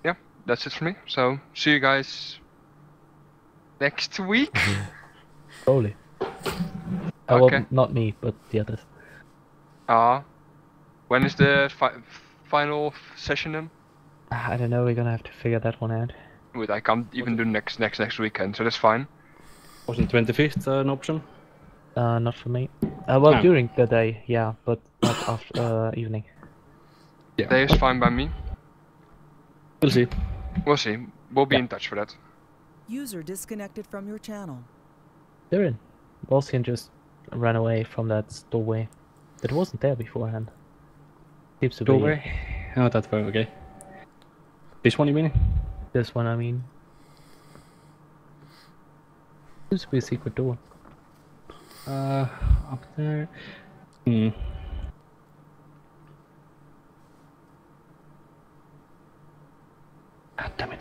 Yeah, that's it for me. So see you guys next week. Slowly. Okay. Well, not me, but the others. When is the final session then? I don't know. We're gonna have to figure that one out. Wait, I can't even do next weekend, so that's fine. Wasn't 25th an option? Not for me. Well, during the day, yeah, but not after evening. Yeah. Day is fine by me. We'll see. We'll see. We'll be in touch for that. User disconnected from your channel. They're in. Volscian just ran away from that doorway. It wasn't there beforehand. Seems to Doorway? Oh, that way, okay. This one you mean? be this one, I mean. Seems to be a secret door. Up there. Hmm. Ah, damn it.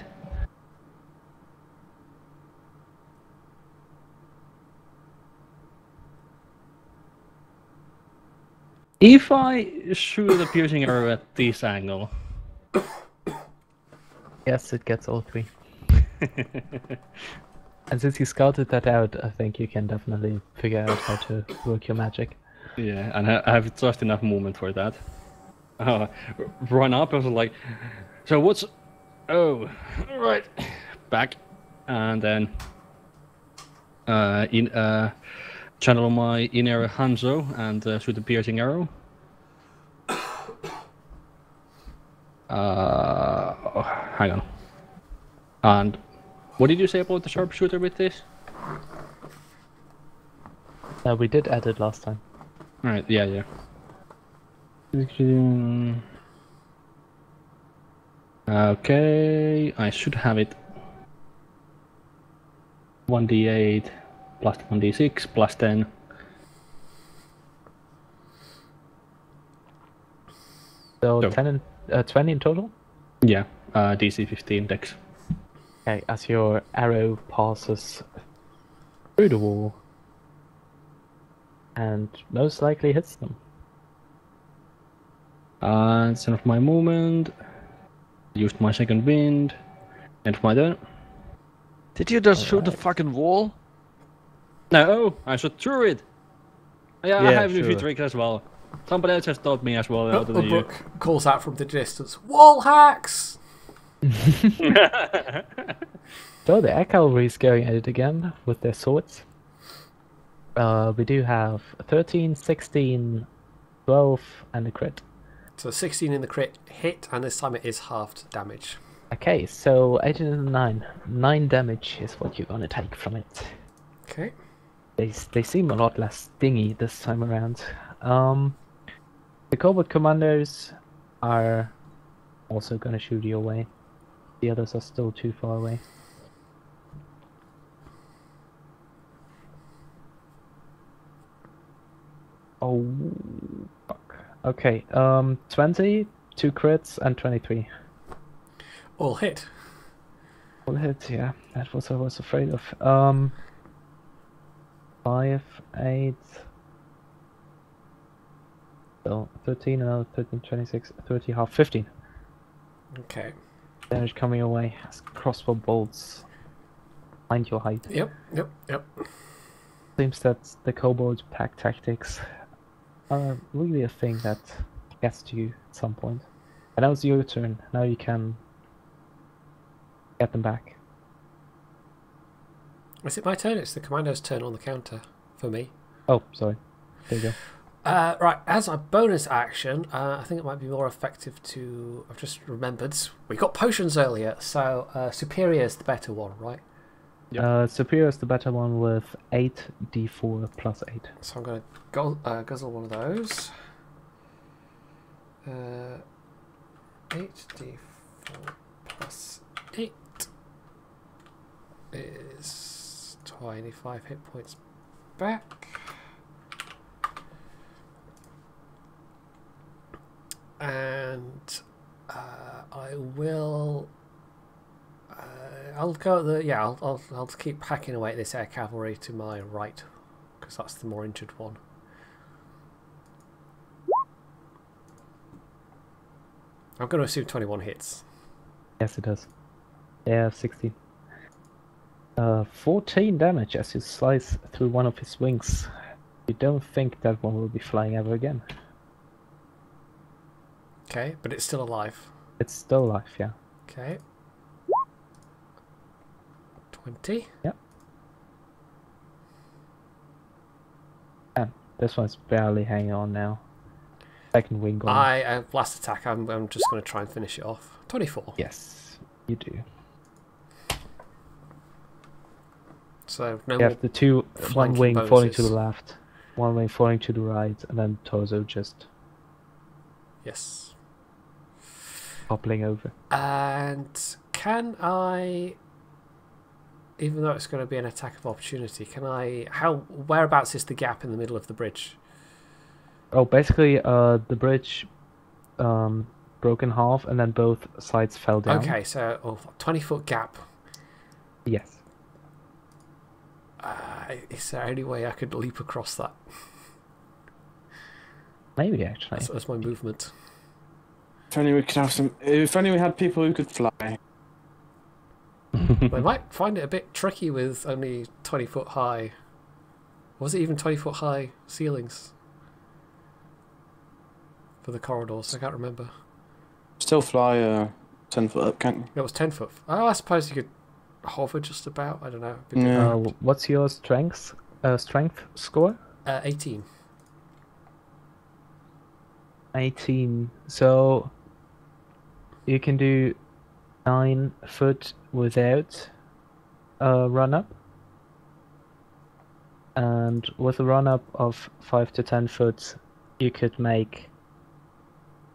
If I shoot a piercing arrow at this angle. Yes, it gets all three. And since you scouted that out, I think you can definitely figure out how to work your magic. Yeah, and I have just enough movement for that. Run up, I was like, so what's... Oh, right. Back. And then... channel my inner Hanzo and shoot a piercing arrow. Hang on. And what did you say about the sharpshooter with this? We did add it last time. Alright, yeah. Okay, I should have it. 1d8 plus 1d6 plus 10. So So- 10 and 20 in total? Yeah, DC 15 dex. Okay, as your arrow passes through the wall and most likely hits them. It's enough my movement. Used my second wind. End of my turn. Did you just shoot the fucking wall? No, I shot through it. Yeah, I Yeah, have a few sure. tricks as well. Somebody else has taught me as well. Other than you. Ubruk calls out from the distance, "Wall hacks!" So the air cavalry is going at it again with their swords. We do have 13, 16, 12, and a crit. So 16 in the crit hit, and this time it is halved damage. Okay, so 18 and 9. 9 damage is what you're gonna take from it. Okay. They seem a lot less stingy this time around. The Cobalt Commandos are also gonna shoot you away. The others are still too far away. Oh, fuck. Okay, 20, 2 crits, and 23. All hit. All hit, yeah. That was what I was afraid of. 5, 8... So, 13, another 13, 26, 30, half, 15. Okay. Damage coming away as crossbow bolts find your height. Yep. Seems that the kobold pack tactics are really a thing that gets to you at some point. And now it's your turn. Now you can get them back. Is it my turn? It's the commando's turn on the counter for me. Oh, sorry. There you go. Right, as a bonus action, I think it might be more effective to... I've just remembered, we got potions earlier, so superior is the better one, right? Superior is the better one with 8d4 plus 8. So I'm going to guzzle one of those. 8d4 plus 8 is 25 hit points back. And I will I'll go at the I'll keep hacking away at this air cavalry to my right, because that's the more injured one. I'm going to assume 21 hits. Yes, it does. Yeah, 16. 14 damage as you slice through one of his wings. You don't think that one will be flying ever again. Okay, but it's still alive. It's still alive, yeah. Okay. 20. Yep. And this one's barely hanging on now. Second wing gone. Last attack, I'm just going to try and finish it off. 24. Yes, you do. So no You more have the two, one flanking wing falling to the bonuses. left, one wing falling to the right, and then torso just Yes. toppling over. And can I, even though it's going to be an attack of opportunity, can I, whereabouts is the gap in the middle of the bridge? Oh, basically, the bridge broke in half, and then both sides fell down. Okay, so 20-foot gap. Yes. Is there any way I could leap across that? Maybe, actually. That's my movement. If only we could have some. If only we had people who could fly. They might find it a bit tricky with only 20-foot high. Was it even 20-foot high ceilings for the corridors? I can't remember. Still fly 10 foot up, can't you? It was 10 foot. Oh, I suppose you could hover just about. I don't know. Yeah. What's your strength score? 18. 18. So you can do 9 foot without a run up, and with a run up of 5 to 10 foot, you could make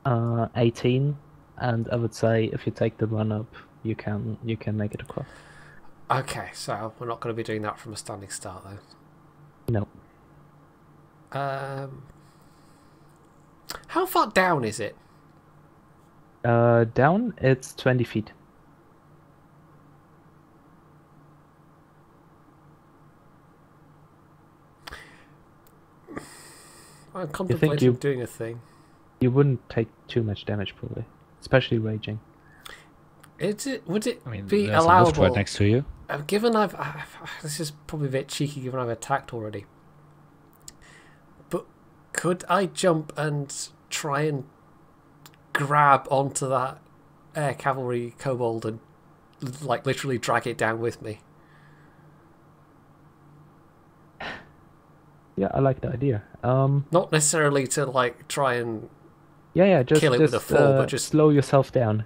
18. And I would say if you take the run up, you can make it across. Okay, so we're not going to be doing that from a standing start then. No. How far down is it? Down, it's 20 feet. I'm contemplating doing a thing. You wouldn't take too much damage, probably, especially raging. Would it I mean, be there's a lift allowable? right next to you. Given this is probably a bit cheeky, given I've attacked already. But could I jump and try and grab onto that air cavalry kobold and like literally drag it down with me? Yeah, I like the idea. Not necessarily to like try and just kill it with a fall, but just slow yourself down.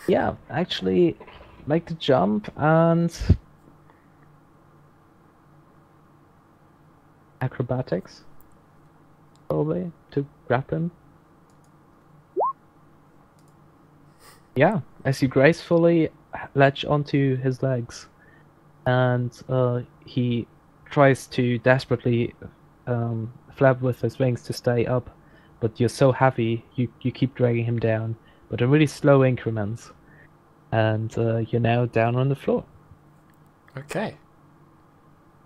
Yeah, actually, make the jump and acrobatics, probably, to grab him. Yeah, as you gracefully latch onto his legs, and he tries to desperately flap with his wings to stay up, but you're so heavy, you keep dragging him down, but in really slow increments, and you're now down on the floor. Okay.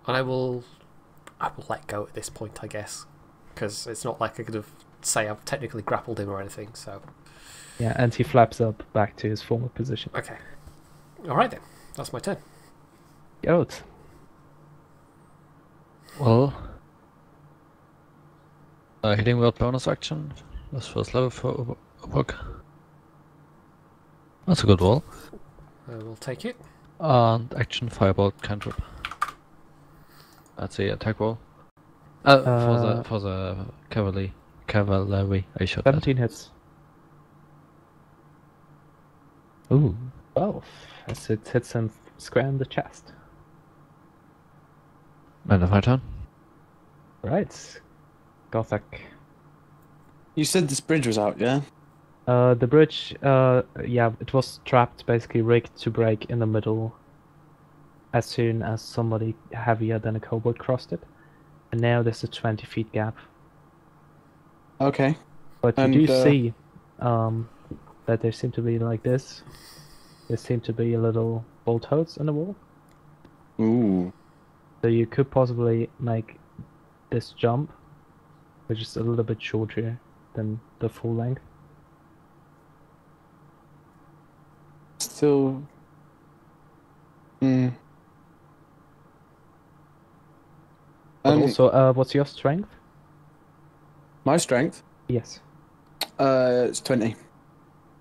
And I will let go at this point, I guess, because it's not like I could have say I've technically grappled him or anything. So yeah, and he flaps up back to his former position. okay, all right then, that's my turn. Yote. Well, hitting word bonus action. That's first level for Ubruk. That's a good roll. We'll take it. And action firebolt cantrip. That's the attack roll. For the cavalry I shot at. 17 hits. Ooh, 12. As it hits him square in the chest. End of my turn. Right. Gothic. You said this bridge was out, yeah? The bridge, yeah, it was trapped, basically rigged to break in the middle as soon as somebody heavier than a kobold crossed it. And now there's a 20 feet gap. Okay. But you And, do see that there seem to be like this. There seem to be a little bolt holes in the wall. Ooh. So you could possibly make this jump, which is a little bit shorter than the full length. Still. Hmm. But also, what's your strength? My strength? Yes. It's 20.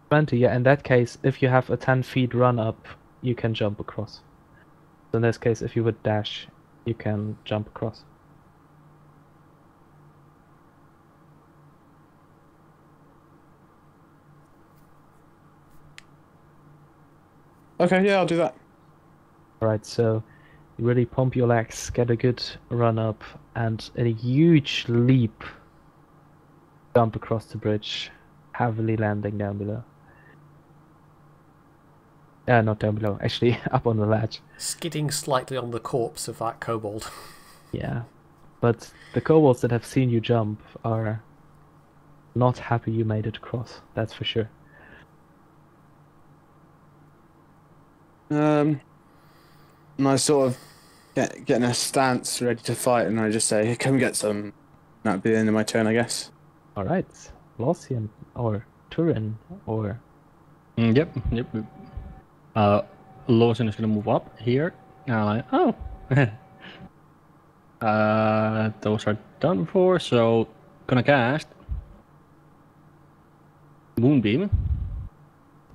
20, yeah. In that case, if you have a 10 feet run up, you can jump across. So in this case, if you would dash, you can jump across. Okay, yeah, I'll do that. Alright, so you really pump your legs, get a good run up, and a huge leap jump across the bridge, heavily landing down below. Not down below, actually up on the ledge. Skidding slightly on the corpse of that kobold. Yeah, but the kobolds that have seen you jump are not happy you made it across, that's for sure. And I sort of get in a stance ready to fight, and I just say, "Hey, come get some." That'd be the end of my turn, I guess. Alright, Lossian, or Turin, or... Yep. Lawson is gonna move up here. Oh. Those are done for, so gonna cast Moonbeam.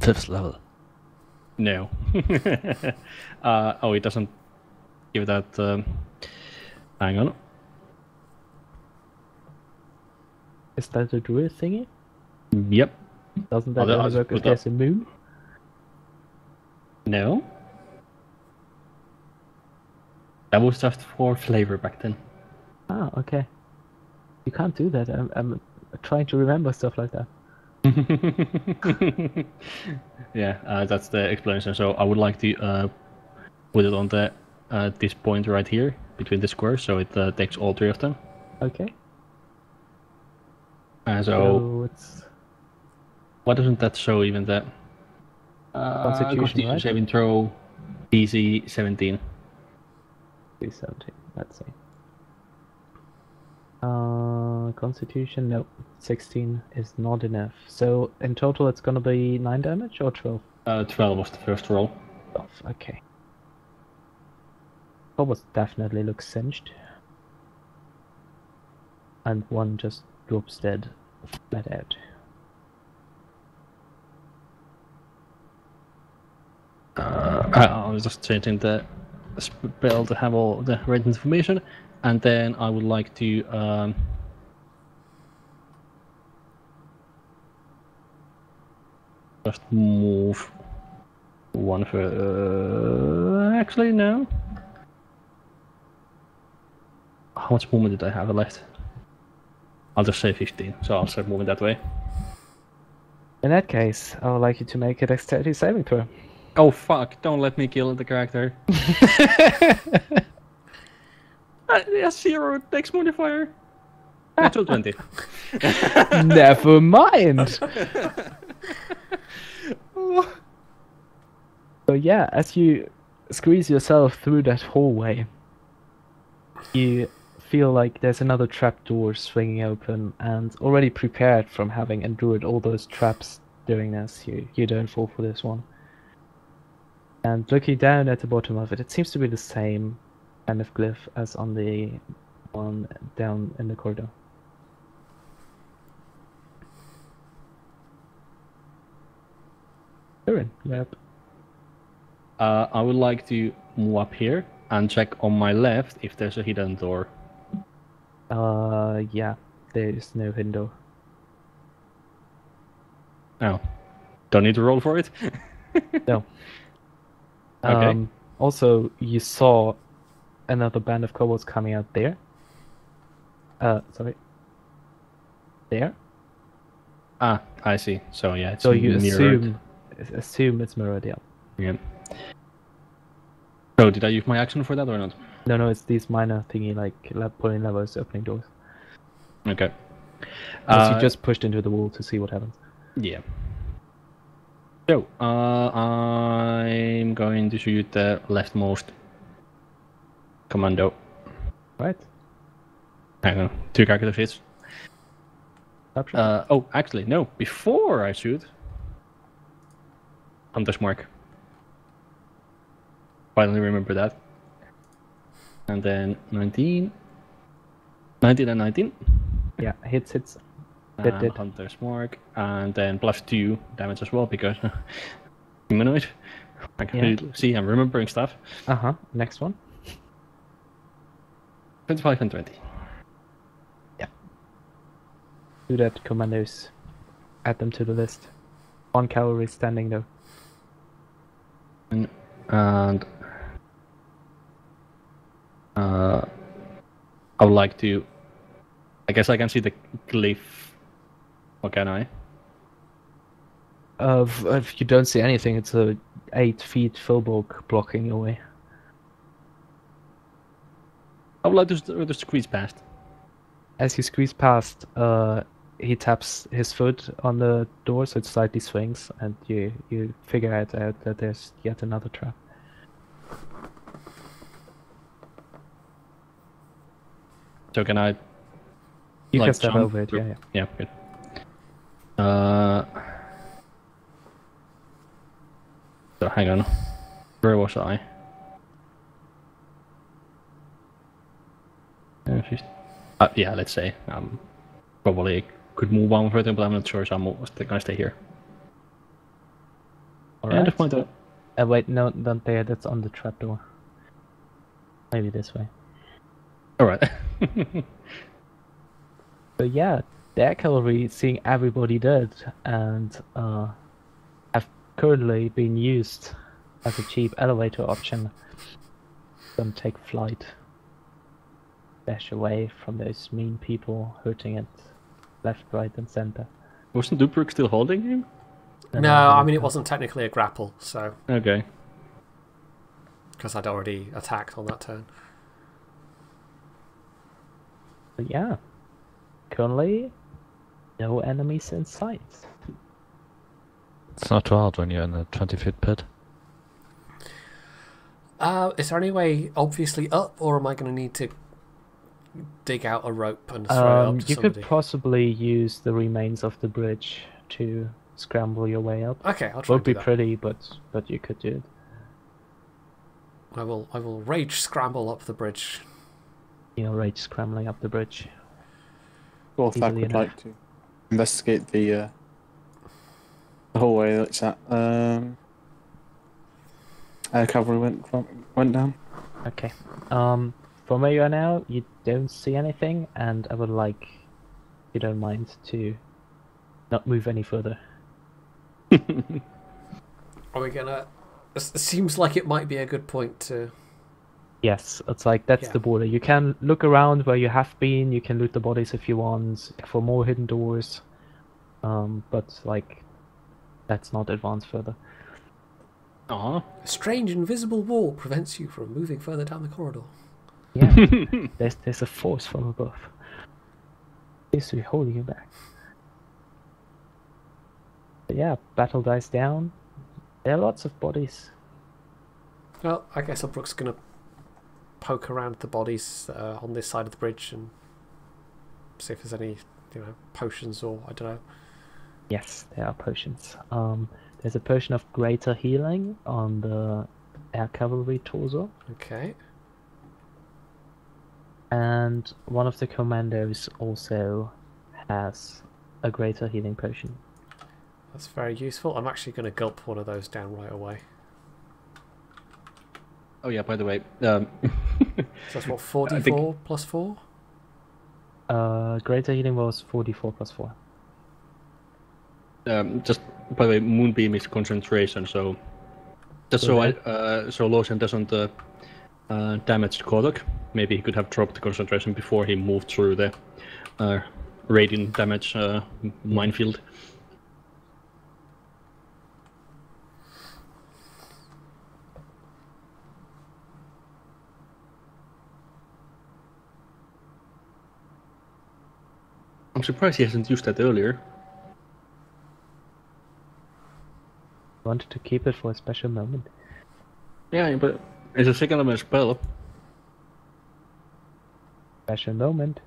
5th level. No. Oh, it doesn't give that. Hang on. Is that a druid thingy? Yep. Doesn't that I'll only work if put there's a moon? No. That was just for flavor back then. Ah, okay. You can't do that. I'm trying to remember stuff like that. Yeah, that's the explanation. So I would like to put it on the this point right here between the squares, so it takes all 3 of them. Okay. So it's why doesn't that show even that? Constitution, right? saving throw, DC 17. 317. Let's see. Constitution, no. 16 is not enough. So in total, it's gonna be 9 damage or 12? 12 was the first roll. 12. Okay. Kobolds definitely looks singed. And one just drops dead, flat out. I was just changing the spell to have all the right information, and then I would like to just move one for. Actually, no. How much movement did I have left? I'll just say 15, so I'll start moving that way. In that case, I would like you to make a dexterity saving throw. Oh fuck, don't let me kill the character. Yeah, 0 dex modifier. Natural 20. Never mind! So yeah, as you squeeze yourself through that hallway, you feel like there's another trapdoor swinging open, and already prepared from having endured all those traps doing this, you don't fall for this one. And looking down at the bottom of it, it seems to be the same kind of glyph as on the one down in the corridor. Turin, yep. I would like to move up here and check on my left if there's a hidden door. Yeah, there is no hidden door. Oh. Don't need to roll for it? No. Okay. Also, you saw another band of kobolds coming out there. Sorry. There. Ah, I see. So yeah, it's So you mirrored. assume it's mirrored, yeah. Yeah. So did I use my action for that or not? No, it's these minor thingy like pulling levers, opening doors. Okay. Unless you just pushed into the wall to see what happens. Yeah. So, I'm going to shoot the leftmost commando. Right. Hang on, 2 calculator hits. Option. Oh, actually, no. Before I shoot, Hunter's Mark. Finally remember that. And then 19. 19 and 19. Yeah, hits. That And did. Hunter's Mark. And then +2 damage as well, because humanoid. I can really see I'm remembering stuff. Next one. 25 and 20. Do that, commandos. Add them to the list. 1 cavalry standing though. And I would like to. I guess I can see the glyph. Or can I? If you don't see anything, it's a 8 feet Philborg blocking your way. I would like to squeeze past. As you squeeze past, he taps his foot on the door, so it slightly swings, and you figure out that there's yet another trap. So can I? You like, can step jump over it, through? yeah. Yeah, good. So hang on. Where was I? Yeah, let's say. Probably could move on further, but I'm not sure, so I'm gonna stay here. Alright. Just point out. Wait, no, don't there, that's on the trapdoor. Maybe this way. Alright. But yeah, their cavalry, seeing everybody dead, and have currently been used as a cheap elevator option, don't take flight. Dash away from those mean people hurting it left, right, and center. Wasn't Ubruk still holding him? No, I mean, it wasn't technically a grapple, so. Okay. Because I'd already attacked on that turn. But yeah, currently, no enemies in sight. It's not too hard when you're in a 20-foot pit. Is there any way obviously up, or am I going to need to dig out a rope and throw it up to You somebody? could possibly use the remains of the bridge to scramble your way up. Okay, I'll try Won't and do be that. pretty, but you could do it. I will rage scramble up the bridge. You're right, scrambling up the bridge. Gorthak Easily would enough. like to investigate the hallway that's that cavalry went down. Okay. From where you are now, you don't see anything, and I would like, if you don't mind, to not move any further. Are we gonna? It seems like it might be a good point to. Yes, it's like that's Yeah. the border. You can look around where you have been. You can loot the bodies if you want for more hidden doors. But like, let's not advance further. Aw. A strange invisible wall prevents you from moving further down the corridor. Yeah, there's a force from above. Seems to be holding you back. But yeah, battle dies down. There are lots of bodies. Well, I guess Ubruk's gonna poke around the bodies on this side of the bridge and see if there's any, potions or I don't know. Yes, there are potions. There's a potion of greater healing on the air cavalry torso, Okay. and one of the commandos also has a greater healing potion. That's very useful. I'm actually going to gulp one of those down right away. Oh yeah, by the way, So that's what, 44 plus 4? Greater healing was 44 plus 4. just by the way, Moonbeam is concentration, so just so Loshan doesn't damage Kodok. Maybe he could have dropped the concentration before he moved through the radiant damage minefield. I'm surprised he hasn't used that earlier. Wanted to keep it for a special moment. Yeah, but it's a second level spell. Special moment.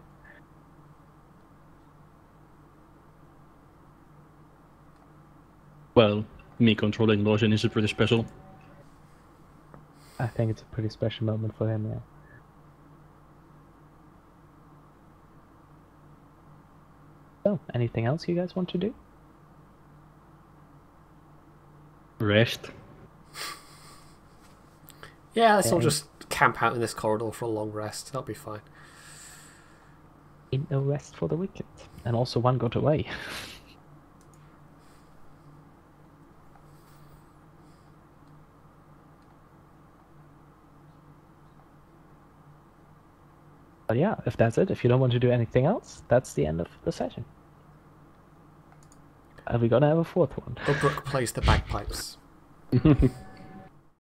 Well, me controlling Lotion is pretty special. I think it's a pretty special moment for him, yeah. So, anything else you guys want to do? Rest. Yeah, let's all just camp out in this corridor for a long rest. That'll be fine. Ain't no rest for the wicked. And also one got away. But yeah, if that's it, if you don't want to do anything else, that's the end of the session. Are we gonna have a fourth one? Ubruk plays the bagpipes.